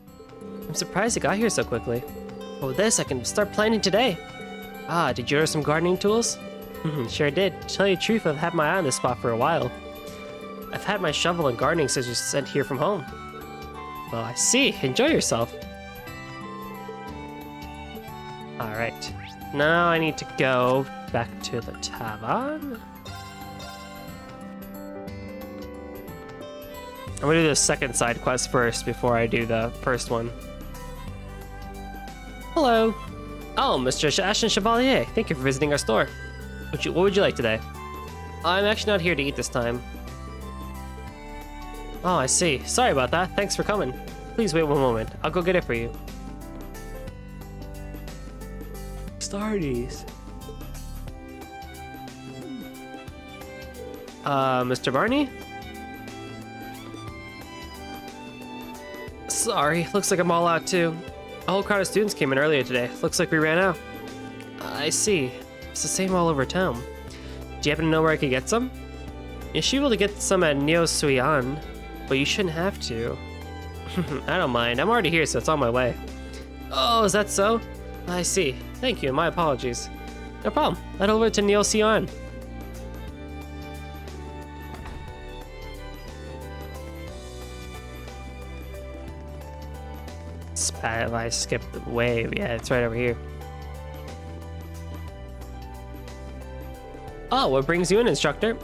I'm surprised it got here so quickly. Oh, this I can start planting today. Ah, did you order some gardening tools? Sure did. To tell you the truth, I've had my eye on this spot for a while. I've had my shovel and gardening scissors sent here from home. Well, I see. Enjoy yourself. Alright. Now I need to go back to the tavern. I'm gonna do the second side quest first before I do the first one. Hello. Oh, Mr. Ashton Chevalier, thank you for visiting our store. What would you like today? I'm actually not here to eat this time. Oh, I see. Sorry about that. Thanks for coming. Please wait one moment. I'll go get it for you. Stardies. Mr. Barney? Sorry, looks like I'm all out too. A whole crowd of students came in earlier today. Looks like we ran out. I see. It's the same all over town. Do you happen to know where I could get some? You should be able to get some at Neo Suyan, but you shouldn't have to. I don't mind. I'm already here, so it's on my way. Oh, is that so? I see. Thank you. My apologies. No problem. Head over to Neo Suyan. I skipped the wave. Yeah, it's right over here. Oh, what brings you in, Instructor?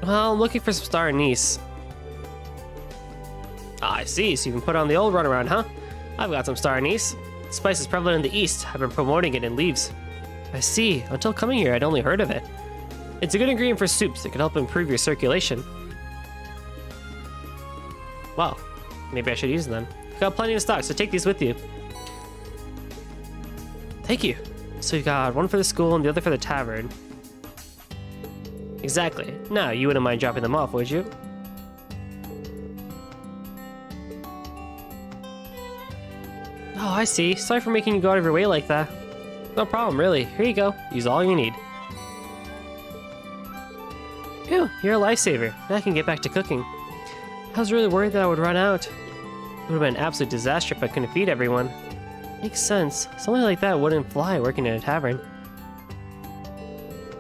Well, I'm looking for some star anise. Ah, I see. So you can put on the old runaround, huh? I've got some star anise. The spice is prevalent in the East. I've been promoting it in Leaves. I see. Until coming here, I'd only heard of it. It's a good ingredient for soups that can help improve your circulation. Well, maybe I should use them then. I've got plenty of stock, so take these with you. Thank you. So you got one for the school and the other for the tavern. Exactly. Now, you wouldn't mind dropping them off, would you? Oh, I see. Sorry for making you go out of your way like that. No problem, really. Here you go. Use all you need. Phew, you're a lifesaver. Now I can get back to cooking. I was really worried that I would run out. It would have been an absolute disaster if I couldn't feed everyone. Makes sense. Something like that wouldn't fly working in a tavern.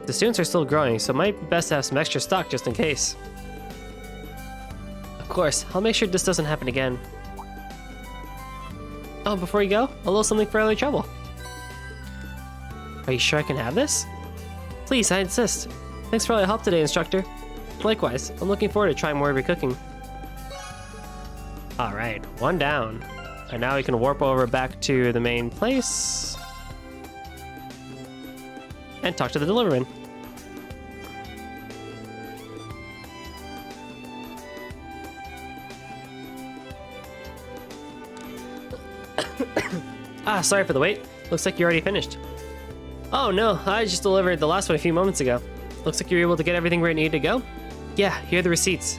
The students are still growing, so it might be best to have some extra stock just in case. Of course, I'll make sure this doesn't happen again. Oh, before you go, a little something for early trouble. Are you sure I can have this? Please, I insist. Thanks for all your help today, instructor. Likewise, I'm looking forward to trying more of your cooking. Alright, one down. And now we can warp over back to the main place. And talk to the deliverman. Ah, sorry for the wait. Looks like you already finished. Oh no, I just delivered the last one a few moments ago. Looks like you're able to get everything where it needed to go. Yeah, here are the receipts.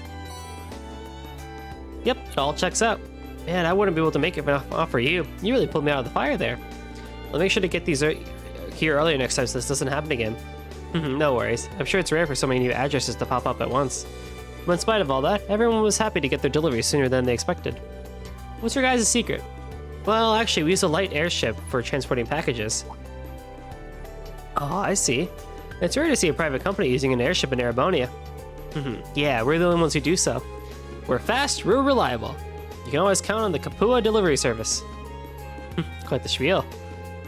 Yep, it all checks out. Man, I wouldn't be able to make it off for you. You really pulled me out of the fire there. I'll make sure to get these here earlier next time so this doesn't happen again. No worries. I'm sure it's rare for so many new addresses to pop up at once. But in spite of all that, everyone was happy to get their delivery sooner than they expected. What's your guys' secret? Well, actually, we use a light airship for transporting packages. Oh, I see. It's rare to see a private company using an airship in Erebonia. Yeah, we're the only ones who do so. We're fast, we're reliable. You can always count on the Kapua delivery service. Quite the spiel.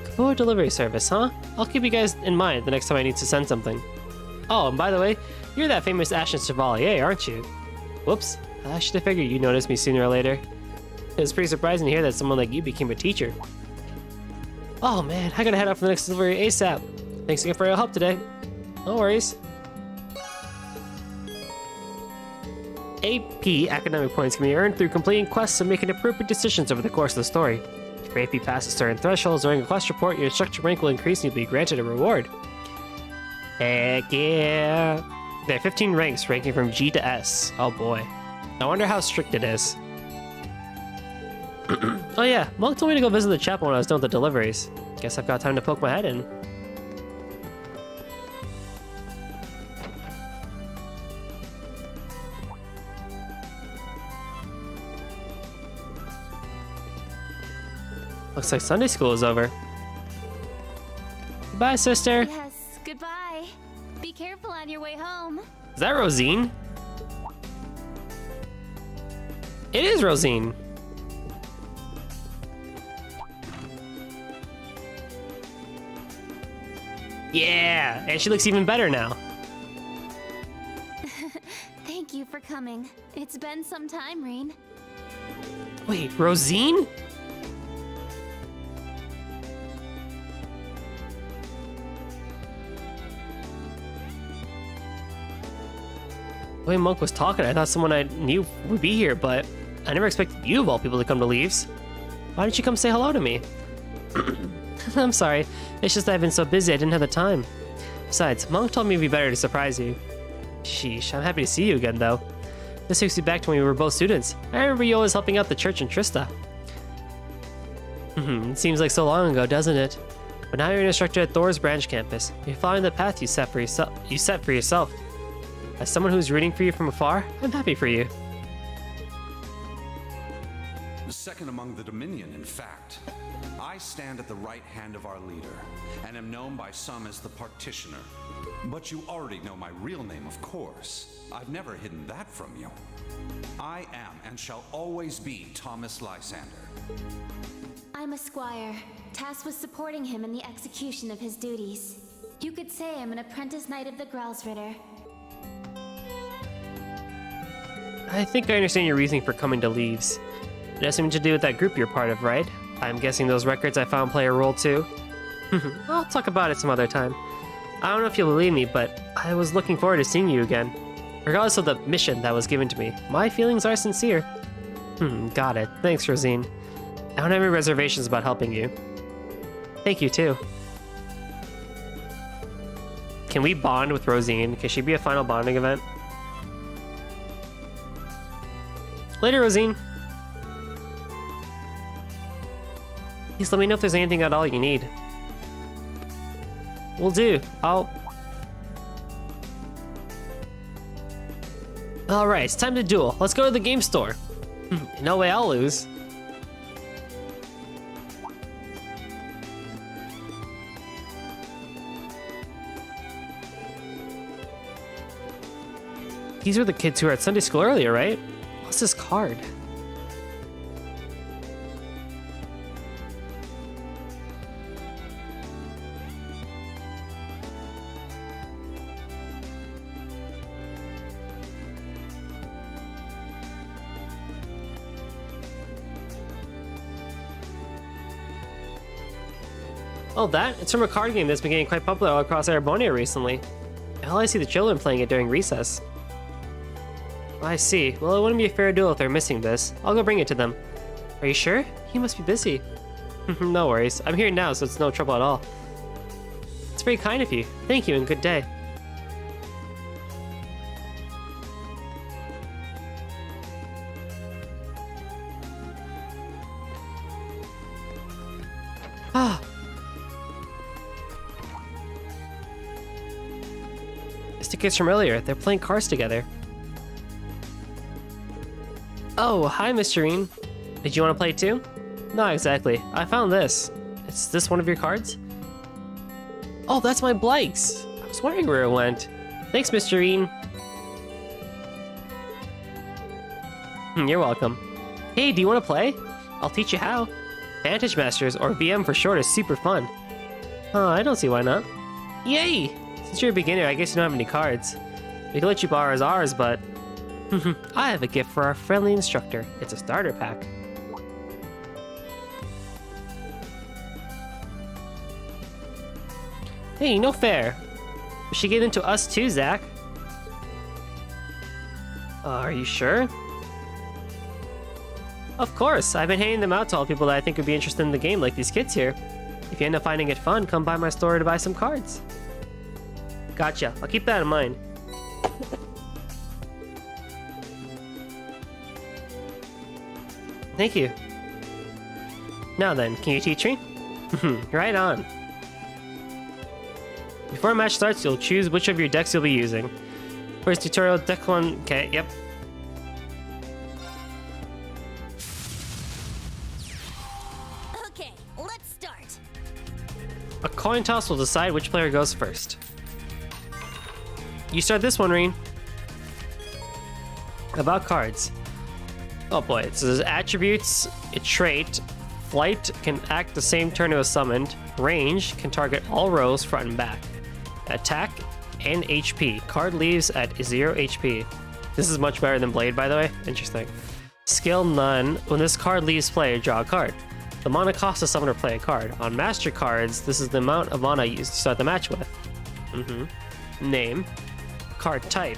Kapua delivery service, huh? I'll keep you guys in mind the next time I need to send something. Oh, and by the way, you're that famous Ashen Chevalier, aren't you? Whoops, I should have figured you'd notice me sooner or later. It's pretty surprising to hear that someone like you became a teacher. Oh man, I gotta head out for the next delivery ASAP. Thanks again for your help today. No worries. AP academic points can be earned through completing quests and making appropriate decisions over the course of the story. If your AP passes certain thresholds during a quest report, your instructor rank will increase and you'll be granted a reward. Heck yeah! There are 15 ranks ranking from G to S. Oh boy. I wonder how strict it is. Oh yeah, Monk told me to go visit the chapel when I was done with the deliveries. Guess I've got time to poke my head in. Looks like Sunday school is over. Goodbye, sister. Yes, goodbye. Be careful on your way home. Is that Rosine? It is Rosine. Yeah, and she looks even better now. Thank you for coming. It's been some time, Rain. Wait, Rosine? The way Monk was talking, I thought someone I knew would be here, but I never expected you of all people to come to Leaves. Why didn't you come say hello to me? I'm sorry, it's just that I've been so busy I didn't have the time. Besides, Monk told me it'd be better to surprise you. Sheesh, I'm happy to see you again though. This takes me back to when we were both students. I remember you always helping out the church in Trista. It seems like so long ago, doesn't it? But now you're an instructor at Thor's branch campus. You're following the path you set for yourself. As someone who's rooting for you from afar, I'm happy for you. The second among the Dominion, in fact. I stand at the right hand of our leader, and am known by some as the Partitioner. But you already know my real name, of course. I've never hidden that from you. I am and shall always be Thomas Lysander. I'm a squire, tasked with supporting him in the execution of his duties. You could say I'm an apprentice knight of the Grelsritter. I think I understand your reasoning for coming to Leaves. It has something to do with that group you're part of, right? I'm guessing those records I found play a role too. I'll talk about it some other time. I don't know if you'll believe me, but I was looking forward to seeing you again. Regardless of the mission that was given to me, my feelings are sincere. Got it. Thanks, Rosine. I don't have any reservations about helping you. Thank you, too. Can we bond with Rosine? Can she be a final bonding event? Later, Rosine. Please let me know if there's anything at all you need. Will do. Alright, it's time to duel. Let's go to the game store. No way I'll lose. These are the kids who were at Sunday school earlier, right? What's this card? Oh, that? It's from a card game that's been getting quite popular all across Arabonia recently. Hell, I see the children playing it during recess. I see. Well, it wouldn't be a fair duel if they're missing this. I'll go bring it to them. Are you sure? He must be busy. No worries. I'm here now, so it's no trouble at all. It's very kind of you. Thank you and good day. Ah. It's the kids from earlier. They're playing cards together. Oh, hi, Mr. Reen. Did you want to play too? Not exactly. I found this. Is this one of your cards? Oh, that's my Blikes. I was wondering where it went. Thanks, Mr. Reen. You're welcome. Hey, do you want to play? I'll teach you how. Vantage Masters, or VM for short, is super fun. I don't see why not. Yay! Since you're a beginner, I guess you don't have any cards. We can let you borrow ours, but... I have a gift for our friendly instructor. It's a starter pack. Hey, no fair. She gave them to us too, Zach. Are you sure? Of course. I've been handing them out to all people that I think would be interested in the game, like these kids here. If you end up finding it fun, come by my store to buy some cards. Gotcha. I'll keep that in mind. Thank you. Now then, can you teach me? Right on. Before a match starts, you'll choose which of your decks you'll be using. First tutorial, deck 1. Okay, yep. Okay, let's start. A coin toss will decide which player goes first. You start this one, Reen. About cards. Oh boy, it says attributes, a trait, flight can act the same turn it was summoned, range can target all rows front and back, attack, and HP. Card leaves at 0 HP. This is much better than Blade, by the way. Interesting. Skill none. When this card leaves play, draw a card. The mana cost to summon or play a card. On master cards, this is the amount of mana used to start the match with. Name. Card type.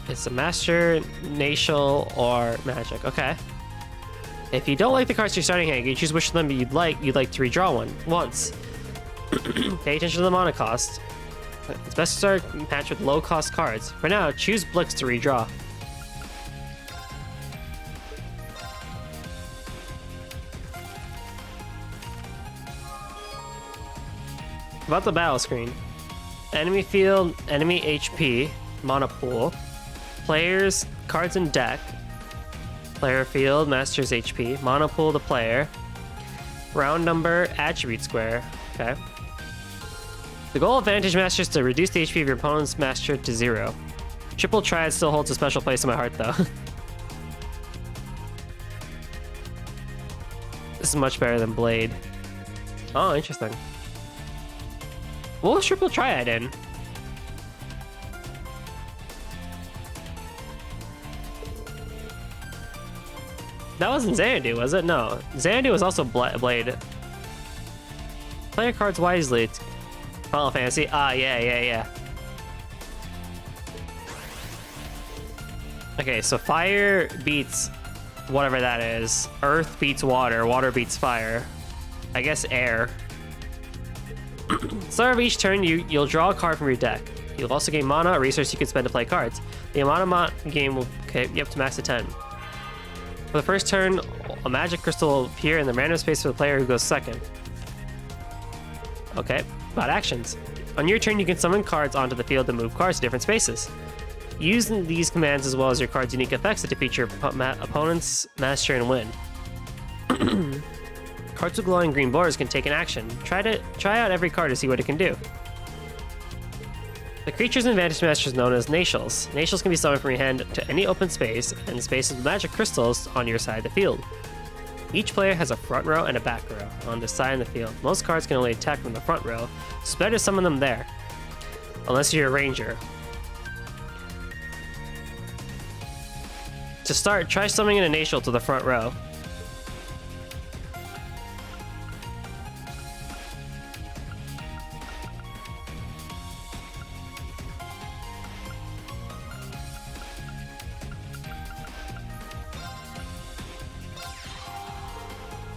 It's a master, natial, or magic. Okay. If you don't like the cards you're starting hand, you choose which of them you'd like to redraw one once. Pay attention to the mana cost. It's best to start a match with low cost cards. For now, choose Blix to redraw. About the battle screen. Enemy field, enemy HP, mana pool. Players, cards in deck. Player field, master's HP. Mana pool the player. Round number, attribute square. Okay. The goal of Vantage Master is to reduce the HP of your opponent's master to 0. Triple Triad still holds a special place in my heart, though. This is much better than Blade. Oh, interesting. What was Triple Triad in? That wasn't Xanadu, was it? No. Xanadu was also Blade. Play your cards wisely. It's Final Fantasy. Ah, yeah. Okay, so fire beats whatever that is. Earth beats water. Water beats fire. I guess air. Start of each turn, you'll draw a card from your deck. You'll also gain mana, a resource you can spend to play cards. The amount of mana game will get you up to max of 10. For the first turn, a magic crystal will appear in the random space for the player who goes second. Okay, about actions. On your turn, you can summon cards onto the field and move cards to different spaces. Use these commands as well as your card's unique effects to defeat your opponent's master and win. Cards with glowing green borders can take an action. Try out every card to see what it can do. The creatures in Vantage Masters known as Natials. Natials can be summoned from your hand to any open space and spaces with magic crystals on your side of the field. Each player has a front row and a back row on the side of the field. Most cards can only attack from the front row, so it's better to summon them there. Unless you're a ranger. To start, try summoning a Natial to the front row.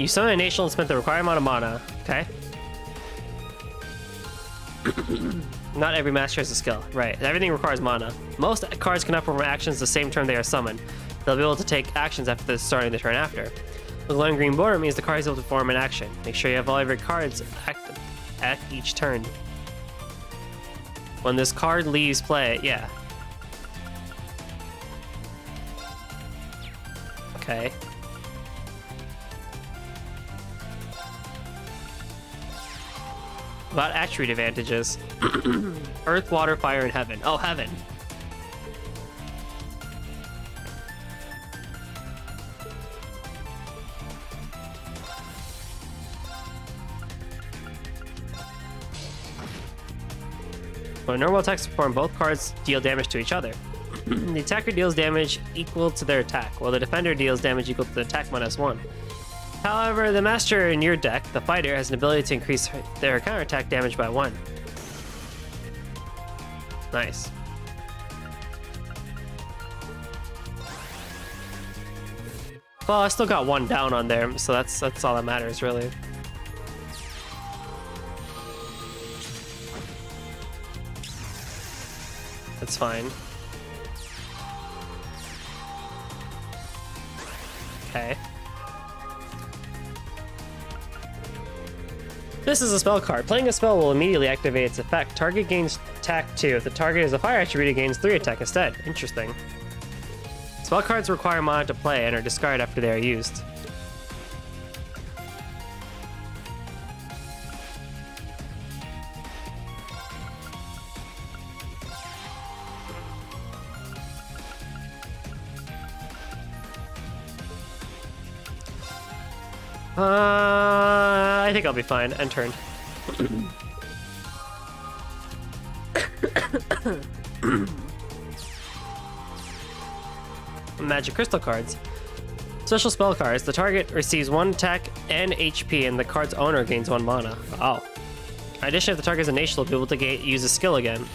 You summon a nation and spend the required amount of mana. Okay. Not every master has a skill. Right. Everything requires mana. Most cards cannot perform actions the same turn they are summoned. They'll be able to take actions after starting the turn after. The glowing green border means the card is able to perform an action. Make sure you have all of your cards active at each turn. When this card leaves play, yeah. Okay. About attribute advantages. Earth, water, fire, and heaven. Oh, heaven. When normal attacks perform, both cards deal damage to each other. The attacker deals damage equal to their attack, while the defender deals damage equal to the attack -1. However, the master in your deck, the fighter, has an ability to increase their counterattack damage by 1. Nice. Well, I still got 1 down on there, so that's all that matters, really. That's fine. Okay. This is a spell card. Playing a spell will immediately activate its effect. Target gains attack 2. If the target is a fire attribute, it gains 3 attack instead. Interesting. Spell cards require mana to play and are discarded after they are used. I think I'll be fine. End turn. Magic crystal cards. Special spell cards. The target receives 1 attack and HP, and the card's owner gains 1 mana. Oh. In addition, if the target is a nation, they'll be able to use a skill again.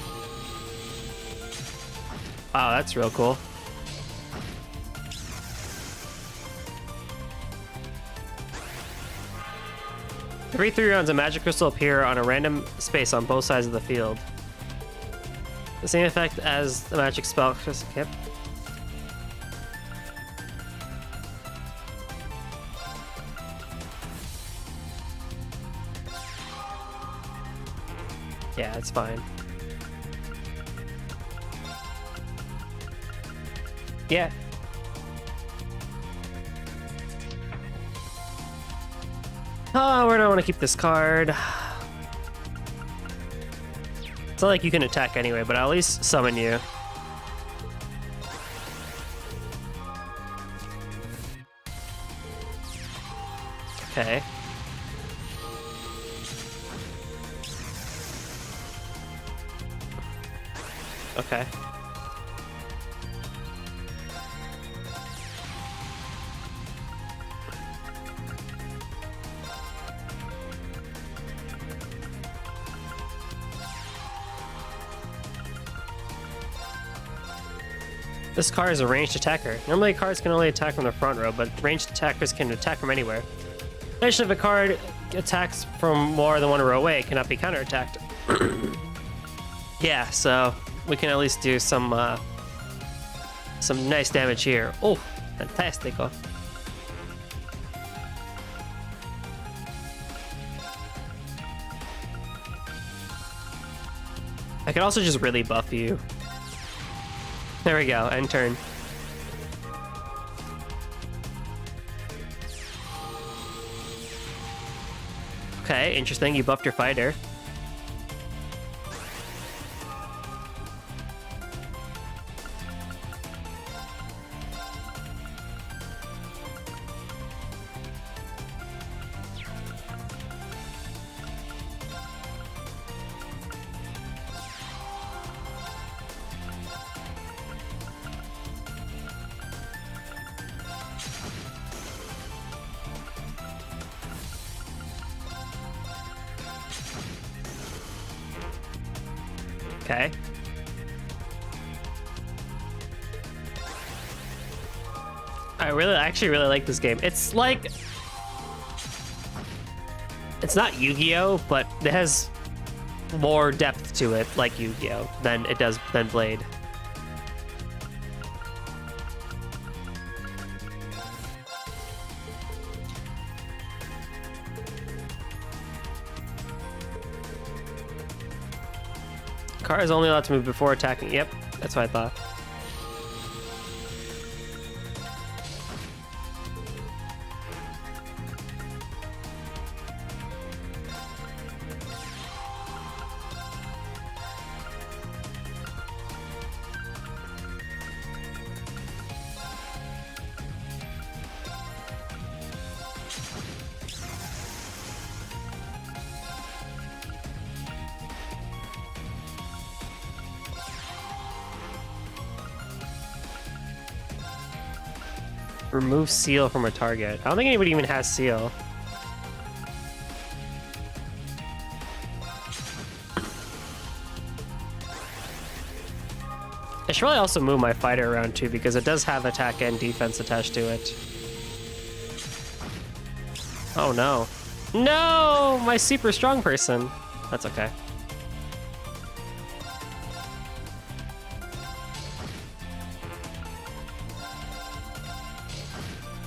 Wow, that's real cool. Every 3 rounds, a magic crystal appear on a random space on both sides of the field. The same effect as the magic spell crystal. Yep. Yeah, it's fine. Yeah. Oh, where do I want to keep this card? It's not like you can attack anyway, but I'll at least summon you. Okay. Okay. This card is a ranged attacker. Normally cards can only attack from the front row, but ranged attackers can attack from anywhere. In addition, if a card attacks from more than 1 row away, it cannot be counterattacked. Yeah, so we can at least do some nice damage here. Oh, fantastico. I can also just really buff you. There we go, end turn. Okay, interesting, you buffed your fighter. Okay. I actually really like this game. It's like It's not Yu-Gi-Oh, but it has more depth to it, like Yu-Gi-Oh, than it does than Blade. Car is only allowed to move before attacking. Yep, that's what I thought. Remove seal from a target. I don't think anybody even has seal. I should probably also move my fighter around too, because it does have attack and defense attached to it. Oh no. No! My super strong person. That's okay.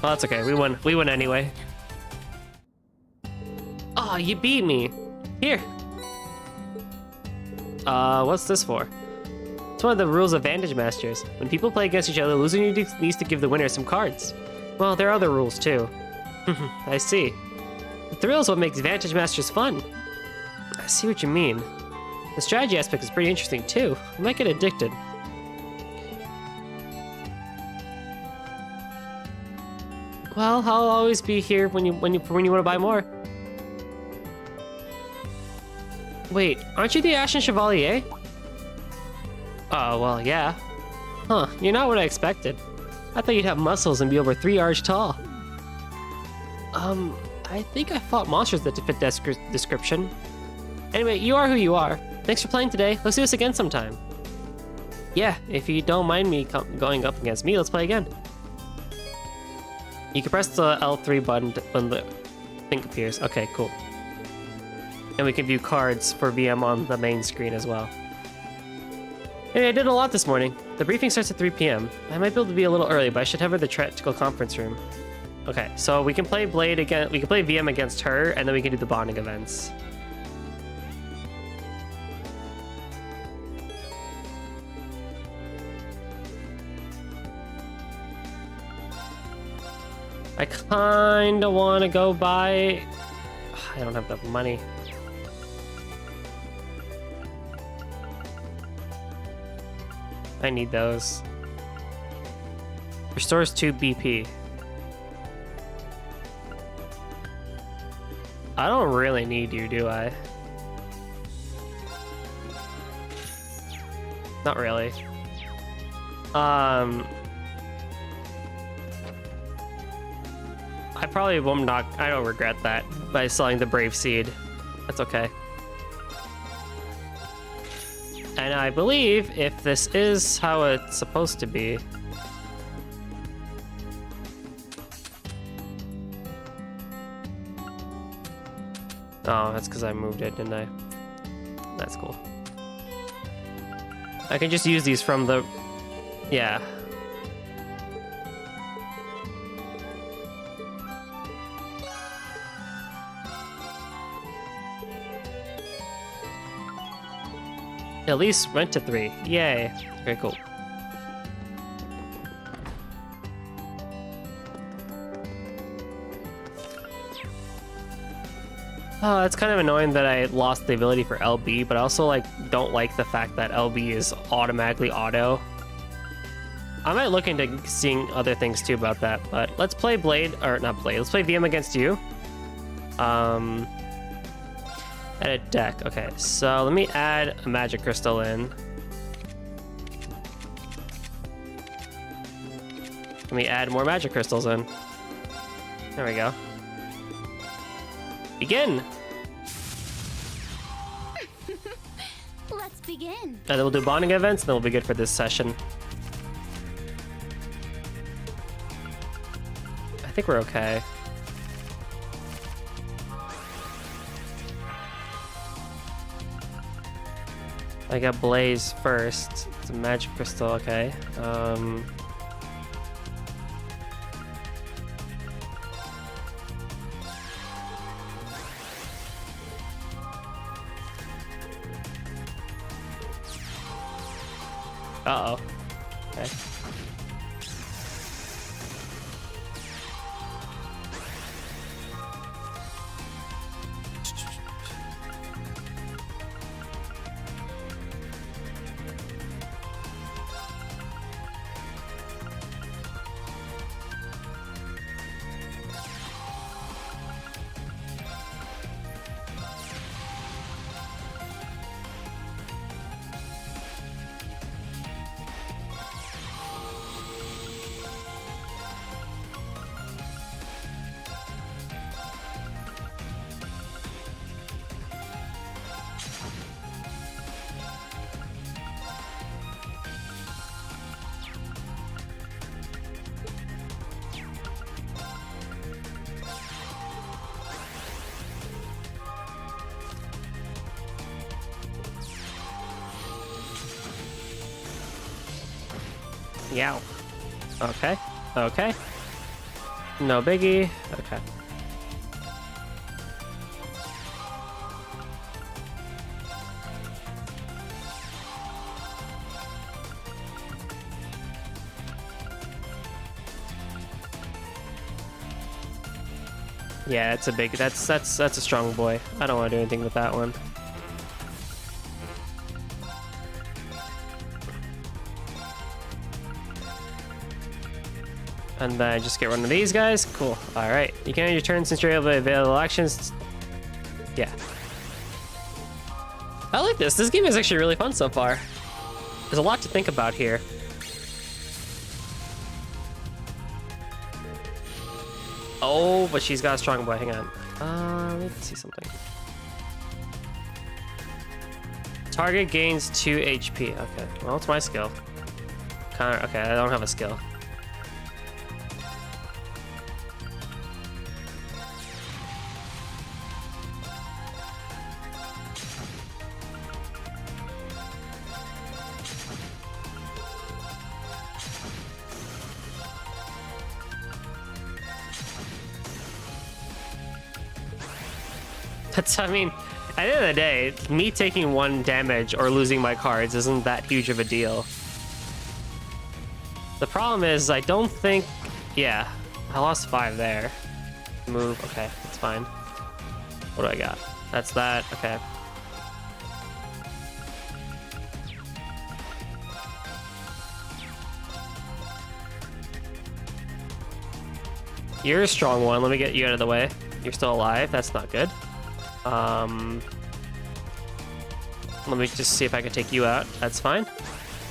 Well, that's okay. We won. We won anyway. Oh, you beat me. Here. What's this for? It's one of the rules of Vantage Masters. When people play against each other, the loser needs to give the winner some cards. Well, there are other rules too. I see. The thrill is what makes Vantage Masters fun. I see what you mean. The strategy aspect is pretty interesting too. I might get addicted. Well, I'll always be here when you want to buy more. Wait, aren't you the Ashen Chevalier? Oh, well, yeah. Huh, you're not what I expected. I thought you'd have muscles and be over 3 arch tall. I think I fought monsters that fit that description. Anyway, you are who you are. Thanks for playing today. Let's do this again sometime. Yeah, if you don't mind me going up against me, let's play again. You can press the L3 button when the thing appears. Okay, cool. And we can view cards for VM on the main screen as well. Hey, I did a lot this morning. The briefing starts at 3 p.m. I might be able to be a little early, but I should have her the tactical conference room. Okay, so we can play Blade again. We can play VM against her, and then we can do the bonding events. I kinda want to go buy... I don't have enough money. I need those. Restores 2 BP. I don't really need you, do I? Not really. I probably won't not. I don't regret that by selling the Brave Seed. That's okay. And I believe if this is how it's supposed to be. Oh, that's because I moved it, didn't I? That's cool. I can just use these from the... Yeah. At least went to 3. Yay. Very cool. Oh, it's kind of annoying that I lost the ability for LB, but I also don't like the fact that LB is automatically auto. I might look into seeing other things too about that, but let's play Blade, or not Blade, let's play VM against you. Edit deck. Okay, so let me add a magic crystal in. Let me add more magic crystals in. There we go. Begin! Let's begin. And then we'll do bonding events, and then we'll be good for this session. I think we're okay. I got Blaze first. It's a magic crystal, okay. Uh-oh. Okay. Yow. Okay. Okay. No biggie. Okay. Yeah, it's a big. That's a strong boy. I don't want to do anything with that one. And then I just get one of these guys. Cool. All right. You can end your turn since you're able to available actions. Yeah. I like this. This game is actually really fun so far. There's a lot to think about here. Oh, but she's got a strong boy. Hang on. Let's see something. Target gains 2 HP. Okay. Well, it's my skill. Okay, I don't have a skill. I mean, at the end of the day, me taking 1 damage or losing my cards isn't that huge of a deal. The problem is, I don't think... Yeah, I lost 5 there. Move, okay, that's fine. What do I got? That's that, okay. You're a strong one, let me get you out of the way. You're still alive, that's not good. Let me just see if I can take you out. That's fine.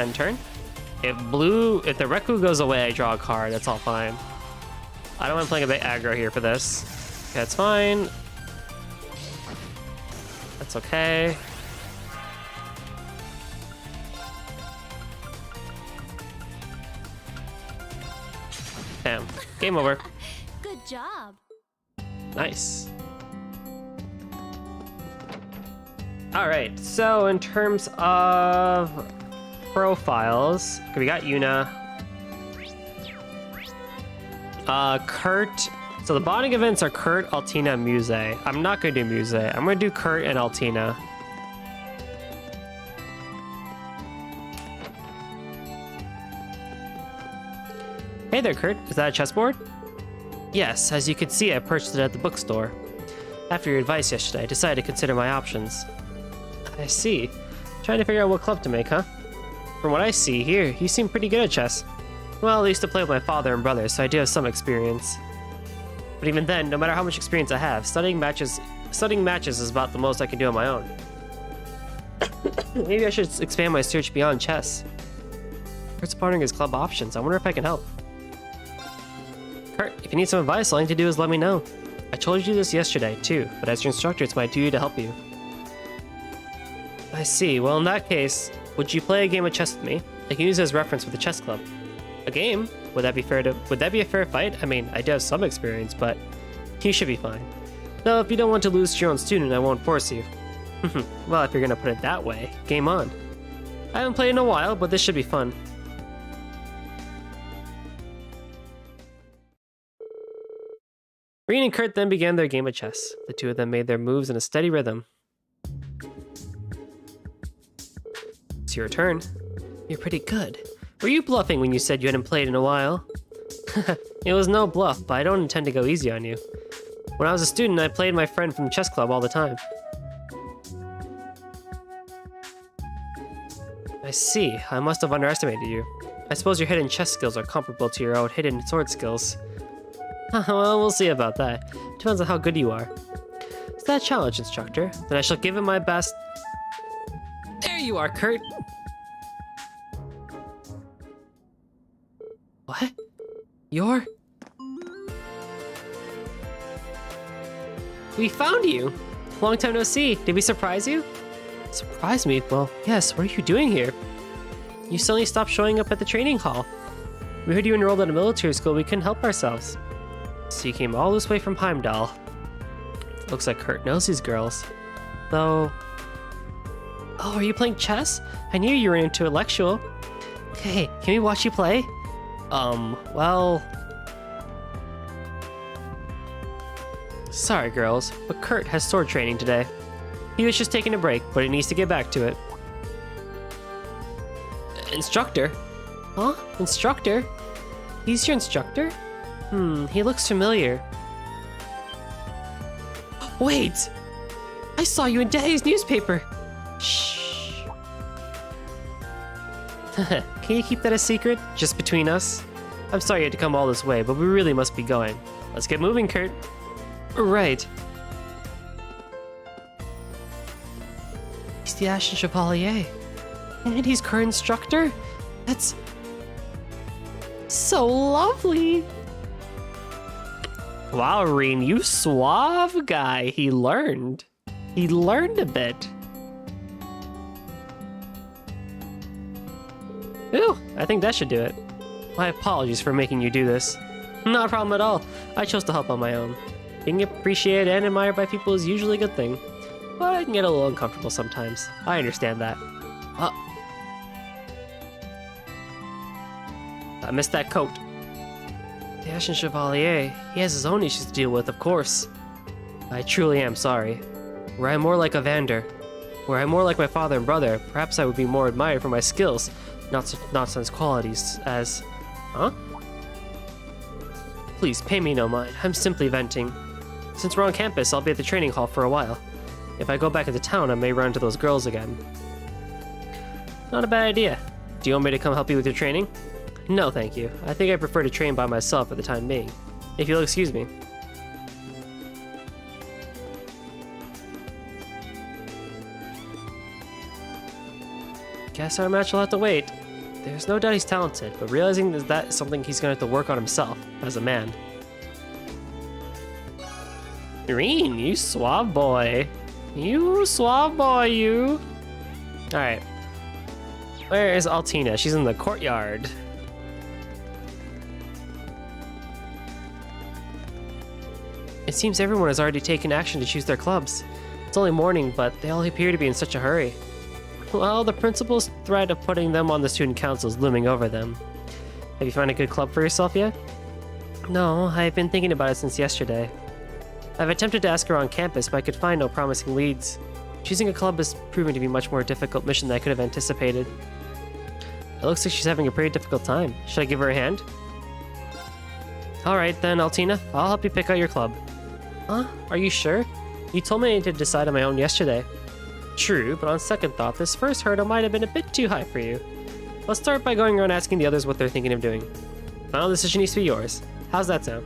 End turn. If the Reku goes away, I draw a card. That's all fine. I don't mind playing a bit aggro here for this. Okay, that's fine. That's okay. Damn. Game over. Good job. Nice. Alright, so in terms of profiles, we got Yuna. Kurt. So the bonding events are Kurt, Altina, and Muse. I'm not going to do Muse. I'm going to do Kurt and Altina. Hey there, Kurt. Is that a chessboard? Yes, as you can see, I purchased it at the bookstore. After your advice yesterday, I decided to consider my options. I see. Trying to figure out what club to make, huh? From what I see here, you seem pretty good at chess. Well, I used to play with my father and brother, so I do have some experience. But even then, no matter how much experience I have, studying matches is about the most I can do on my own. Maybe I should expand my search beyond chess. Kurt's pondering his club options. I wonder if I can help. Kurt, if you need some advice, all you need to do is let me know. I told you this yesterday, too, but as your instructor, it's my duty to help you. I see. Well, in that case, would you play a game of chess with me? I can use it as reference with the chess club. A game? Would that be a fair fight? I mean, I do have some experience, but you should be fine. Though, if you don't want to lose to your own student, I won't force you. Well, if you're gonna put it that way, game on. I haven't played in a while, but this should be fun. Rean and Kurt then began their game of chess. The two of them made their moves in a steady rhythm. It's your turn. You're pretty good. Were you bluffing when you said you hadn't played in a while? It was no bluff, but I don't intend to go easy on you. When I was a student, I played my friend from the chess club all the time. I see. I must have underestimated you. I suppose your hidden chess skills are comparable to your own hidden sword skills. Well, we'll see about that. Depends on how good you are. Is that a challenge, instructor? Then I shall give it my best. There you are, Kurt! What? You're... We found you! Long time no see. Did we surprise you? Surprise me? Well, yes. What are you doing here? You suddenly stopped showing up at the training hall. We heard you enrolled at a military school. We couldn't help ourselves. So you came all this way from Heimdall. Looks like Kurt knows these girls. Though... Oh, are you playing chess? I knew you were into intellectual. Hey, can we watch you play? Well... Sorry, girls, but Kurt has sword training today. He was just taking a break, but he needs to get back to it. Instructor? Huh? Instructor? He's your instructor? He looks familiar. Wait! I saw you in Daddy's newspaper! Shh. Can you keep that a secret? Just between us? I'm sorry you had to come all this way, but we really must be going. Let's get moving, Kurt. Right. He's the Ashen Chevalier. And he's current instructor? That's... so lovely! Wow, Rean, you suave guy. He learned. He learned a bit. Ooh, I think that should do it. My apologies for making you do this. Not a problem at all. I chose to help on my own. Being appreciated and admired by people is usually a good thing. But I can get a little uncomfortable sometimes. I understand that. I missed that coat. The Ashen Chevalier, he has his own issues to deal with, of course. I truly am sorry. Were I more like Evander, were I more like my father and brother, perhaps I would be more admired for my skills, not such nonsense qualities as... Huh? Please, pay me no mind. I'm simply venting. Since we're on campus, I'll be at the training hall for a while. If I go back into town, I may run into those girls again. Not a bad idea. Do you want me to come help you with your training? No, thank you. I think I prefer to train by myself for the time being. If you'll excuse me. Guess our match will have to wait. There's no doubt he's talented, but realizing that is something he's gonna have to work on himself, as a man. Rean, you suave boy. You suave boy, you. Alright. Where is Altina? She's in the courtyard. It seems everyone has already taken action to choose their clubs. It's only morning, but they all appear to be in such a hurry. Well, the principal's threat of putting them on the student council is looming over them. Have you found a good club for yourself yet? No, I've been thinking about it since yesterday. I've attempted to ask around campus, but I could find no promising leads. Choosing a club has proven to be a much more difficult mission than I could have anticipated. It looks like she's having a pretty difficult time. Should I give her a hand? Alright then, Altina. I'll help you pick out your club. Huh? Are you sure? You told me I needed to decide on my own yesterday. True, but on second thought, this first hurdle might have been a bit too high for you. Let's start by going around asking the others what they're thinking of doing. Final decision needs to be yours. How's that sound?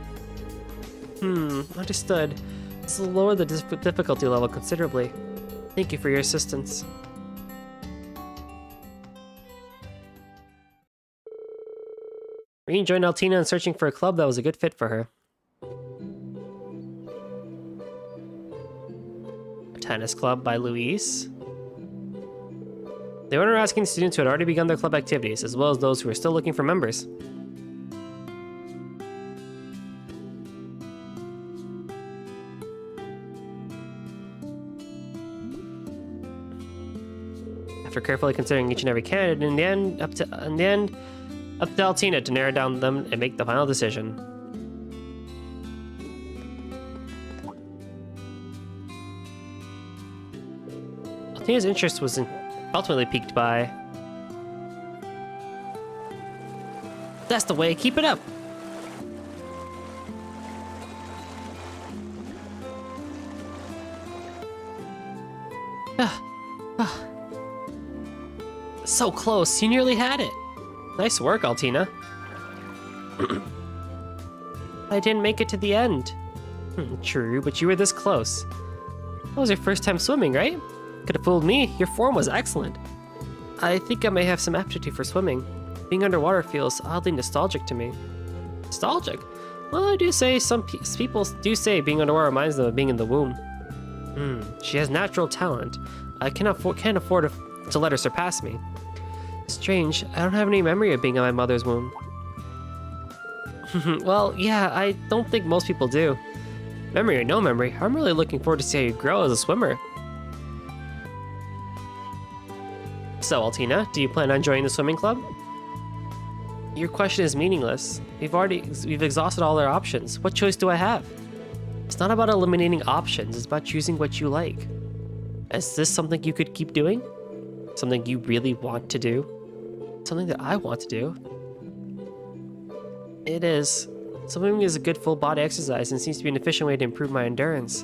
Understood. This will lower the difficulty level considerably. Thank you for your assistance. Rean joined Altina in searching for a club that was a good fit for her. Tennis Club by Luis. They were asking students who had already begun their club activities, as well as those who were still looking for members. After carefully considering each and every candidate, in the end, up to Altina to narrow down them and make the final decision. Altina's interest was ultimately piqued by... That's the way, keep it up! So close, you nearly had it. Nice work, Altina. I didn't make it to the end. True, but you were this close. That was your first time swimming, right? Could have fooled me. Your form was excellent. I think I may have some aptitude for swimming. Being underwater feels oddly nostalgic to me. Nostalgic? Well, I do say some people do say being underwater reminds them of being in the womb. She has natural talent. I can't afford to let her surpass me. Strange, I don't have any memory of being in my mother's womb. Well, yeah, I don't think most people do. Memory or no memory, I'm really looking forward to see how you grow as a swimmer. So, Altina, do you plan on joining the swimming club? Your question is meaningless. We've exhausted all our options. What choice do I have? It's not about eliminating options, it's about choosing what you like. Is this something you could keep doing? Something you really want to do? Something that I want to do? It is. Swimming is a good full body exercise and seems to be an efficient way to improve my endurance.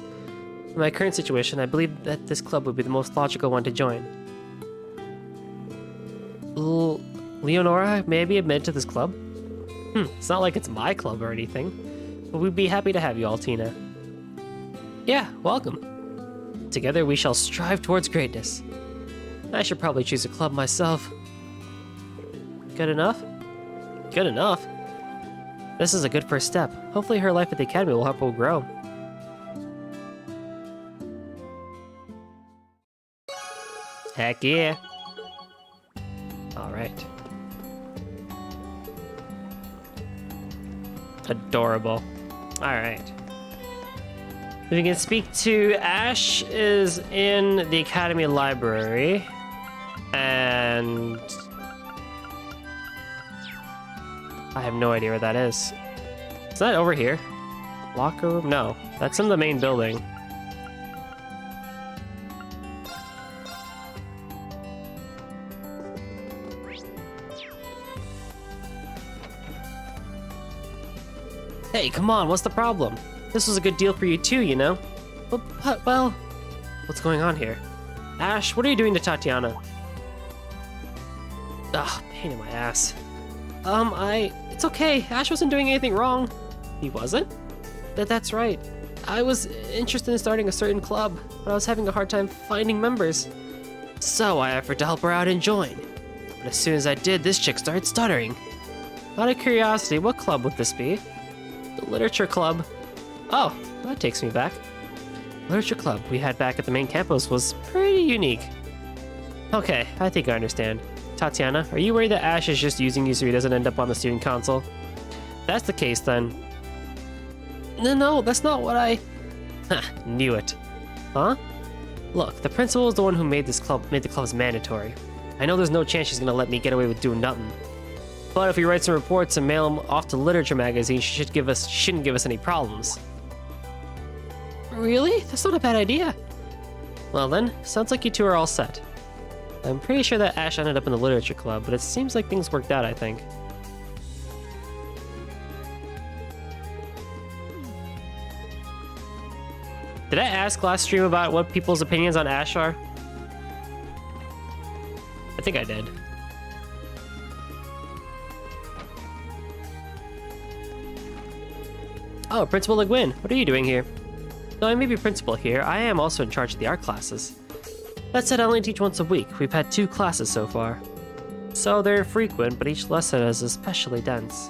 In my current situation, I believe that this club would be the most logical one to join. Leonora, may I be admitted to this club? It's not like it's my club or anything, but we'd be happy to have you, Altina. Yeah, welcome. Together we shall strive towards greatness. I should probably choose a club myself. Good enough? Good enough? This is a good first step. Hopefully her life at the academy will help her grow. Heck yeah. Alright. Adorable. Alright. We can speak to Ash is in the Academy Library. And I have no idea where that is. Is that over here? Locker room? No, that's in the main building. Hey, come on, what's the problem? This was a good deal for you too, you know? Well, what's going on here? Ash, what are you doing to Tatiana? Ugh, pain in my ass. It's okay. Ash wasn't doing anything wrong. He wasn't? That's right. I was interested in starting a certain club, but I was having a hard time finding members. So I offered to help her out and join. But as soon as I did, this chick started stuttering. Out of curiosity, what club would this be? The Literature Club. Oh, that takes me back. Literature Club we had back at the main campus was pretty unique. Okay, I think I understand. Tatiana, are you worried that Ash is just using you so he doesn't end up on the student council? If that's the case, then... No, that's not what I... Knew it. Huh? Look, the principal is the one who made the clubs mandatory. I know there's no chance she's gonna let me get away with doing nothing. But if we write some reports and mail them off to Literature Magazine, she shouldn't give us any problems. Really? That's not a bad idea. Well then, sounds like you two are all set. I'm pretty sure that Ash ended up in the Literature Club, but it seems like things worked out, I think. Did I ask last stream about what people's opinions on Ash are? I think I did. Oh, Principal Le Guin, what are you doing here? Though I may be principal here, I am also in charge of the art classes. That said, I only teach once a week. We've had 2 classes so far. So they're frequent, but each lesson is especially dense.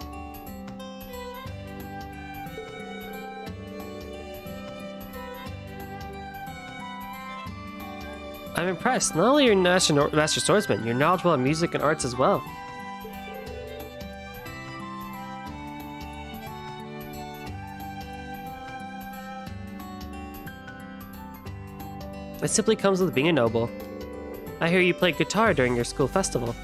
I'm impressed. Not only are you a master swordsman, you're knowledgeable in music and arts as well. It simply comes with being a noble. I hear you play guitar during your school festival.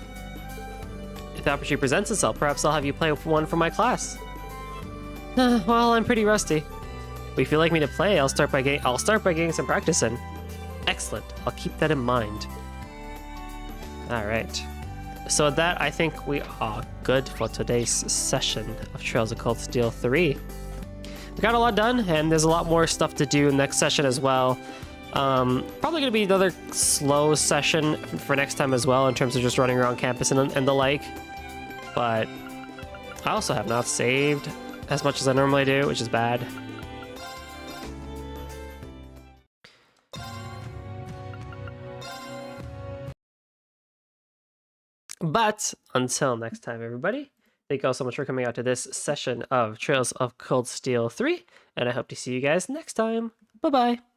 If the opportunity presents itself, perhaps I'll have you play one for my class. Well, I'm pretty rusty. But if you'd like me to play, I'll start by getting some practice in. Excellent. I'll keep that in mind. Alright. So with that, I think we are good for today's session of Trails of Cold Steel 3. We got a lot done, and there's a lot more stuff to do next session as well. Probably going to be another slow session for next time as well, in terms of just running around campus and the like. But I also have not saved as much as I normally do, which is bad. But until next time, everybody, thank you all so much for coming out to this session of Trails of Cold Steel 3, and I hope to see you guys next time. Bye-bye.